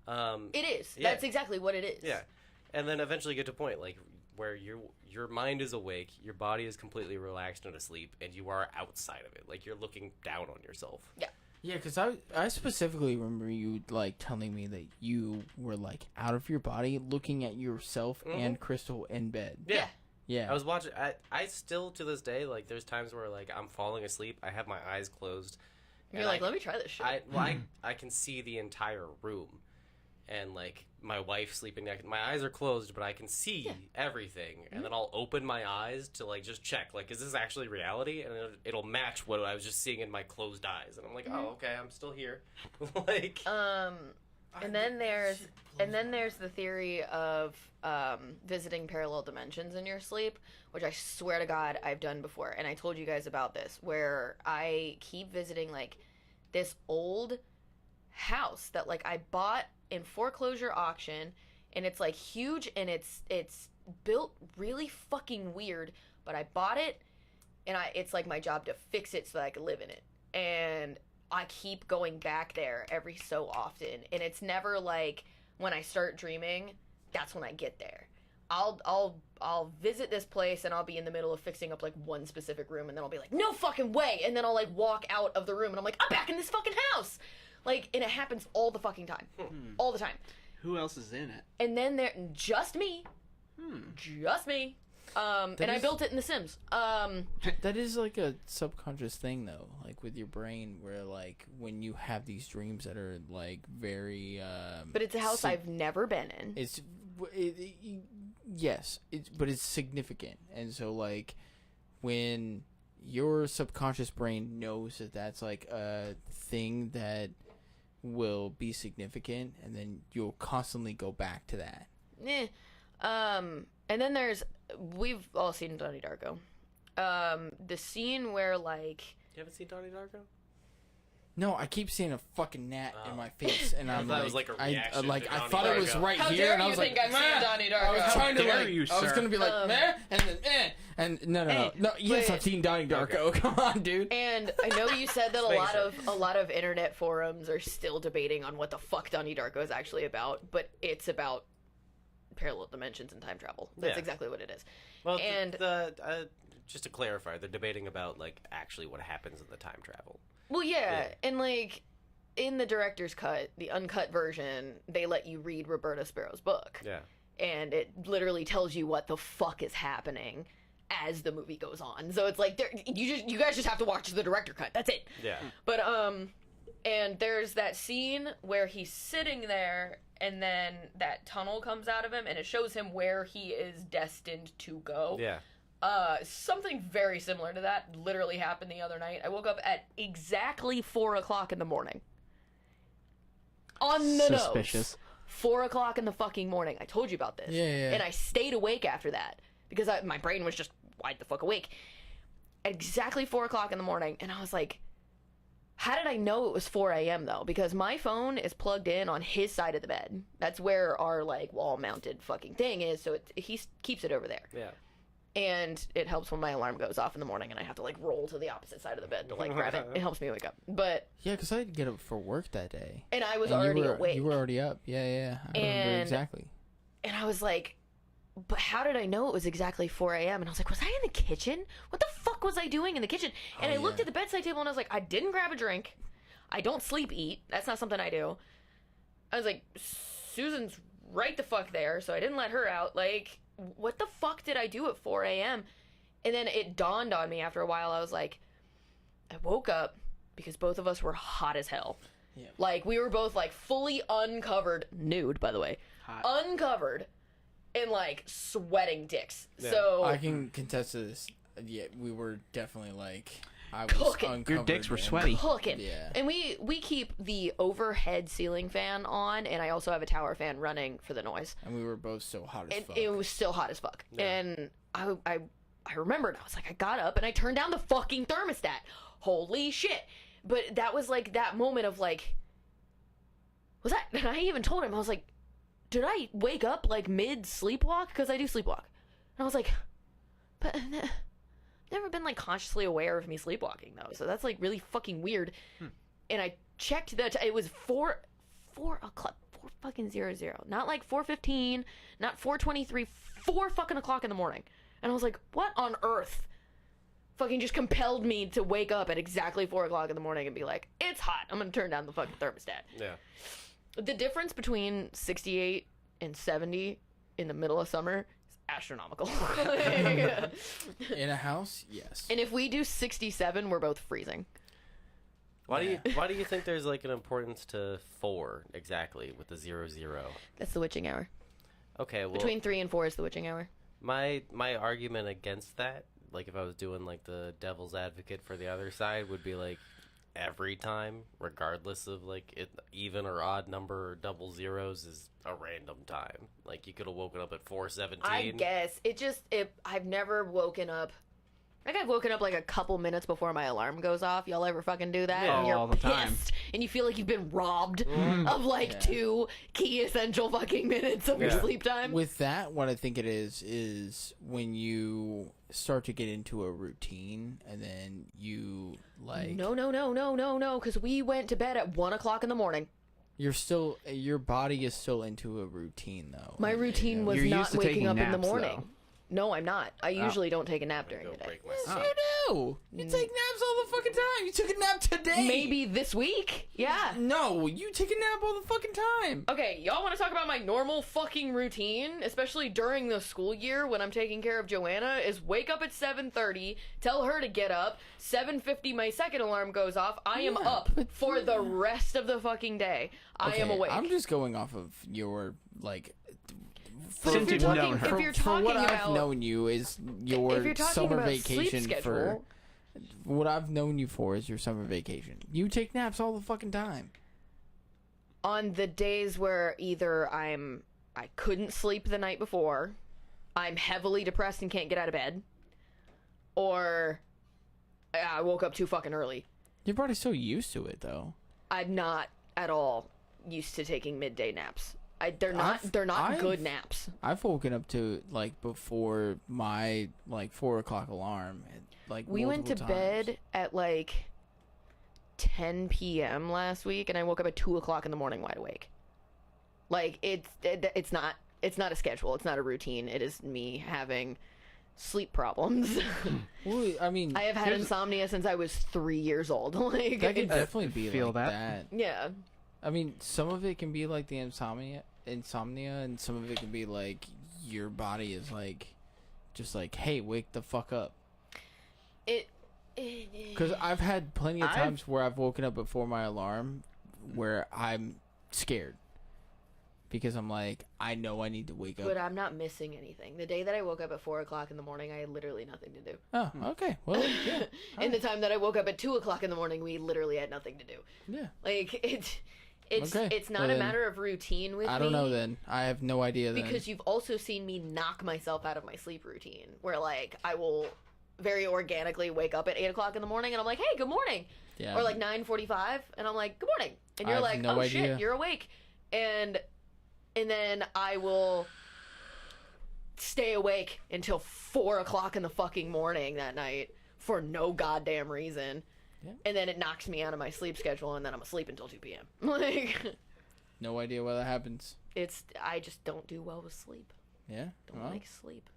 It is. Yeah. That's exactly what it is. Yeah, and then eventually get to a point like where your mind is awake, your body is completely relaxed and asleep, and you are outside of it. Like you're looking down on yourself. Yeah. Yeah, because I specifically remember you like telling me that you were like out of your body, looking at yourself and Crystal in bed. Yeah. Yeah. I was watching. I still to this day like there's times where like I'm falling asleep. I have my eyes closed. You're like, let me try this shit. I can see the entire room, and like my wife sleeping next. My eyes are closed, but I can see everything. And then I'll open my eyes to like just check, like, is this actually reality? And it'll match what I was just seeing in my closed eyes. And I'm like, oh, okay, I'm still here. Like, and then there's the theory of visiting parallel dimensions in your sleep, which I swear to God I've done before, and I told you guys about this, where I keep visiting like this old house that like I bought in foreclosure auction, and it's like huge and it's built really fucking weird, but I bought it and it's like my job to fix it so that I can live in it. And I keep going back there every so often, and it's never like when I start dreaming, that's when I get there. I'll visit this place and I'll be in the middle of fixing up like one specific room, and then I'll be like, no fucking way, and then I'll like walk out of the room and I'm like, I'm back in this fucking house. Like, and it happens all the fucking time. All the time. Who else is in it? And then just me. Just me. And I built it in The Sims. That is like a subconscious thing though, like with your brain, where like when you have these dreams that are like very but it's a house I've never been in. But it's significant. And so like when your subconscious brain knows that that's like a thing that will be significant, and then you'll constantly go back to that. And then we've all seen Donnie Darko. The scene where like... You haven't seen Donnie Darko? No, I keep seeing a fucking gnat in my face, and I'm thought it was like a reaction I to Donnie thought it was Darko. right How here, dare and I you was think like, I've seen Donnie Darko? I was trying to dare like, you, I was sir. gonna be like, meh, and then, and no. Yes, but- I've seen Donnie Darko. Come on, dude. And I know you said that Make a lot of internet forums are still debating on what the fuck Donnie Darko is actually about, but it's about parallel dimensions and time travel. That's Yeah. exactly what it is. Well, And- just to clarify, they're debating about like actually what happens in the time travel. Well, yeah, and like in the director's cut, the uncut version, they let you read Roberta Sparrow's book. Yeah. And it literally tells you what the fuck is happening as the movie goes on. So it's like you guys just have to watch the director cut. That's it. Yeah. But and there's that scene where he's sitting there and then that tunnel comes out of him and it shows him where he is destined to go. Yeah. Something very similar to that literally happened the other night. I woke up at exactly 4:00 in the morning. On the Suspicious. nose. 4:00 in the fucking morning. I told you about this. Yeah. And I stayed awake after that because my brain was just wide the fuck awake. At exactly 4:00 in the morning, and I was like, How did I know it was 4 a.m. though? Because my phone is plugged in on his side of the bed. That's where our like wall-mounted fucking thing is. So he keeps it over there. Yeah. And it helps when my alarm goes off in the morning and I have to like roll to the opposite side of the bed to like grab it. It helps me wake up. But Yeah, because I had to get up for work that day. and I was And already you were, awake. You were already up. Yeah. I remember And- exactly. And I was like, but how did I know it was exactly 4 a.m.? And I was like, was I in the kitchen? What the fuck was I doing in the kitchen? And I looked yeah. at the bedside table and I was like, I didn't grab a drink. I don't sleep eat. That's not something I do. I was like, Susan's right the fuck there, so I didn't let her out. Like, what the fuck did I do at 4 a.m.? And then it dawned on me after a while. I was like, I woke up because both of us were hot as hell. Yeah. Like, we were both like fully uncovered, nude, by the way, uncovered, and like sweating dicks. Yeah. So I can contest to this. Yeah, we were definitely like, I was Cooking. Your uncovered dicks were and- sweaty. cooking. Yeah. And we keep the overhead ceiling fan on, and I also have a tower fan running for the noise. And we were both so hot as And fuck. it was still hot as fuck. Yeah. And I remembered. I was like, I got up and I turned down the fucking thermostat. Holy shit! But that was like that moment of like, was that? And I even told him, I was like, did I wake up like mid sleepwalk? Because I do sleepwalk. And I was like, but never been like consciously aware of me sleepwalking though. So that's like really fucking weird. And I checked that it was 4 o'clock, 4 fucking 00. Not like 4:15, not 4:23, 4 fucking o'clock in the morning. And I was like, what on earth fucking just compelled me to wake up at exactly 4 o'clock in the morning and be like, it's hot. I'm gonna turn down the fucking thermostat. Yeah. The difference between 68 and 70 in the middle of summer is astronomical. In a house, yes. And if we do 67, we're both freezing. Why do you think there's like an importance to 4 exactly with the 00? That's the witching hour. Okay, well, Between 3 and 4 is the witching hour. my argument against that, like if I was doing like the devil's advocate for the other side, would be like every time, regardless of like it even or odd number or double zeros, is a random time. Like you could have woken up at 4:17. I guess I've never woken up. Like I've woken up like a couple minutes before my alarm goes off. Y'all ever fucking do that? Yeah. And you're all the time. pissed, and you feel like you've been robbed of like Yeah. 2 key essential fucking minutes of your Yeah. sleep time. With that, what I think it is when you start to get into a routine and then you like No, because we went to bed at 1 o'clock in the morning. your body is still into a routine though. My routine was You're not used to waking taking up in the naps, morning. though. No, I'm not. I usually don't take a nap during Go the day. break Yes, myself. you do. You take naps all the fucking time. You took a nap today. Maybe this week. Yeah. No, you take a nap all the fucking time. Okay, y'all want to talk about my normal fucking routine, especially during the school year when I'm taking care of Joanna, is wake up at 7:30, tell her to get up, 7:50 my second alarm goes off, I am Yeah, up but- for the rest of the fucking day. I am Okay, awake. I'm just going off of your like. But if you're Since you've known talking, her. if you're For what talking I've about, known you is if your you're talking summer about vacation sleep for. schedule, What I've known you for is your summer vacation. You take naps all the fucking time. on the days where either I couldn't sleep the night before, I'm heavily depressed and can't get out of bed, or I woke up too fucking early. Your body's so used to it though. I'm not at all used to taking midday naps. They're not I've- good naps. I've woken up to like before my like 4 o'clock alarm. Like We went to multiple times. bed at like 10 p.m. last week, and I woke up at 2 o'clock in the morning wide awake. Like it's not a schedule. It's not a routine. It is me having sleep problems. Well, I mean, I have had insomnia since I was 3 years old. Like that can it's, definitely be feel like that. that. yeah. I mean, some of it can be like the insomnia, and some of it can be like your body is like, just like, hey, wake the fuck up. Because I've had plenty of times where I've woken up before my alarm, where I'm scared, because I'm like, I know I need to wake up. But I'm not missing anything. The day that I woke up at 4 o'clock in the morning, I had literally nothing to do. Oh, okay. Well, yeah, And the time that I woke up at 2 o'clock in the morning, we literally had nothing to do. yeah. Like Okay, it's not well a then, matter of routine with me. I don't know. Then I have no idea. Then Because you've also seen me knock myself out of my sleep routine, where like I will very organically wake up at 8 o'clock in the morning, and I'm like, hey, good morning. Yeah. Or like 9:45, and I'm like, good morning. And you're I have like, no oh idea. shit, you're awake. And then I will stay awake until 4 o'clock in the fucking morning that night for no goddamn reason. Yeah. And then it knocks me out of my sleep schedule, and then I'm asleep until 2 p.m. Like, No idea why that happens. I just don't do well with sleep. Yeah. Don't Well, like sleep.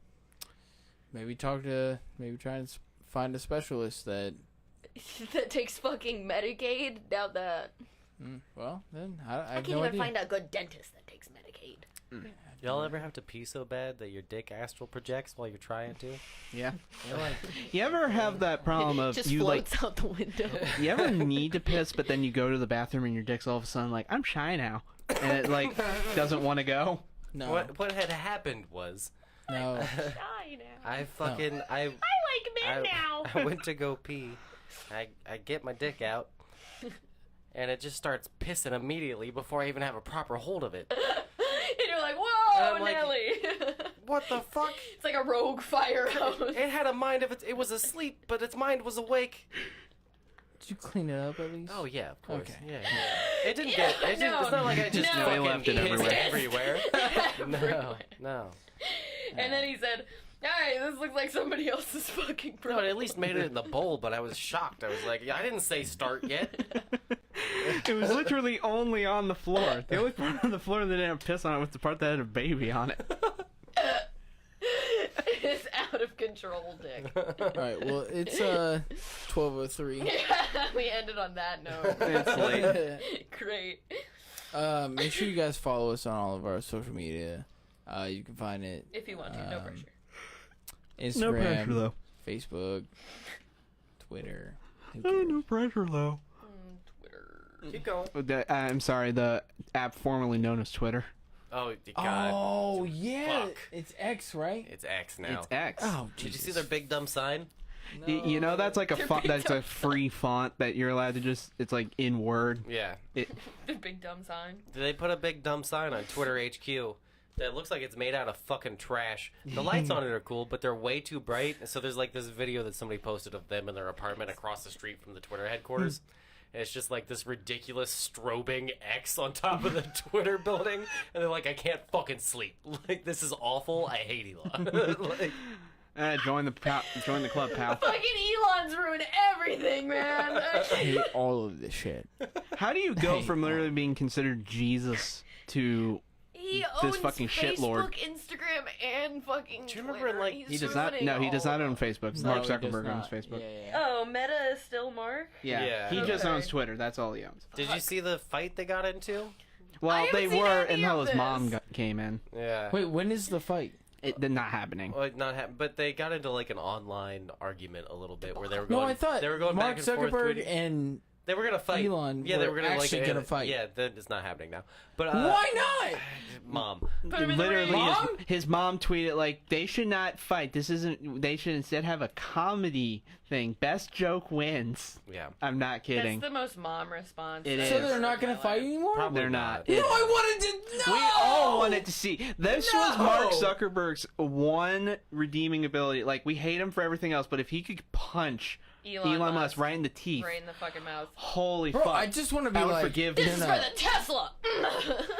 maybe try and find a specialist that. That takes fucking Medicaid. Now that Well, then I I have can't no even idea. find a good dentist that takes Medicaid. Y'all ever have to pee so bad that your dick astral projects while you're trying to? Yeah. You're like, You ever have that problem of Just you like floats out the window. you ever need to piss but then you go to the bathroom and your dick's all of a sudden like I'm shy now and it like doesn't want to go? no, What had happened was no. Shy now. I fucking I like men now. I went to go pee. I get my dick out, and it just starts pissing immediately before I even have a proper hold of it. And you're like, And whoa, I'm like- Nelly. What the fuck? It's like a rogue fire hose. It had a mind of its. It was asleep, but its mind was awake. Did you clean it up at least? Oh yeah, of course. Okay. Yeah. It didn't get. It didn't, No. it's not like I just No. fucking He left it pissed everywhere. everywhere. No. And then he said, hey, this looks like somebody else's fucking No, problem. it at least made it in the bowl, but I was shocked. I was like, I didn't say start yet. It was literally only on the floor. The only part on the floor that didn't have piss on it was the part that had a baby on it. It's out of control, Dick. All right. Well, it's 12:03. We ended on that note. It's late. Great. Make sure you guys follow us on all of our social media. You can find it If you want to, no pressure. Instagram, No pressure though. Facebook, Twitter. Who Oh, cares? no pressure though. Twitter. Keep going. I'm sorry, the app formerly known as Twitter. Oh God. Oh yeah, Fuck. it's X, right? It's X now. It's X. Oh, Did you see their big dumb sign? You know that's like a font. That's a free font that you're allowed to just. It's like in Word. Yeah. The big dumb sign. They put a big dumb sign on Twitter HQ that looks like it's made out of fucking trash. The lights on it are cool, but they're way too bright. So there's like this video that somebody posted of them in their apartment across the street from the Twitter headquarters. And it's just like this ridiculous strobing X on top of the Twitter building. And they're like, I can't fucking sleep. Like, this is awful. I hate Elon. Like, Join the club, pal. Fucking Elon's ruined everything, man. I hate all of this shit. How do you go from literally being considered Jesus to He This owns fucking Facebook, shitlord. Instagram, and fucking Do you remember, Twitter. like, He's he does not? ruining No, he all does of not own them. Facebook. No, Mark he does Zuckerberg owns not. Facebook. Yeah. Oh, Meta is still Mark? Yeah. He just Okay. owns Twitter. That's all he owns. did you see the fight they got into? Well, haven't they seen were any until of his mom this. came in. Yeah. Wait, when is the fight? It did not happening. Well, but they got into like an online argument a little bit where they were No, going. I thought they were going Mark back and forth. Zuckerberg tweeting- and They were gonna fight. Elon Yeah, they were were gonna actually like gonna fight. Yeah, that is not happening now. But why not? Mom? Put him in the Literally, ring. Mom? his mom tweeted like they should not fight. This isn't. They should instead have a comedy thing. Best joke wins. Yeah. I'm not kidding. That's the most mom response. It I've is. So ever they're not heard in gonna my fight life. anymore? Probably They're not. No, It- I wanted to. No! We all wanted to see. This was No! Mark Zuckerberg's one redeeming ability. Like we hate him for everything else, but if he could punch Elon Musk right in the teeth, Right in the fucking mouth. holy Bro, fuck! I just want to be I would like. forgive This him. is no. for the Tesla.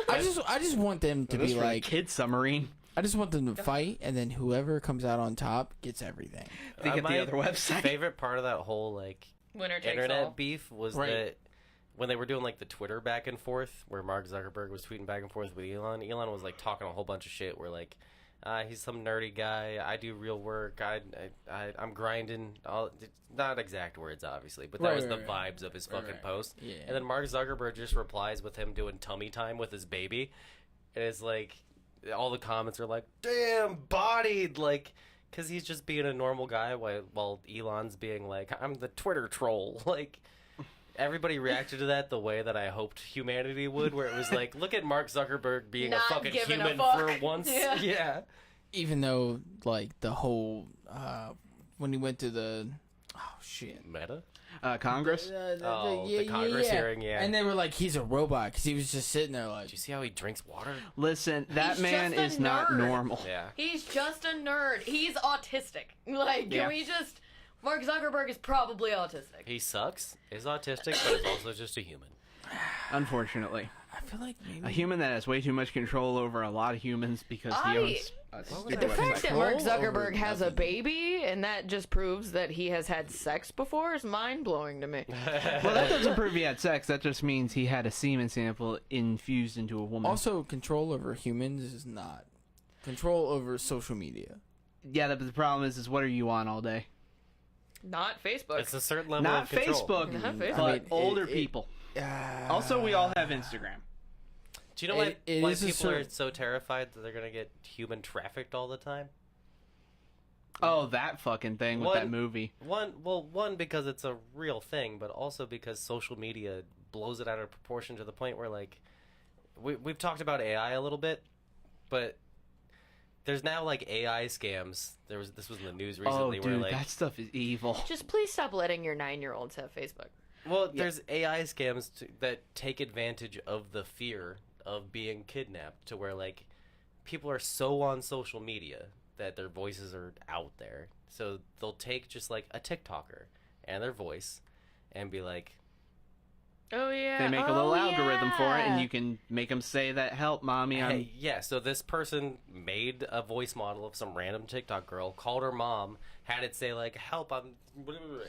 I just want them to This be for the like. kid submarine. I just want them to fight, and then whoever comes out on top gets everything. They get the My other website. favorite part of that whole like Winner takes internet all. beef was Right. that when they were doing like the Twitter back and forth, where Mark Zuckerberg was tweeting back and forth with Elon. Elon was like talking a whole bunch of shit. Where like, he's some nerdy guy. I do real work. I'm grinding. Not exact words, obviously, but that Right, was right, the right. vibes of his fucking right. post. Yeah. And then Mark Zuckerberg just replies with him doing tummy time with his baby, and it's like all the comments are like, "Damn, bodied," like. Because he's just being a normal guy while Elon's being like, I'm the Twitter troll. Like, everybody reacted to that the way that I hoped humanity would, where it was like, look at Mark Zuckerberg being Not a fucking giving a human fuck. for once. Yeah. Yeah. Even though, like, the whole. When he went to the. Oh, shit. Meta? Congress. The Congress hearing, yeah. And they were like, he's a robot, because he was just sitting there like. Do you see how he drinks water? Listen, that He's man just a is not nerd. normal. Yeah. He's just a nerd. He's autistic. Like, Yeah. can we just Mark Zuckerberg is probably autistic. He sucks, is autistic, but is also just a human. Unfortunately. I feel like A maybe human that has way too much control over a lot of humans because he owns a stupid The fact website. that Mark Control over Zuckerberg has a nothing. baby and that just proves that he has had sex before is mind-blowing to me. Well, that doesn't prove he had sex. That just means he had a semen sample infused into a woman. also control over humans is not control over social media. Yeah, the problem is what are you on all day? Not Facebook. It's a certain level Not of control. Facebook, Not Facebook. but I mean, older people. Also, we all have Instagram. Do you know why, It why is a people are certain- so terrified that they're gonna get human trafficked all the time? Oh, that fucking thing with that One- movie. One because it's a real thing, but also because social media blows it out of proportion to the point where, like, we've talked about AI a little bit, but there's now like AI scams. This was in the news Oh, recently where dude, like that stuff is evil. Just please stop letting your 9-year-olds have Facebook. well, there's AI scams that take advantage of the fear of being kidnapped to where like people are so on social media that their voices are out there. So they'll take just like a TikToker and their voice and be like, Oh yeah. They make a little algorithm for it, and you can make them say that, "Help, mommy, I'm." hey, yeah, so this person made a voice model of some random TikTok girl, called her mom, had it say like, "Help, I'm,"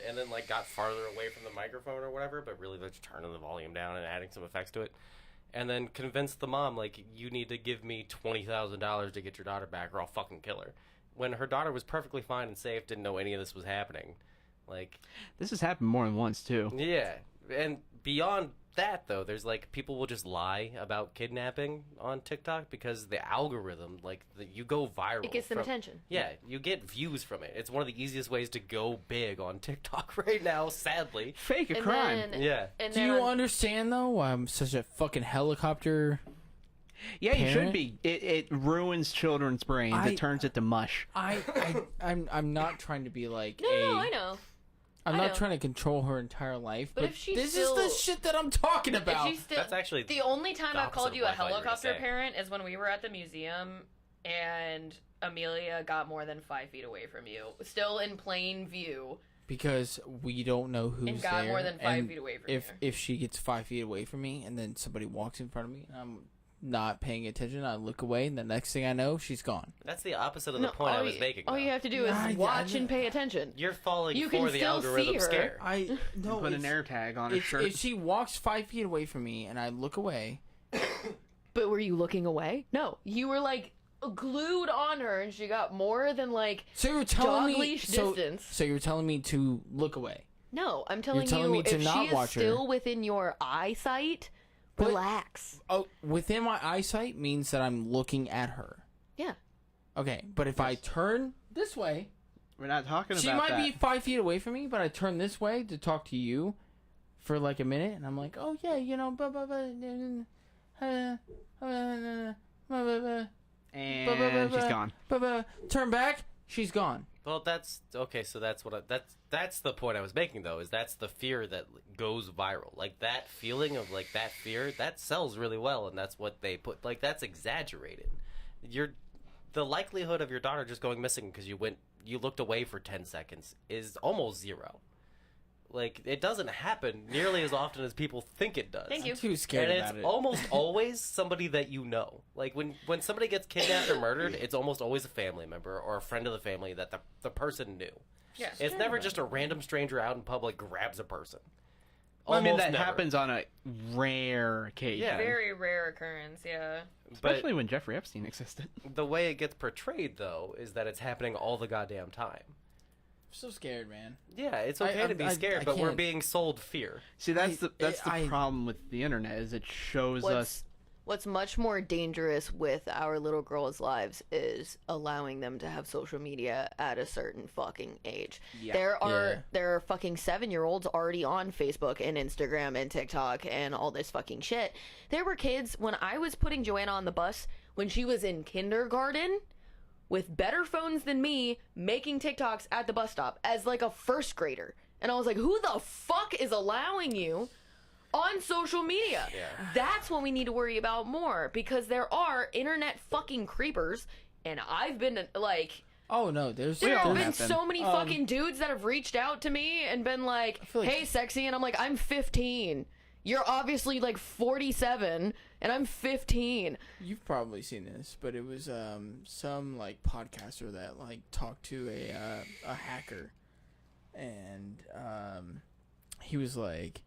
and then like got farther away from the microphone or whatever, but really they're just turning the volume down and adding some effects to it. And then convinced the mom, like, you need to give me $20,000 to get your daughter back or I'll fucking kill her. When her daughter was perfectly fine and safe, didn't know any of this was happening. Like, This has happened more than once too. yeah. And beyond that, though, there's, like, people will just lie about kidnapping on TikTok because the algorithm, like, you go viral. It gets them attention. Yeah, you get views from it. It's one of the easiest ways to go big on TikTok right now, sadly. Fake a And crime. then, Yeah. And Do then you on- understand though why I'm such a fucking helicopter? Yeah, you should parent? be. It ruins children's brains. I- It turns it to mush. I'm not trying to be like No, I know. I'm I not know. trying to control her entire life, But but, if she's this still- is the shit that I'm talking If about. she's still, That's actually the only time the I've called opposite you a of what I thought you were gonna helicopter say. parent is when we were at the museum and Amelia got more than 5 feet away from you, still in plain view, Because we don't know who's and got there. more than 5 and feet away from if you. if she gets 5 feet away from me and then somebody walks in front of me and I'm not paying attention, I look away and the next thing I know, she's gone. That's the opposite of the point I was making. all though. you have to do is Yeah, I watch know. and pay attention. You're falling You for can the still see algorithm her. scare. I no Put an air tag on her if shirt. she walks 5 feet away from me and I look away, But were you looking away? No, you were like glued on her, and she got more than like. so you're telling Dog me leash so, distance. so you're telling me to look away. No, I'm telling telling you, me to if not she is watch her. still within your eyesight, But- relax. Oh, within my eyesight means that I'm looking at her. Yeah. Okay, but if I turn this way, We're not talking she about might that. be 5 feet away from me, but I turn this way to talk to you for like a minute, and I'm like, oh yeah, you know, blah blah blah, And she's gone. Turn back, she's gone. Well, that's okay. So that's what that's the point I was making though. Is that's the fear that goes viral. Like that feeling of like that fear that sells really well, and that's what they put. Like that's exaggerated. The likelihood of your daughter just going missing because you looked away for 10 seconds is almost zero. Like it doesn't happen nearly as often as people think it does. Thank you. I'm too scared And about it's it. almost always somebody that you know. Like when somebody gets kidnapped or murdered, it's almost always a family member or a friend of the family that the person knew. Yeah. It's never just a random stranger out in public grabs a person. Well, I mean, Almost that never. happens on a rare occasion. Yeah. Very rare occurrence, yeah. Especially when Jeffrey Epstein existed. The way it gets portrayed, though, is that it's happening all the goddamn time. I'm so scared, man. Yeah, it's okay to be I scared, but we're can't. being sold fear. See, that's the I- problem with the internet is it shows us. What's much more dangerous with our little girls' lives is allowing them to have social media at a certain fucking age. Yeah. There are fucking 7-year-olds already on Facebook and Instagram and TikTok and all this fucking shit. There were kids when I was putting Joanna on the bus when she was in kindergarten with better phones than me making TikToks at the bus stop as like a first grader. And I was like, who the fuck is allowing you on social media? Yeah. That's what we need to worry about more because there are internet fucking creepers, and I've been like Oh no, there's There have been happen. so many fucking dudes that have reached out to me and been like, feel like- "Hey, sexy," and I'm like, "I'm 15. You're obviously like 47, and I'm 15." You've probably seen this, but it was some like podcaster that like talked to a hacker, and he was like,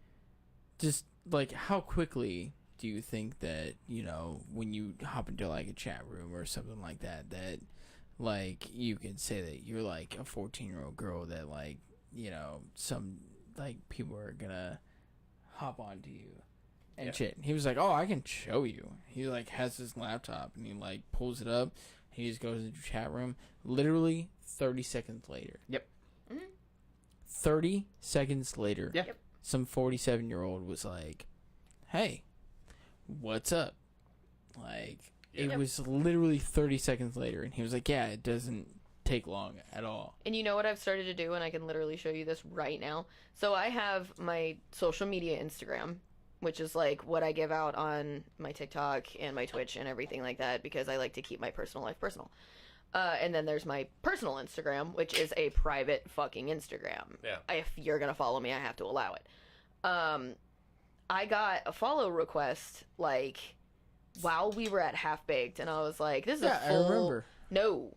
just like, how quickly do you think that, you know, when you hop into like a chat room or something like that, that like you can say that you're like a 14-year-old girl, that like, you know, some like people are gonna hop onto you and shit. He was like, "Oh, I can show you." He like has his laptop and he like pulls it up. He just goes into the chat room. Literally 30 seconds later. Yep. 30 seconds later. Yeah. Yep. Some 47-year-old was like, "Hey, what's up?" Like, it was literally 30 seconds later, and he was like, "Yeah, it doesn't take long at all." And you know what I've started to do, and I can literally show you this right now. So I have my social media Instagram, which is like what I give out on my TikTok and my Twitch and everything like that, because I like to keep my personal life personal. And then there's my personal Instagram, which is a private fucking Instagram. Yeah. If you're gonna follow me, I have to allow it. I got a follow request like while we were at Half Baked, and I was like, "This is Yeah, a full." I remember. No,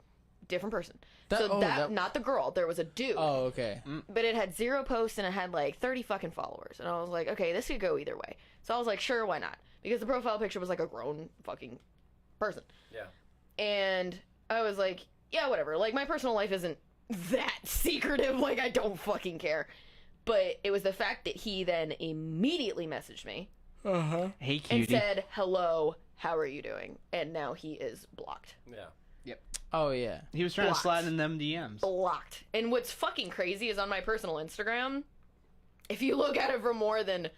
different person. That- That not the girl. There was a dude. Oh, okay. But it had 0 posts and it had like 30 fucking followers. And I was like, okay, this could go either way. So I was like, sure, why not? Because the profile picture was like a grown fucking person. Yeah. And I was like, yeah, whatever. Like, my personal life isn't that secretive. Like, I don't fucking care. But it was the fact that he then immediately messaged me Hey, and cutie. said, hello, how are you doing? And now he is blocked. Yeah. Oh, yeah. He was trying Blocked. to slide in them DMs. Blocked. And what's fucking crazy is on my personal Instagram, if you look at it for more than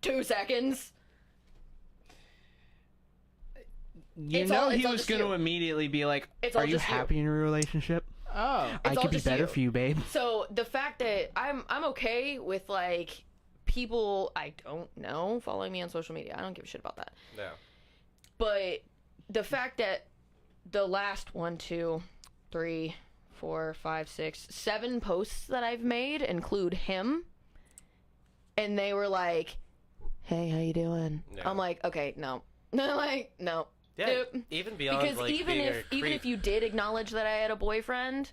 2 seconds, You It's know all- it's he all was just going to you. immediately be like, It's all "Are you just you." happy in your relationship? Oh. It's I all could be just better you. for you, babe." So the fact that I'm okay with like people I don't know following me on social media, I don't give a shit about that. Yeah. But the fact that the last 1, 2, 3, 4, 5, 6, 7 posts that I've made include him, and they were like, "Hey, how you doing?" Yeah. I'm like, "Okay, no." Like, no. Yeah. Nope. Even beyond Because like even being if a creep, you did acknowledge that I had a boyfriend,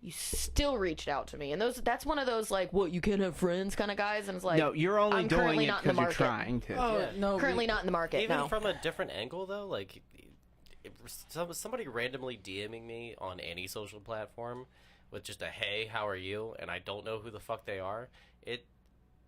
you still reached out to me, and that's one of those like, "What, you can't have friends" kind of guys, and it's like, No, you're only I'm doing currently it not in the because you're market. trying to. Oh, Yeah. no. currently not in the market. even No. from a different angle though, like if somebody randomly DMing me on any social platform with just a "Hey, how are you?" and I don't know who the fuck they are,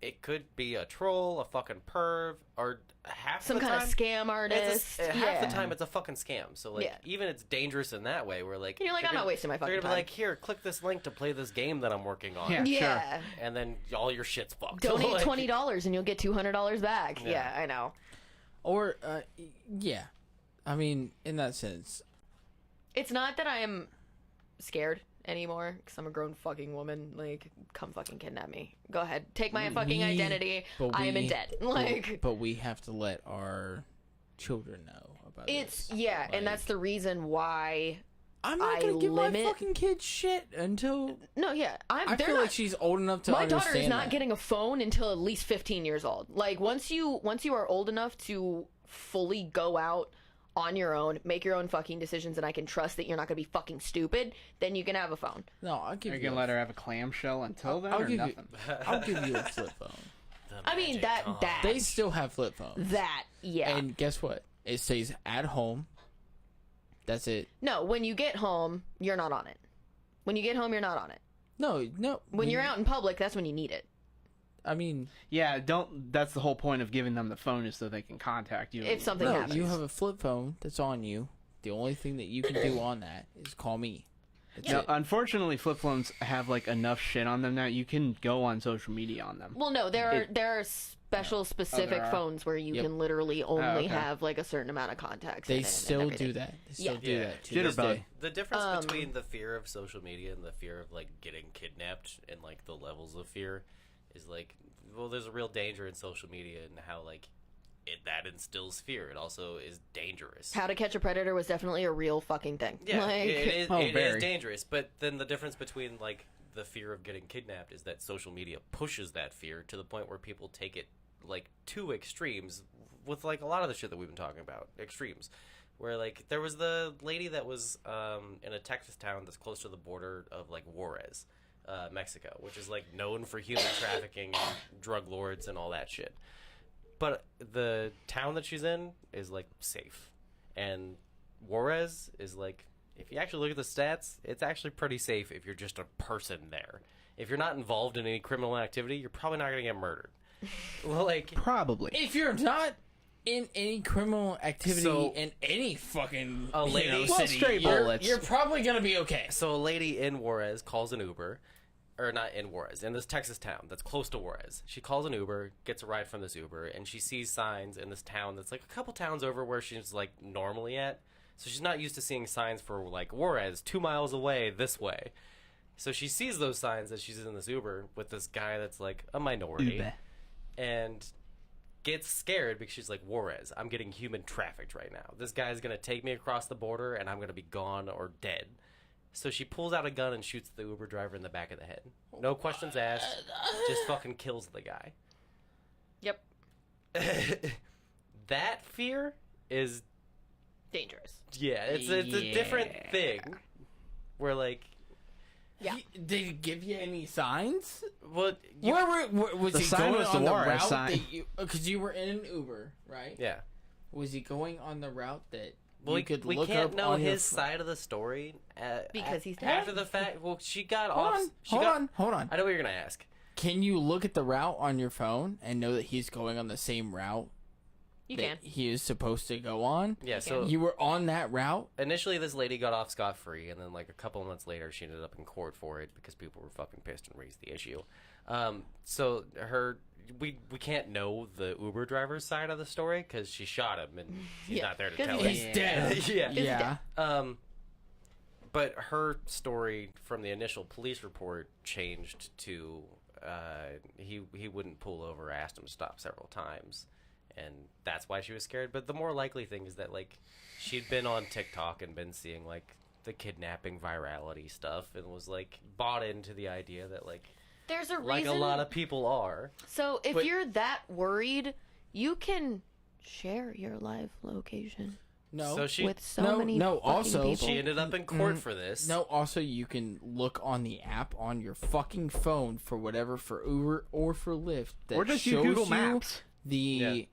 it could be a troll, a fucking perv, or half Some the kind time, of scam artist. half Yeah. the time it's a fucking scam. So like Yeah. even it's dangerous in that way. Where like And you're like, they're I'm not gonna- wasting my They're fucking gonna be time. like, "Here, click this link to play this game that I'm working on," Yeah. Yeah. and then all your shit's fucked. Donate Like, $20 and you'll get $200 back. Yeah. Yeah, I know. Or, yeah. I mean, in that sense. It's not that I am scared anymore because I'm a grown fucking woman. Like, come fucking kidnap me. Go ahead, take my fucking We- identity. but I am in we- debt. but- Like, But we have to let our children know about it's this. yeah, Like, and that's the reason why. I'm not I gonna give limit- my fucking kid shit until No, yeah, I they're feel not, like she's old enough to my understand daughter is not that. getting a phone until at least 15 years old. Like once you are old enough to fully go out on your own, make your own fucking decisions, and I can trust that you're not gonna be fucking stupid, then you can have a phone. No, I'll give Are you you. gonna let her have a clamshell until then, I'll or give nothing? I'll give you a flip phone. the I mean magic con. that They still have flip phones. that yeah. And guess what? It stays at home. That's it. No, when you get home, you're not on it. When you get home, you're not on it. No. When you're out in public, that's when you need it. I mean, Yeah, don't. That's the whole point of giving them the phone, is so they can contact you. If something no, happens. you have a flip phone that's on you. The only thing that you can do on that is call me. That's No, it. unfortunately, flip phones have like enough shit on them now. You can go on social media on them. Well, no, there are special specific are? phones where you Yep. can literally only okay. have like a certain amount of contacts. They in it and still everything. do that. They still Yeah. do Yeah. that. To this Jitterbug. day. The difference between the fear of social media and the fear of like getting kidnapped and like the levels of fear is like, well, there's a real danger in social media and how like that instills fear. It also is dangerous. How to Catch a Predator was definitely a real fucking thing. Yeah, Like, it is very. dangerous. But then the difference between like the fear of getting kidnapped is that social media pushes that fear to the point where people take it like to extremes with like a lot of the shit that we've been talking about. Extremes. Where like there was the lady that was in a Texas town that's close to the border of like Juarez, Mexico, which is like known for human trafficking, drug lords, and all that shit. But the town that she's in is like safe, and Juarez is like, if you actually look at the stats, it's actually pretty safe if you're just a person there. If you're not involved in any criminal activity, you're probably not gonna get murdered. Well, like Probably. If you're not in any criminal activity So- in any fucking A lady- Well, city, straight bullets. you're probably gonna be okay. So a lady in Juarez calls an Uber, or not in Juarez, in this Texas town that's close to Juarez. She calls an Uber, gets a ride from this Uber, and she sees signs in this town that's like a couple towns over where she's like normally at. So she's not used to seeing signs for like Juarez, 2 miles away this way. So she sees those signs as she's in this Uber with this guy that's like a minority, Uber. and gets scared because she's like, Juarez, I'm getting human trafficked right now. This guy's gonna take me across the border and I'm gonna be gone or dead. So she pulls out a gun and shoots the Uber driver in the back of the head. No questions asked. Just fucking kills the guy. yep, That fear is, dangerous. yeah, it's a different thing. Where like, Yeah. Did he give you any signs? well, Where was The he sign going was on the the Juarez route sign. that you? Because you were in an Uber, right? yeah. Was he going on the route that Well, you could we look can't up know on your his pho- side of the story Because he's dead. after the fact. Well, she got Hold off. on, She hold got, on, hold on. I know what you're gonna ask. Can you look at the route on your phone and know that he's going on the same route You that can. he is supposed to go on? Yeah. So You were on that route? initially this lady got off scot-free, and then like a couple of months later she ended up in court for it because people were fucking pissed and raised the issue. So we can't know the Uber driver's side of the story because she shot him and he's Yeah, not there to 'cause tell he's it. dead. Yeah. Yeah. But her story from the initial police report changed to he wouldn't pull over, asked him to stop several times, and that's why she was scared. But the more likely thing is that like she'd been on TikTok and been seeing like the kidnapping virality stuff and was like bought into the idea that like There's a like reason. a lot of people are. So if But- you're that worried, you can share your live location No. So she with so no, many no, fucking also- people. she ended up in court for this. No, also you can look on the app on your fucking phone for whatever, for Uber or for Lyft, that Or just shows use Google you Maps. the Yeah.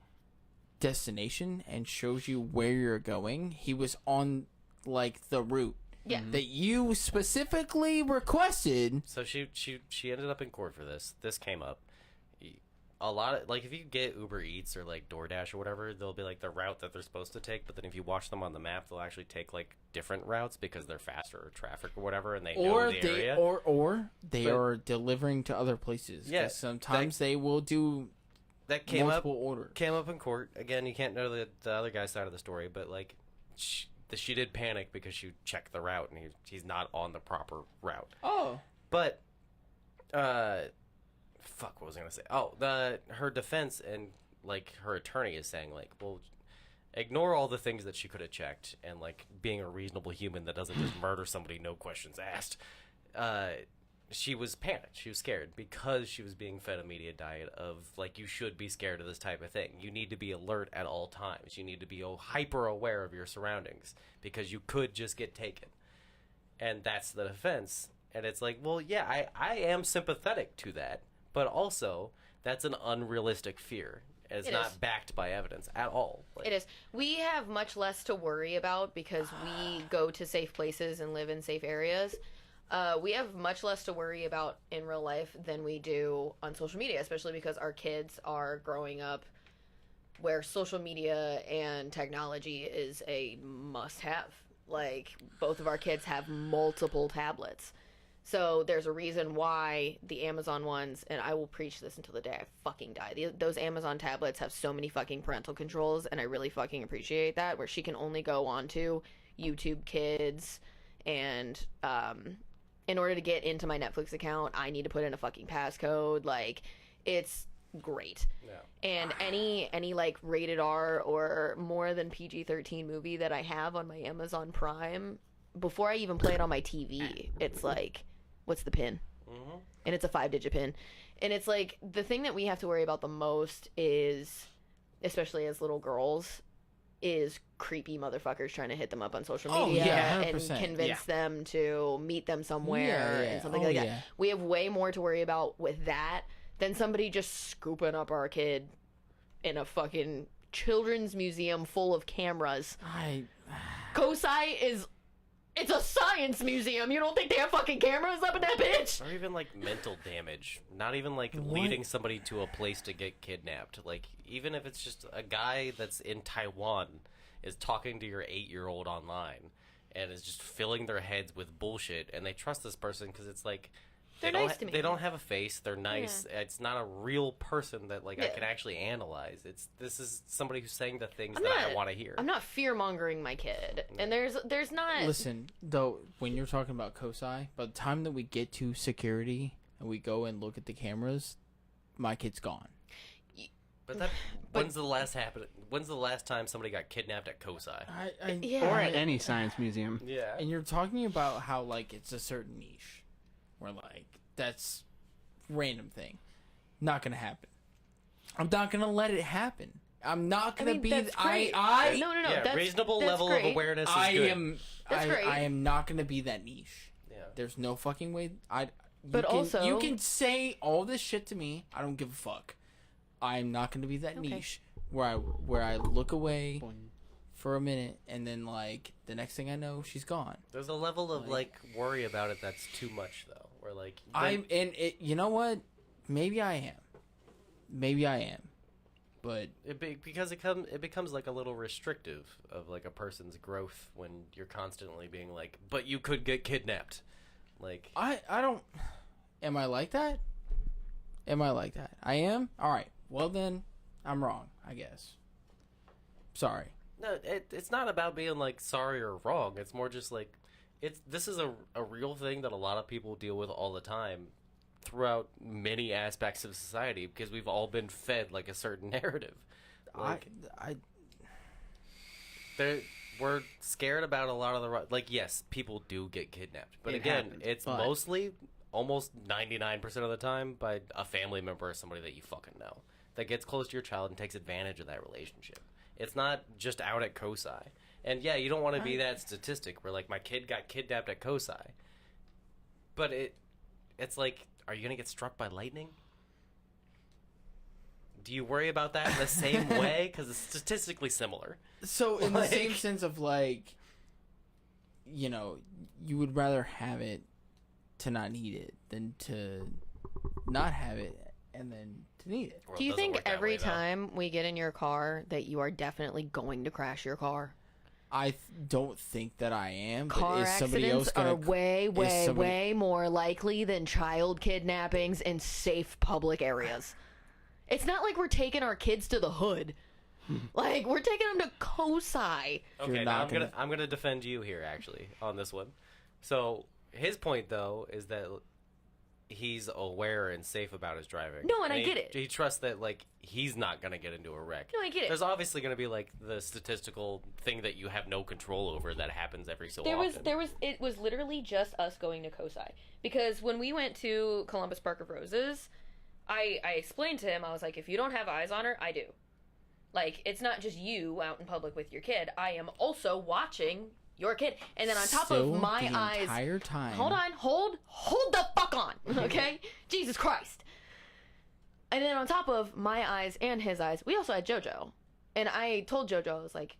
destination and shows you where you're going. He was on like the route Yeah. that you specifically requested. So she ended up in court for this. This came up. A lot of like if you get Uber Eats or like DoorDash or whatever, they'll be like the route that they're supposed to take. But then if you watch them on the map, they'll actually take like different routes because they're faster or traffic or whatever, and they Or know the they area. or they But- are delivering to other places. 'Cause Yeah, sometimes they will do That came up multiple orders. in court. Again, you can't know the other guy's side of the story, but like she did panic because she checked the route and he's not on the proper route. Oh, But, fuck, what was I gonna say? Oh, her defense and like her attorney is saying like, well, ignore all the things that she could have checked and like being a reasonable human that doesn't just murder somebody, no questions asked. She was panicked. She was scared because she was being fed a media diet of like, you should be scared of this type of thing. You need to be alert at all times. You need to be hyper aware of your surroundings because you could just get taken. And that's the defense. And it's like, well, yeah, I am sympathetic to that, but also that's an unrealistic fear. It's It not is. backed by evidence at all. Like, It is. We have much less to worry about because we go to safe places and live in safe areas. We have much less to worry about in real life than we do on social media, especially because our kids are growing up where social media and technology is a must-have. Like, both of our kids have multiple tablets. So there's a reason why the Amazon ones, and I will preach this until the day I fucking die. Those Amazon tablets have so many fucking parental controls, and I really fucking appreciate that, where she can only go on to YouTube Kids, and in order to get into my Netflix account, I need to put in a fucking passcode. Like, it's great. Yeah. And any like rated R or more than PG-13 movie that I have on my Amazon Prime, before I even play it on my TV, it's like, what's the pin? Mm-hmm. And it's a 5-digit pin. And it's like, the thing that we have to worry about the most is, especially as little girls, is creepy motherfuckers trying to hit them up on social media and 100%. convince them to meet them somewhere and something like that. We have way more to worry about with that than somebody just scooping up our kid in a fucking children's museum full of cameras. COSI is... It's a science museum. You don't think they have fucking cameras up in that bitch? Or even, like, mental damage. Not even, like, leading somebody to a place to get kidnapped. Like, even if it's just a guy that's in Taiwan is talking to your 8-year-old online and is just filling their heads with bullshit, and they trust this person because it's like... They're nice to me. They don't have a face. They're nice. Yeah. It's not a real person that I can actually analyze. This is somebody who's saying the things that I want to hear. I'm not fear-mongering my kid. And there's not... Listen, though, when you're talking about COSI, by the time that we get to security and we go and look at the cameras, my kid's gone. But when's the last time somebody got kidnapped at COSI? Or at any science museum. Yeah. And you're talking about how, like, it's a certain niche. Where, like, that's random thing. Not gonna happen. I'm not gonna let it happen. I'm not gonna be... That's great. I No, Yeah, reasonable that's level great. of awareness is good. That's great. I am not gonna be that niche. Yeah. There's no fucking way... also... You can say all this shit to me. I don't give a fuck. I'm not gonna be that niche where I look away for a minute and then, like, the next thing I know, she's gone. There's a level of, like, worry about it that's too much, though. Where, like... you know what? Maybe I am. But... Because it becomes, like, a little restrictive of, like, a person's growth when you're constantly being like, but you could get kidnapped. Like... I don't... Am I like that? I am? Alright. Well, then, I'm wrong, I guess. Sorry. No, it's not about being, like, sorry or wrong. It's more just, like... This is a real thing that a lot of people deal with all the time throughout many aspects of society because we've all been fed, like, a certain narrative. Like, we're scared about a lot of the... Like, yes, people do get kidnapped. But it's mostly, almost 99% of the time, by a family member or somebody that you fucking know that gets close to your child and takes advantage of that relationship. It's not just out at COSI. And yeah, you don't want to be that statistic where, like, my kid got kidnapped at COSI. But it's like, are you going to get struck by lightning? Do you worry about that in the same way? Because it's statistically similar. So, in the same sense of, like, you know, you would rather have it to not need it than to not have it and then to need it. Do you think every time we get in your car that you are definitely going to crash your car? I don't think that I am. Car but is somebody accidents else are way more likely than child kidnappings in safe public areas. It's not like we're taking our kids to the hood. Like, we're taking them to COSI. Okay, now I'm gonna defend you here, actually, on this one. So, his point, though, is that he's aware and safe about his driving. No, and I get it. He trusts that, like, he's not going to get into a wreck. No, I get it. There's obviously going to be, like, the statistical thing that you have no control over that happens every so often. It was literally just us going to COSI. Because when we went to Columbus Park of Roses, I explained to him, I was like, if you don't have eyes on her, I do. Like, it's not just you out in public with your kid. I am also watching your kid. And then on top of my eyes... entire time. Hold on. Hold the fuck on. Okay? Jesus Christ. And then on top of my eyes and his eyes, we also had JoJo. And I told JoJo, I was like,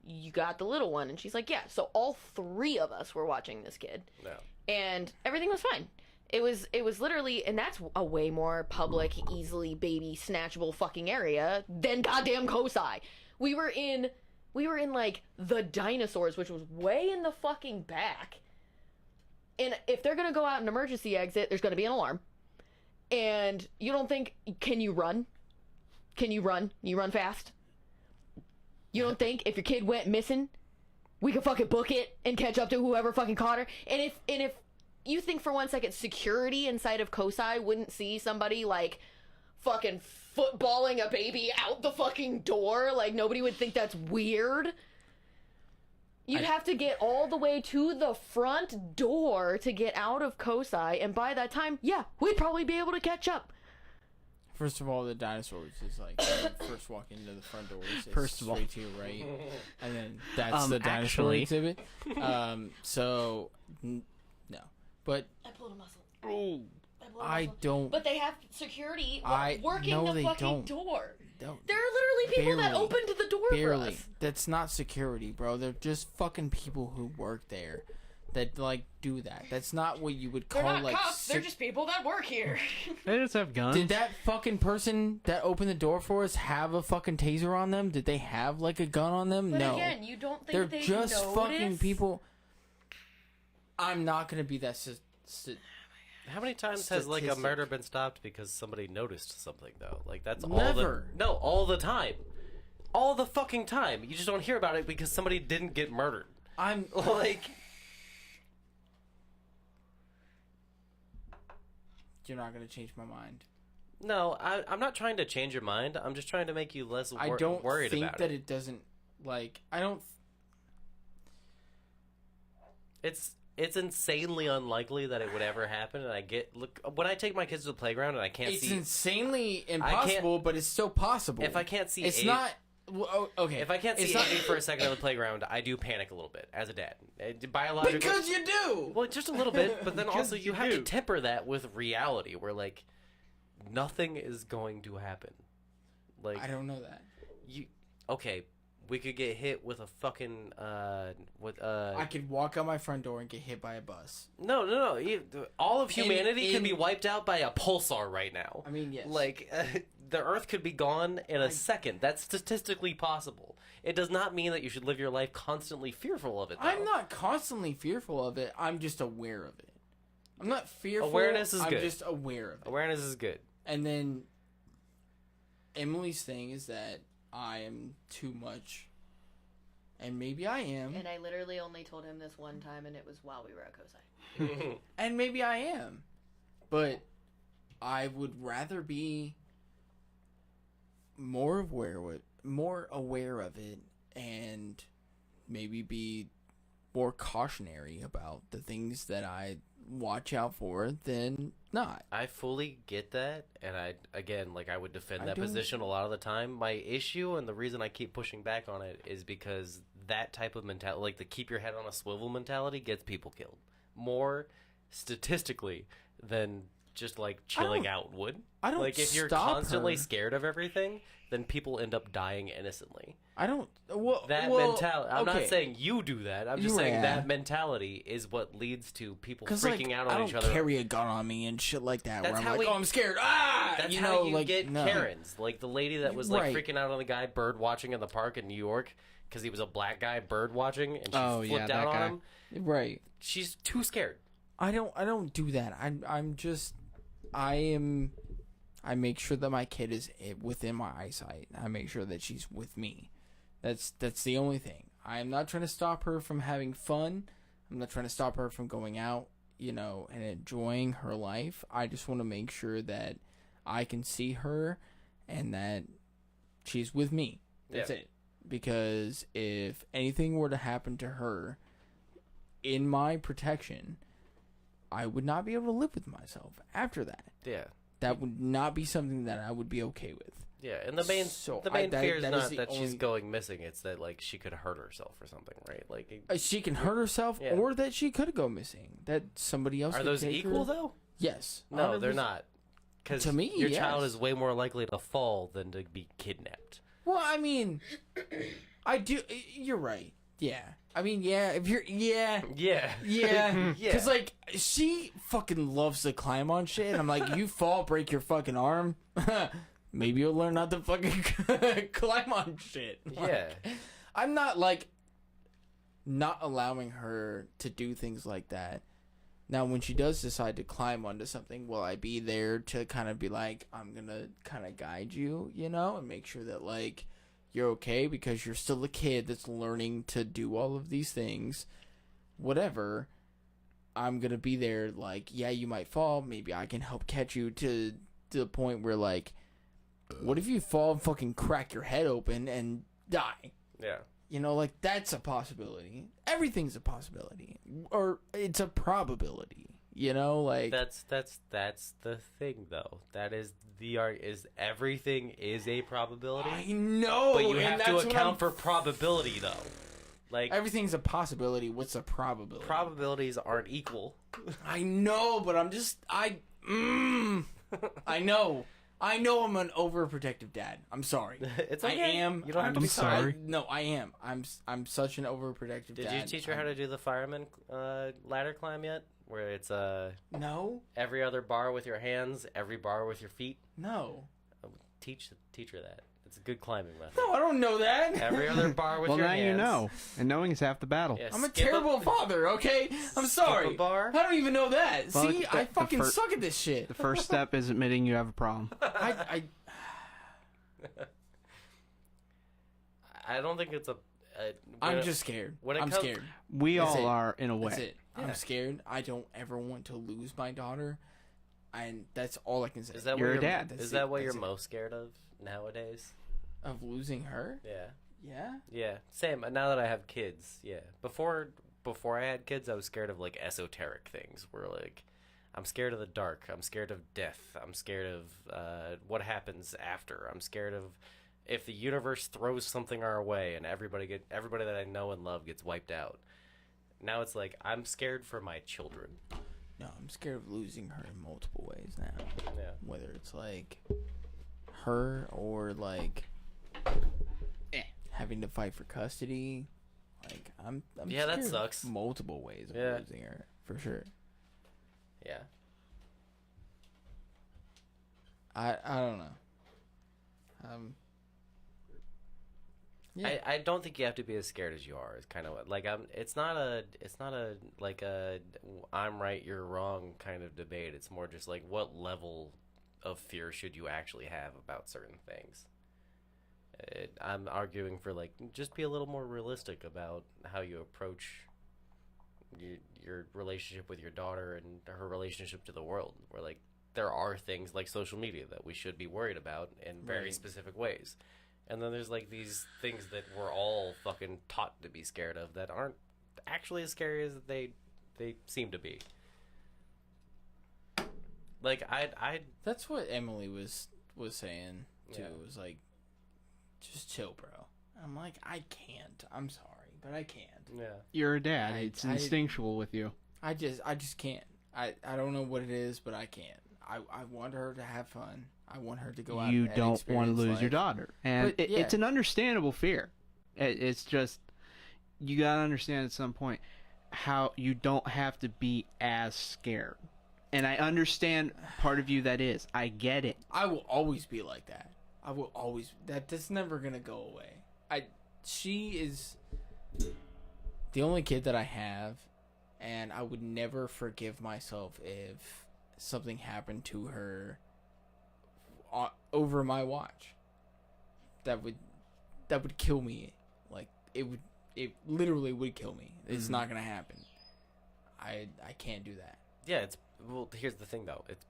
you got the little one. And she's like, yeah. So all three of us were watching this kid. No. And everything was fine. It was literally, and that's a way more public, easily baby snatchable fucking area than goddamn COSI. We were in like the dinosaurs, which was way in the fucking back. And if they're gonna go out an emergency exit, there's gonna be an alarm. And you don't think, can you run? Can you run? You run fast? You don't think if your kid went missing, we could fucking book it and catch up to whoever fucking caught her? And if you think for 1 second security inside of COSI wouldn't see somebody like fucking footballing a baby out the fucking door. Like, nobody would think that's weird. You'd have to get all the way to the front door to get out of Kosai, and by that time, yeah, we'd probably be able to catch up. First of all, the dinosaurs is like when you first walk into the front doors. It's First of all. straight to your right, and then that's the dinosaur actually- exhibit. So no, but I pulled a muscle. Oh. I don't. But they have security I- working no, the they fucking don't. door. don't There are literally people that Barely. opened the door barely. for us. That's not security, bro. They're just fucking people who work there that like do that. That's not what you would They're call not like. cops, they're just people that work here. They just have guns. Did that fucking person that opened the door for us have a fucking taser on them? Did they have like a gun on them? But No. again, you don't think They're they just notice? fucking people. I'm not gonna be that. How many times has like a Statistic. murder been stopped because somebody noticed something though? Like that's Never. all the time. All the fucking time. You just don't hear about it because somebody didn't get murdered. I'm Like You're not gonna change my mind. no, I'm not trying to change your mind. I'm just trying to make you less I don't worried think about that it doesn't like. I don't. It's insanely unlikely that it would ever happen, and I get look when I take my kids to the playground and I can't It's see insanely impossible, but it's still possible. if I can't see it's Abe- not. Well, okay. if I can't it's see not, Abe for a second on the playground, I do panic a little bit as a dad. Biological, because you do. well, just a little bit, but then Because also you you have to do. temper that with reality, where like nothing is going to happen. Like I don't know that. you, okay, we could get hit with a fucking I could walk out my front door and get hit by a bus. no. All of humanity in- can be wiped out by a pulsar right now. I mean, yes. Like, the Earth could be gone in a second. That's statistically possible. It does not mean that you should live your life constantly fearful of it, though. I'm not constantly fearful of it. I'm just aware of it. I'm not fearful. Awareness is I'm good. just aware of it. Awareness is good. And then Emily's thing is that I am too much. And maybe I am. And I literally only told him this one time, and it was while we were at Kosai. And maybe I am. But I would rather be more aware of it and maybe be more cautionary about the things that I watch out for than not. I fully get that, and I would defend I that do. position a lot of the time. My issue and the reason I keep pushing back on it is because that type of mentality, like the keep your head on a swivel mentality, gets people killed more statistically than just like chilling out would. I don't Like if you're stop constantly her. scared of everything, then people end up dying innocently. I don't. Well, That well, mentality. I'm not okay. saying you do that. I'm just Yeah. saying that mentality is what leads to people Cause freaking like, out I on don't each other. carry a gun on me and shit like that. That's where I'm how like, we- oh, I'm scared. Ah, That's you how know, you like, get no. Karens. Like the lady that was like Right. freaking out on the guy bird watching in the park in New York because he was a black guy bird watching and she Oh, yeah, flipped that out guy. on him. Right. She's too scared. I don't do that. I'm just. I make sure that my kid is within my eyesight. I make sure that she's with me. That's the only thing. I'm not trying to stop her from having fun. I'm not trying to stop her from going out, and enjoying her life. I just want to make sure that I can see her and that she's with me. That's Yeah. it. Because if anything were to happen to her in my protection, I would not be able to live with myself after that. Yeah. That would not be something that I would be okay with. Yeah, and the main So, fear is that not the that she's only- going missing. It's that like she could hurt herself or something, right? Like, She can hurt herself, Yeah. or that she could go missing. That somebody else are could those take equal her. though? Yes. No, they're 100%. not. Because To me, your child yes. is way more likely to fall than to be kidnapped. Well, I mean, I do. You're right. Yeah. I mean, yeah. If you're, yeah. Yeah. Yeah, Yeah. because like she fucking loves to climb on shit, and I'm like, you fall, break your fucking arm. Maybe you'll learn not to fucking climb on shit. Yeah. I'm not like not allowing her to do things like that. Now, when she does decide to climb onto something, will I be there to kind of be like, I'm gonna kind of guide you, and make sure that like you're okay because you're still a kid that's learning to do all of these things. Whatever. I'm gonna be there like, yeah, you might fall, maybe I can help catch you to the point where like What if you fall and fucking crack your head open and die? Yeah. You know, like, that's a possibility. Everything's a possibility. Or it's a probability. You know, like... That's the thing, though. That is the art. Is everything is a probability? I know, But you and have that's to what account I'm- for probability, though. Like, Everything's a possibility. What's a probability? probabilities aren't equal. I know, but I'm just... I know. I know I'm an overprotective dad. I'm sorry. It's I okay. am. You don't have to I'm be sorry. No, I am. I'm such an overprotective Did dad. you teach her how to do the fireman ladder climb yet? Where it's No. every other bar with your hands, every bar with your feet. No. Teach her that. It's a good climbing method. No, I don't know that. Every other bar with Well, your now hands. you know, and knowing is half the battle. Yeah, I'm a skip terrible father, okay? I'm sorry. Skip a bar. I don't even know that. Well, See, I fucking suck at this shit. The first step is admitting you have a problem. I don't think it's I'm just scared. when it I'm comes- scared. We That's all it. are in a way. That's it. Yeah. I'm scared. I don't ever want to lose my daughter. And that's all I can say. Is that You're what a dad. That's Is it. that what That's you're it. most scared of nowadays? Of losing her? Yeah. Yeah. Yeah. Same. Now that I have kids, yeah. Before I had kids, I was scared of like esoteric things. Where like, I'm scared of the dark. I'm scared of death. I'm scared of what happens after. I'm scared of if the universe throws something our way and everybody that I know and love gets wiped out. Now it's like I'm scared for my children. No, I'm scared of losing her in multiple ways now. Yeah. Whether it's like her or like having to fight for custody. Like I'm Yeah, that scared of sucks. multiple ways of Yeah. losing her for sure. Yeah. I don't know. Yeah. I don't think you have to be as scared as you are. It's kind of like it's not a like a I'm right, you're wrong kind of debate. It's more just like what level of fear should you actually have about certain things. I'm arguing for like just be a little more realistic about how you approach your relationship with your daughter and her relationship to the world. Where like there are things like social media that we should be worried about in very Right. specific ways. And then there's like these things that we're all fucking taught to be scared of that aren't actually as scary as they seem to be. Like I That's what Emily was saying too. Yeah. It was like, just chill, bro. I'm like, I can't. I'm sorry, but I can't. yeah. You're a dad. I- It's I- instinctual with you. I just can't. I don't know what it is, but I can't. I want her to have fun. I want her to go out. You and don't want to experience lose your life. daughter, and But, it's yeah. an understandable fear. It's just you gotta understand at some point how you don't have to be as scared. And I understand part of you that is. I get it. I will always be like that. I will always. That's never gonna go away. She is the only kid that I have, and I would never forgive myself if something happened to her over my watch. That would kill me. Like it literally would kill me. It's not gonna happen. I can't do that. Yeah, well here's the thing though. It's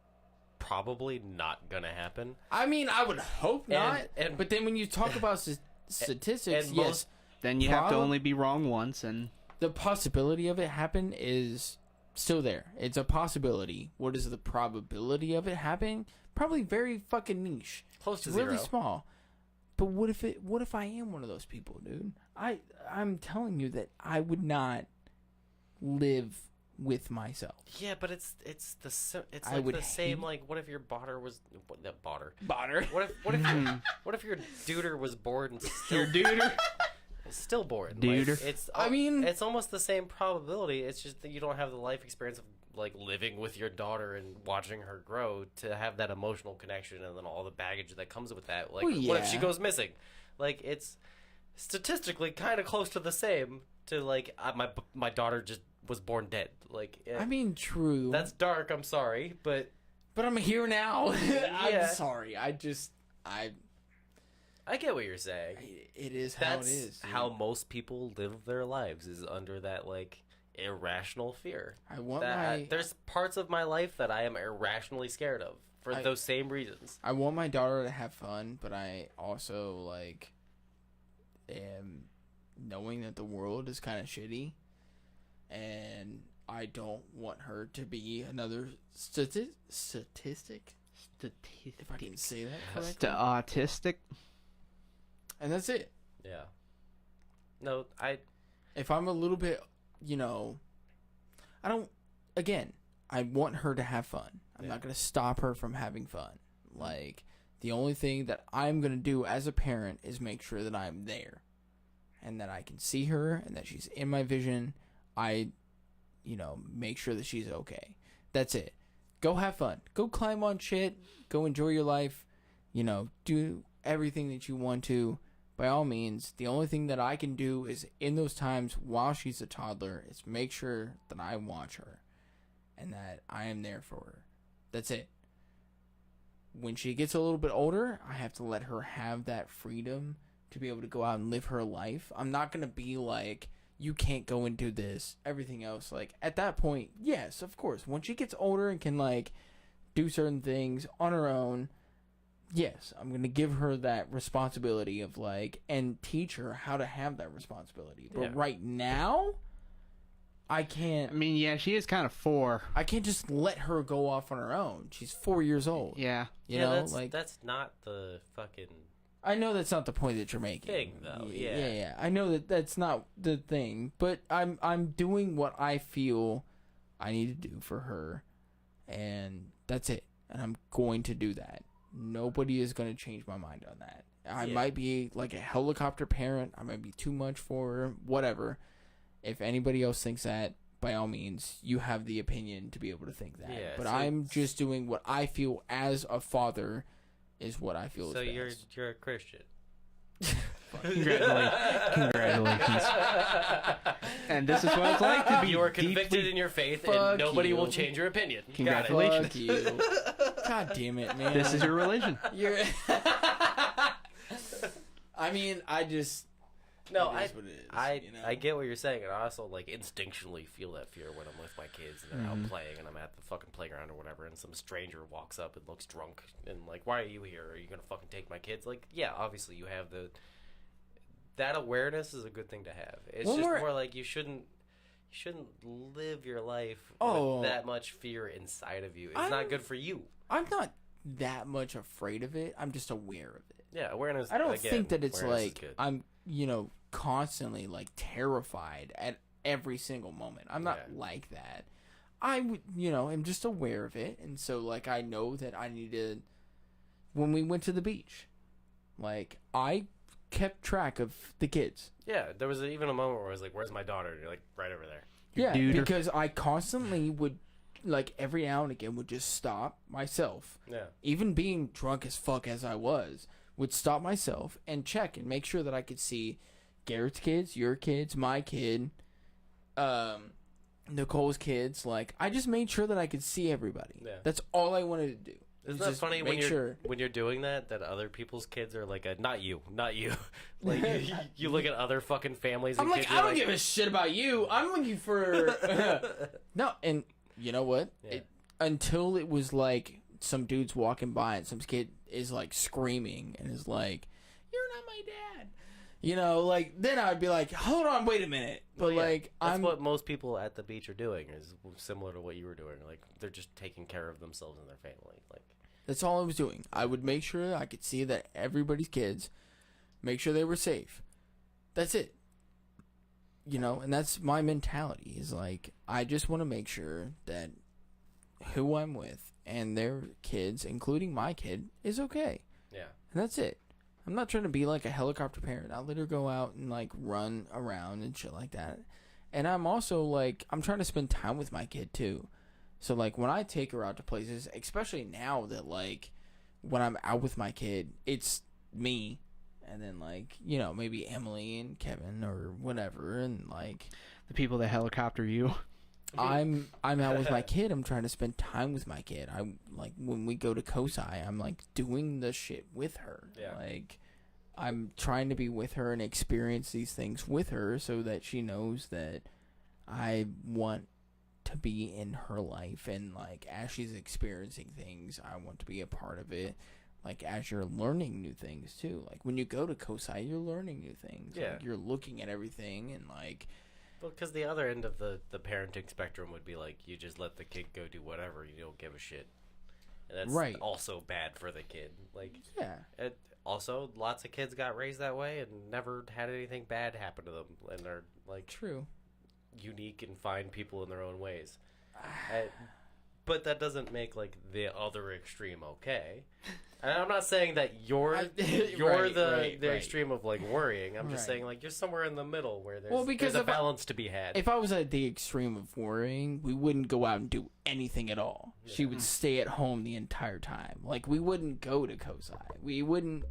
probably not going to happen. I mean, I would hope not. and- But then when you talk about statistics, and yes, most- Then you have to Prob- only be wrong once, and the possibility of it happen is still there. It's a possibility. What is the probability of it happening? Probably very fucking niche. Close to It's really zero. small. But what if I am one of those people, dude? I'm telling you that I would not live with myself. Yeah, but it's I like would the same hate- like what if your daughter was that daughter? Botter. What if your duder was born still your duder. stillborn? Duder. Like, I mean- it's almost the same probability. It's just that you don't have the life experience of like living with your daughter and watching her grow to have that emotional connection and then all the baggage that comes with that. Like, Well, what if she yeah. goes missing? Like, it's statistically kind of close to the same. To like, my daughter just was born dead. Like, I mean, true. that's dark. I'm sorry, but But I'm here now. Yeah. I'm sorry. I get what you're saying. it is how That's it is. dude. how most people live their lives is under that like irrational fear. I want That my there's parts of my life that I am irrationally scared of for those same reasons. I want my daughter to have fun, but I also like am knowing that the world is kind of shitty, and I don't want her to be another statistic. If I can say that correctly. Autistic. And that's it. Yeah. No, If I'm a little bit, I want her to have fun. I'm not going to stop her from having fun. Like, the only thing that I'm going to do as a parent is make sure that I'm there and that I can see her and that she's in my vision. I, make sure that she's okay. That's it. Go have fun. Go climb on shit. Go enjoy your life. Do everything that you want to. By all means, the only thing that I can do is in those times while she's a toddler is make sure that I watch her and that I am there for her. That's it. When she gets a little bit older, I have to let her have that freedom to be able to go out and live her life. I'm not going to be like, you can't go and do this, everything else. Like, at that point, yes, of course. When she gets older and can, like, do certain things on her own, yes, I'm going to give her that responsibility of, like, and teach her how to have that responsibility. But right now, I can't. I mean, yeah, she is kind of 4. I can't just let her go off on her own. She's 4 years old. Yeah. You know, that's, like, that's not the fucking I know that's not the point that you're making. thing, though. Yeah. I know that that's not the thing, but I'm doing what I feel I need to do for her, and that's it. And I'm going to do that. Nobody is going to change my mind on that. I might be like a helicopter parent. I might be too much for her, whatever. If anybody else thinks that, by all means, you have the opinion to be able to think that. Yeah, but so I'm just doing what I feel as a father is what I feel So is best. you're a Christian. Congratulations. And this is what it's like to be You are convicted deeply... in your faith, Fuck and nobody you. will change your opinion. Got it. Congratulations. Fuck you. God damn it, man. This is your religion. You're... I mean, I just... No, it is what it is, I get what you're saying, and I also like instinctually feel that fear when I'm with my kids and they're out playing and I'm at the fucking playground or whatever, and some stranger walks up and looks drunk and like, why are you here? Are you gonna fucking take my kids? Like, yeah, obviously you have that awareness is a good thing to have. It's just more like you shouldn't live your life with that much fear inside of you. It's not good for you. I'm not that much afraid of it. I'm just aware of it. Yeah, awareness. I don't think that it's like good. I'm, constantly like terrified at every single moment. I'm not like that. I would, am just aware of it, and so like I know that I need to. When we went to the beach, like I kept track of the kids. Yeah, there was even a moment where I was like, "Where's my daughter?" And you're like, "Right over there." Yeah, dude. because I constantly would, like every now and again, would just stop myself. Yeah. Even being drunk as fuck as I was, would stop myself and check and make sure that I could see Garrett's kids, your kids, my kid, Nicole's kids. Like, I just made sure that I could see everybody. Yeah. That's all I wanted to do. Isn't that Just funny make when you're doing that other people's kids are like, not you. Like, you look at other fucking families and I'm like, kids, I don't give a shit about you. I'm looking for... No, and you know what? Yeah. Until it was like some dude's walking by and some kid is like screaming and is like, "You're not my dad." Like then I'd be like, "Hold on, wait a minute." But like, that's what most people at the beach are doing is similar to what you were doing. Like, they're just taking care of themselves and their family. Like, that's all I was doing. I would make sure I could see that everybody's kids, make sure they were safe. That's it. And that's my mentality is like, I just want to make sure that who I'm with and their kids, including my kid, is okay. yeah. And that's it. I'm not trying to be like a helicopter parent. I'll let her go out and like run around and shit like that. And I'm also like, I'm trying to spend time with my kid too. So like when I take her out to places, especially now that like when I'm out with my kid, it's me and then like, maybe Emily and Kevin or whatever. And like The people that helicopter you. I'm out with my kid. I'm trying to spend time with my kid. I'm like, when we go to Kosai, I'm like doing the shit with her. Yeah. Like, I'm trying to be with her and experience these things with her so that she knows that I want to be in her life, and like as she's experiencing things, I want to be a part of it. Like as you're learning new things too. Like when you go to COSI, you're learning new things. Yeah. Like, you're looking at everything and like. Well, because the other end of the parenting spectrum would be like you just let the kid go do whatever, you don't give a shit. And that's Right. also bad for the kid. Like, Yeah. also, lots of kids got raised that way and never had anything bad happen to them, and are like True. unique and fine people in their own ways. But that doesn't make like the other extreme okay. And I'm not saying that you're Right, the right. extreme of like worrying. I'm just Right. saying like you're somewhere in the middle where there's, Well, because there's a if I- balance to be had. If I was at the extreme of worrying, we wouldn't go out and do anything at all. She would stay at home the entire time. Like, we wouldn't go to COSI. We wouldn't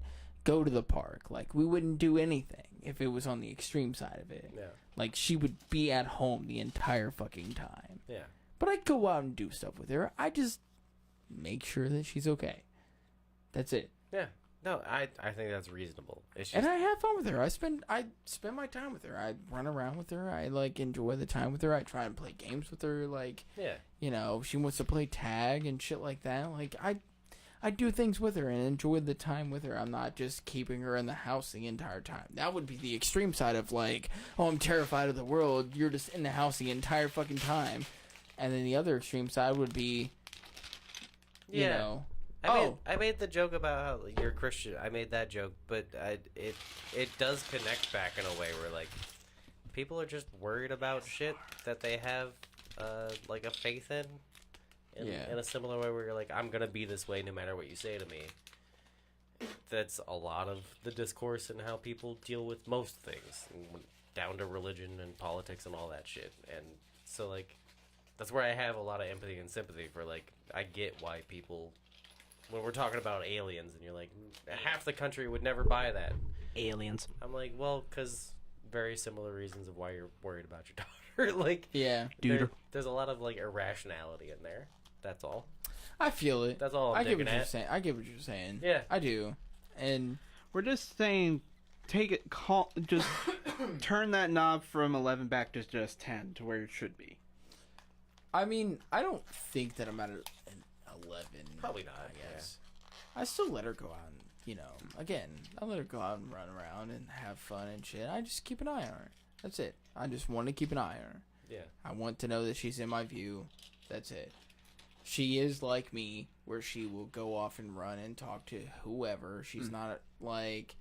go to the park. Like, we wouldn't do anything if it was on the extreme side of it. Yeah. Like, she would be at home the entire fucking time. Yeah. But I'd go out and do stuff with her. I just make sure that she's okay. That's it. Yeah. No, I think that's reasonable. It's just, And I have fun with her. I spend my time with her. I run around with her. I like enjoy the time with her. I try and play games with her. Like, yeah. you know, she wants to play tag and shit like that. Like, I do things with her and enjoy the time with her. I'm not just keeping her in the house the entire time. That would be the extreme side of like, oh, I'm terrified of the world. You're just in the house the entire fucking time. And then the other extreme side would be, you Yeah. know, I made the joke about how like, you're Christian. I made that joke, but it does connect back in a way where like people are just worried about shit that they have like a faith in. Yeah. In a similar way where you're like, I'm gonna be this way no matter what you say to me. That's a lot of the discourse and how people deal with most things, down to religion and politics and all that shit. And so like, that's where I have a lot of empathy and sympathy for like, I get why people, when we're talking about aliens and you're like, half the country would never buy that. Aliens. I'm like, well, because very similar reasons of why you're worried about your daughter. Like, yeah. there's a lot of like irrationality in there. That's all. I feel it. That's all I I'm get what digging you're at. saying. I get what you're saying. Yeah. I do. And We're just saying, take it, just turn that knob from 11 back to just 10 to where it should be. I mean, I don't think that I'm at an 11. Probably not, I guess. I still let her go out and, you know, again, I let her go out and run around and have fun and shit. I just keep an eye on her. That's it. I just want to keep an eye on her. Yeah. I want to know that she's in my view. That's it. She is like me, where she will go off and run and talk to whoever. She's not like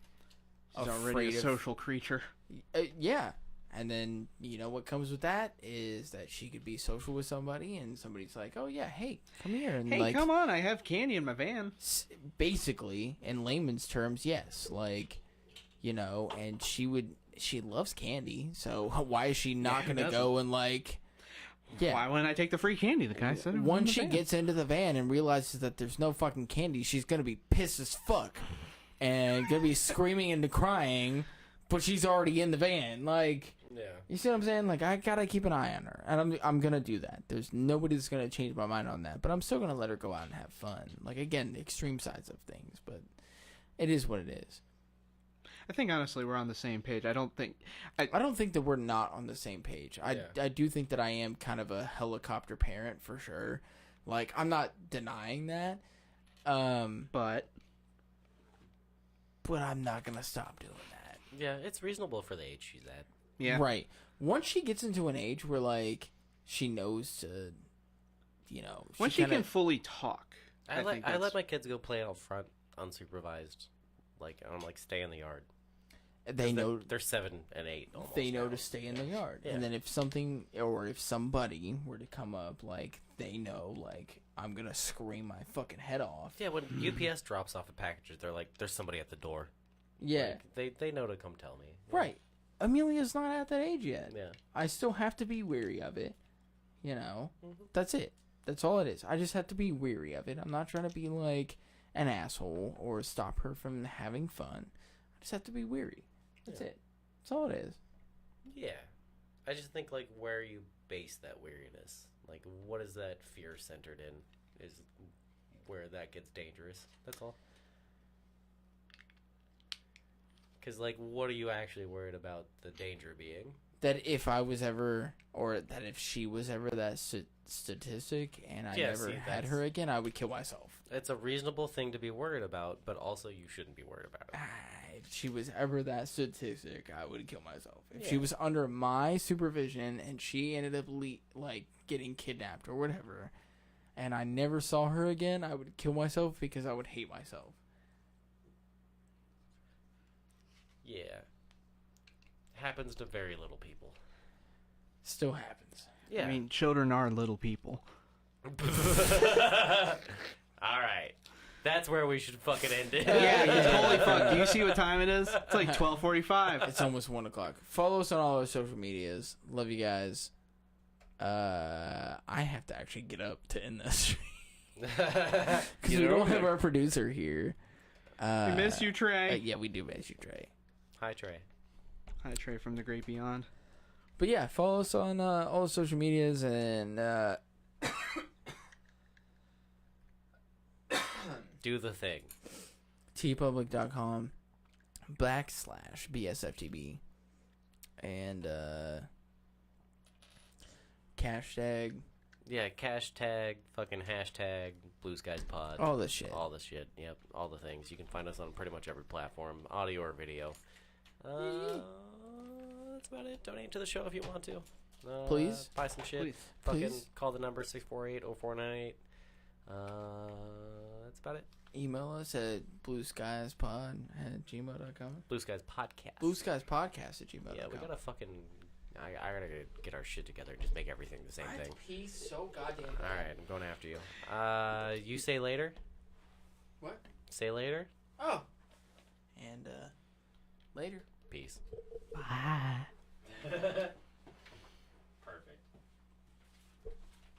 She's already afraid a of social creature. yeah. And then, you know, what comes with that is that she could be social with somebody and somebody's like, oh, yeah, hey, come here. And Hey, like, come on, I have candy in my van. basically, in layman's terms, yes. Like, you know, and she loves candy. So why is she not who going to doesn't? go and like, yeah. Why wouldn't I take the free candy? The guy said it was in Once the she van. gets into the van and realizes that there's no fucking candy, she's going to be pissed as fuck. And going to be screaming and crying, but she's already in the van. Like, Yeah. you see what I'm saying? Like, I gotta keep an eye on her, and I'm gonna do that. There's nobody that's gonna change my mind on that, but I'm still gonna let her go out and have fun. Like, again, the extreme sides of things, but it is what it is. I think honestly we're on the same page. I don't think I don't think that we're not on the same page. Yeah. I do think that I am kind of a helicopter parent for sure. Like, I'm not denying that, but I'm not gonna stop doing that. Yeah, it's reasonable for the age she's at. yeah. Right. Once she gets into an age where like she knows to, you know, When she kinda- can fully talk. I think let that's- my kids go play out front unsupervised. Like, I'm like, stay in the yard. they know They're 7 and 8 almost. they know now. to stay in the yard. Yeah. And then if something or if somebody were to come up, like, they know, like, I'm gonna scream my fucking head off. Yeah, when UPS drops off the packages, they're like, there's somebody at the door. Yeah. Like, they know to come tell me. Right. Amelia's not at that age yet. Yeah. I still have to be wary of it. You know? Mm-hmm. That's it. That's all it is. I just have to be wary of it. I'm not trying to be like an asshole or stop her from having fun. I just have to be wary. That's it. That's all it is. Yeah. I just think, like, where you base that weariness. Like, what is that fear centered in is where that gets dangerous. That's all. Because, like, what are you actually worried about the danger being? that if I was ever, or that if she was ever that statistic and I never had her again, I would kill myself. It's a reasonable thing to be worried about, but also you shouldn't be worried about it. If she was ever that statistic, I would kill myself. If she was under my supervision and she ended up like getting kidnapped or whatever, and I never saw her again, I would kill myself because I would hate myself. Yeah. Happens to very little people. Still happens. Yeah. I mean, children are little people. Alright. That's where we should fucking end it. Holy fuck. Do you see what time it is? It's like 12:45. It's almost 1 o'clock. Follow us on all our social medias. Love you guys. I have to actually get up to end this. Because we don't have our producer here. We miss you, Trey. Yeah, we do miss you, Trey. Hi, Trey. Hi, Trey from the Great Beyond. But yeah, follow us on all the social medias and Do the thing. tpublic.com/BSFTB and hashtag. Yeah, hashtag, fucking hashtag, Blue Skies Pod. All this shit. All this shit, yep. All the things. You can find us on pretty much every platform, audio or video. That's about it. Donate to the show if you want to. Please. Buy some shit. Please. Fucking Please. call the number 648-0498. That's about it. Email us at blueskiespod@gmail.com. Blue Skies Podcast. Blueskiespodcast@gmail.com. Yeah, we gotta fucking... I gotta get our shit together and just make everything the same thing. He's so goddamn bad. Alright, I'm going after you. You say later? What? Say later? Oh. And later. Peace. Bye.